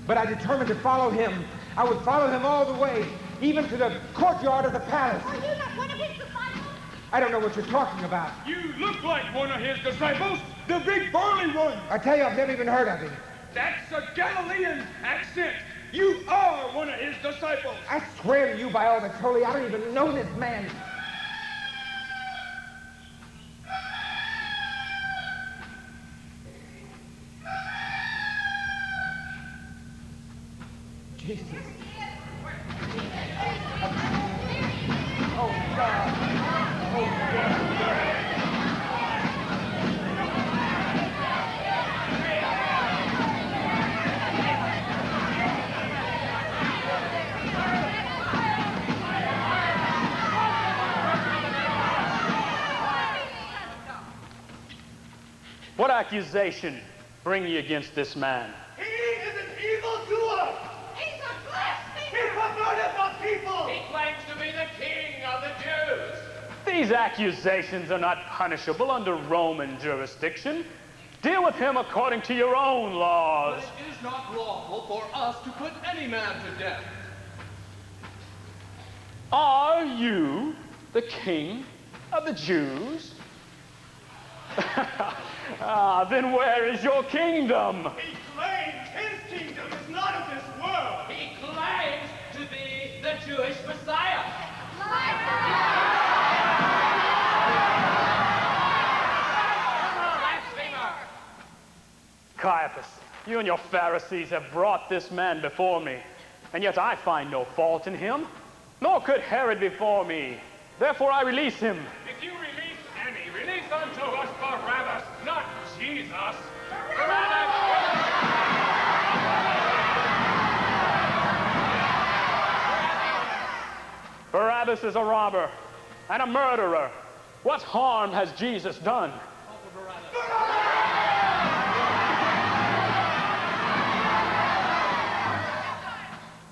but I determined to follow him. I would follow him all the way, even to the courtyard of the palace. Are you not one of his disciples? I don't know what you're talking about. You look like one of his disciples, the big burly one. I tell you, I've never even heard of him. That's a Galilean accent. You are one of his disciples. I swear to you by all that's holy, I don't even know this man. Jesus. Oh, God. Oh, God. What accusation bring ye against this man? He is an evildoer. He's a blasphemer. He perverted the people. He claims to be the king of the Jews. These accusations are not punishable under Roman jurisdiction. Deal with him according to your own laws. But it is not lawful for us to put any man to death. Are you the king of the Jews? Then where is your kingdom? He claims his kingdom is not of this world. He claims to be the Jewish Messiah. Caiaphas, you and your Pharisees have brought this man before me, and yet I find no fault in him, nor could Herod before me. Therefore I release him. If you release any, release unto Barabbas is a robber and a murderer. What harm has Jesus done?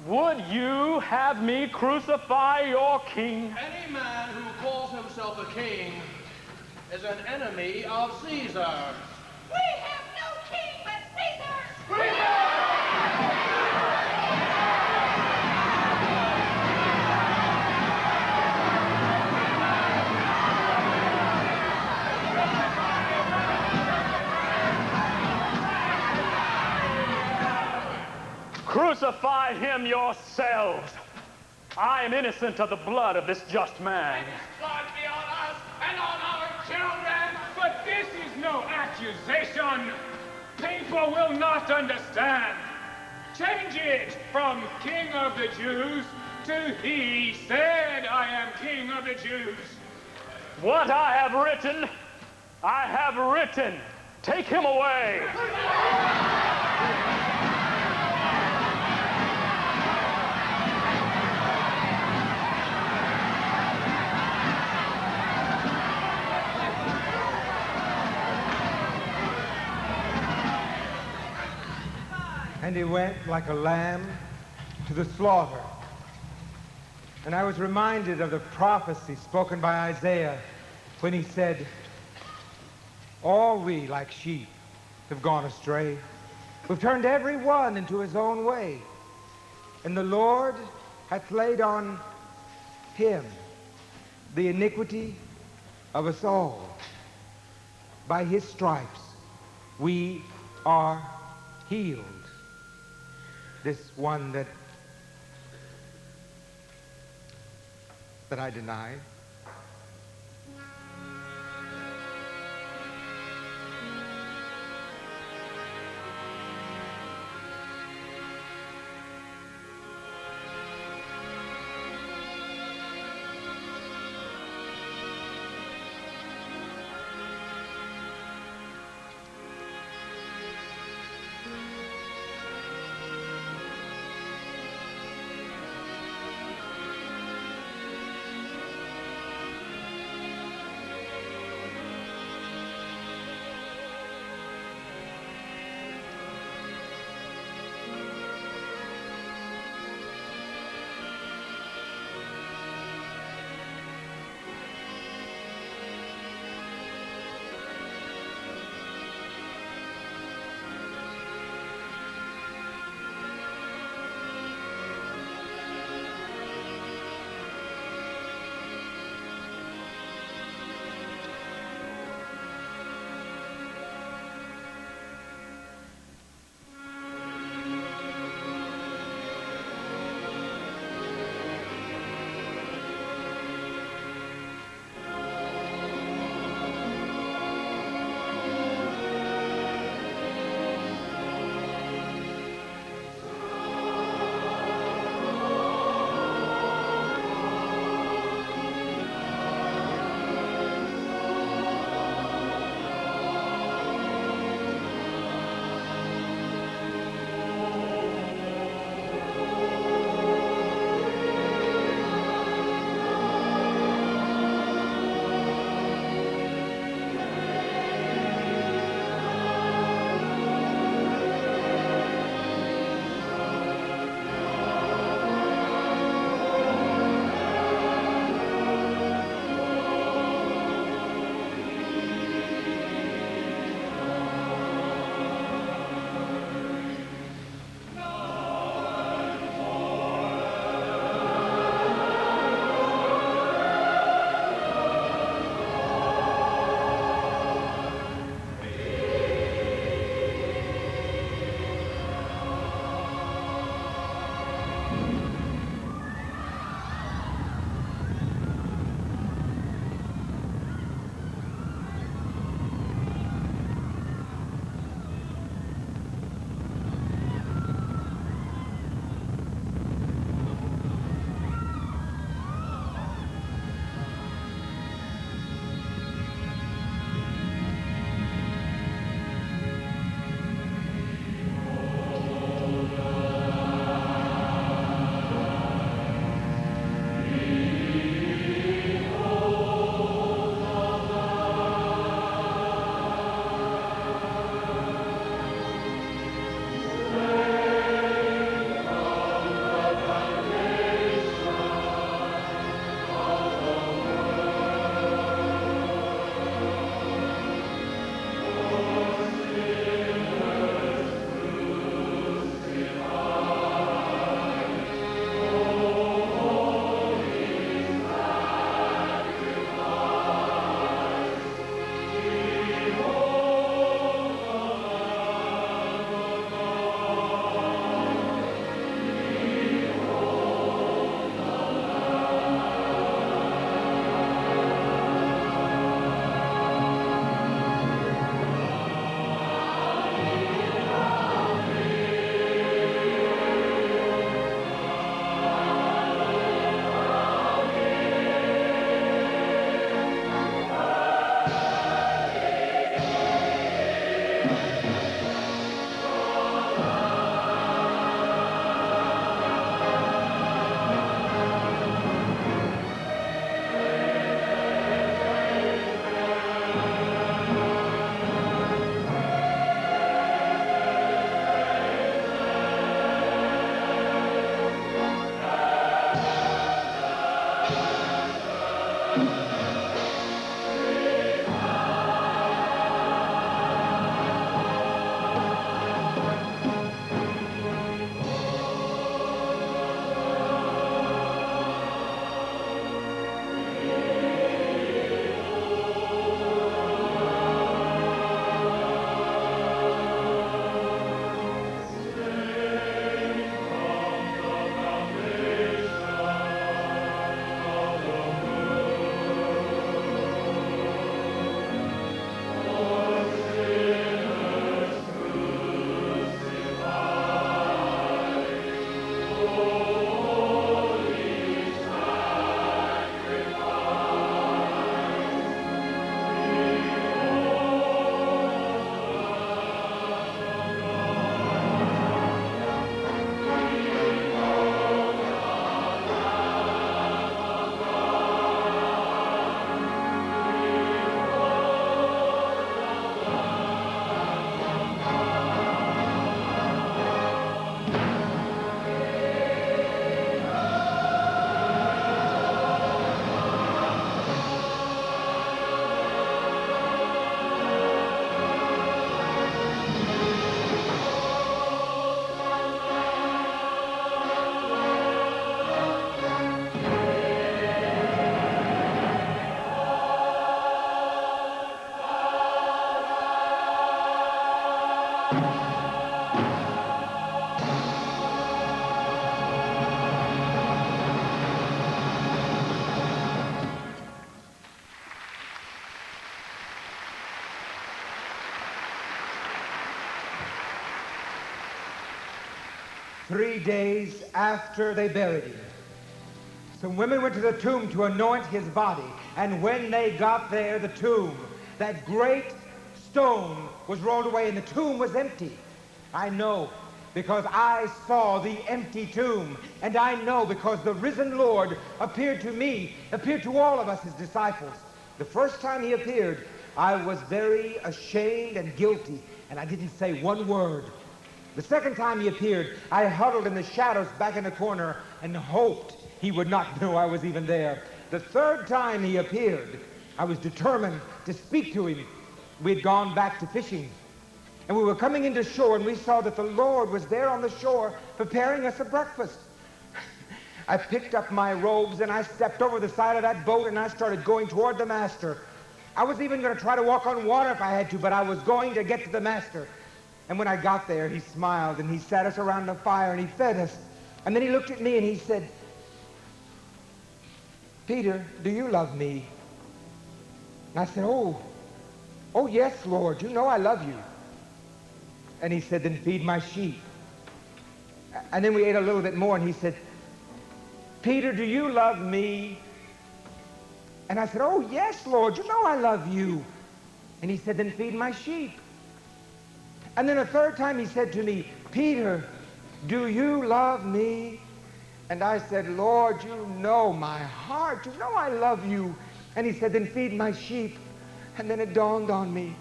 Would you have me crucify your king? Any man who calls himself a king is an enemy of Caesar. We have no king but Caesar! Crucify him yourselves. I am innocent of the blood of this just man. Blood be on us and on our children. But this is no accusation. People will not understand. Change it from King of the Jews to he said, I am King of the Jews. What I have written, I have written. Take him away. And he went like a lamb to the slaughter. And I was reminded of the prophecy spoken by Isaiah when he said, all we like sheep have gone astray. We've turned every one into his own way. And the Lord hath laid on him the iniquity of us all. By his stripes we are healed. This one that I denied. 3 days after they buried him, some women went to the tomb to anoint his body. And when they got there, the tomb, that great stone was rolled away and the tomb was empty. I know because I saw the empty tomb. And I know because the risen Lord appeared to me, appeared to all of us, his disciples. The first time he appeared, I was very ashamed and guilty, and I didn't say one word. The second time he appeared, I huddled in the shadows back in the corner and hoped he would not know I was even there. The third time he appeared, I was determined to speak to him. We had gone back to fishing, and we were coming into shore, and we saw that the Lord was there on the shore preparing us a breakfast. I picked up my robes, and I stepped over the side of that boat, and I started going toward the master. I was even going to try to walk on water if I had to, but I was going to get to the master. And when I got there, he smiled, and he sat us around the fire, and he fed us. And then he looked at me, and he said, "Peter, do you love me?" And I said, oh yes, Lord, you know I love you. And he said, "Then feed my sheep." And then we ate a little bit more, and he said, "Peter, do you love me?" And I said, "Oh yes, Lord, you know I love you." And he said, "Then feed my sheep." And then a third time he said to me, "Peter, do you love me?" And I said, "Lord, you know my heart. You know I love you." And he said, "Then feed my sheep." And then it dawned on me.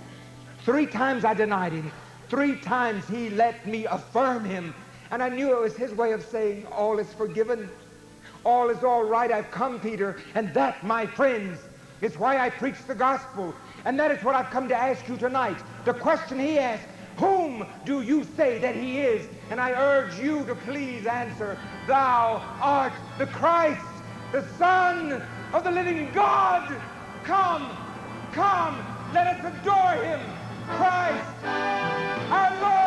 3 times I denied him. 3 times he let me affirm him. And I knew it was his way of saying, all is forgiven. All is all right. I've come, Peter. And that, my friends, is why I preach the gospel. And that is what I've come to ask you tonight. The question he asked, whom do you say that he is? And I urge you to please answer, "Thou art the Christ, the Son of the living God." Come, come, let us adore him. Christ, our Lord.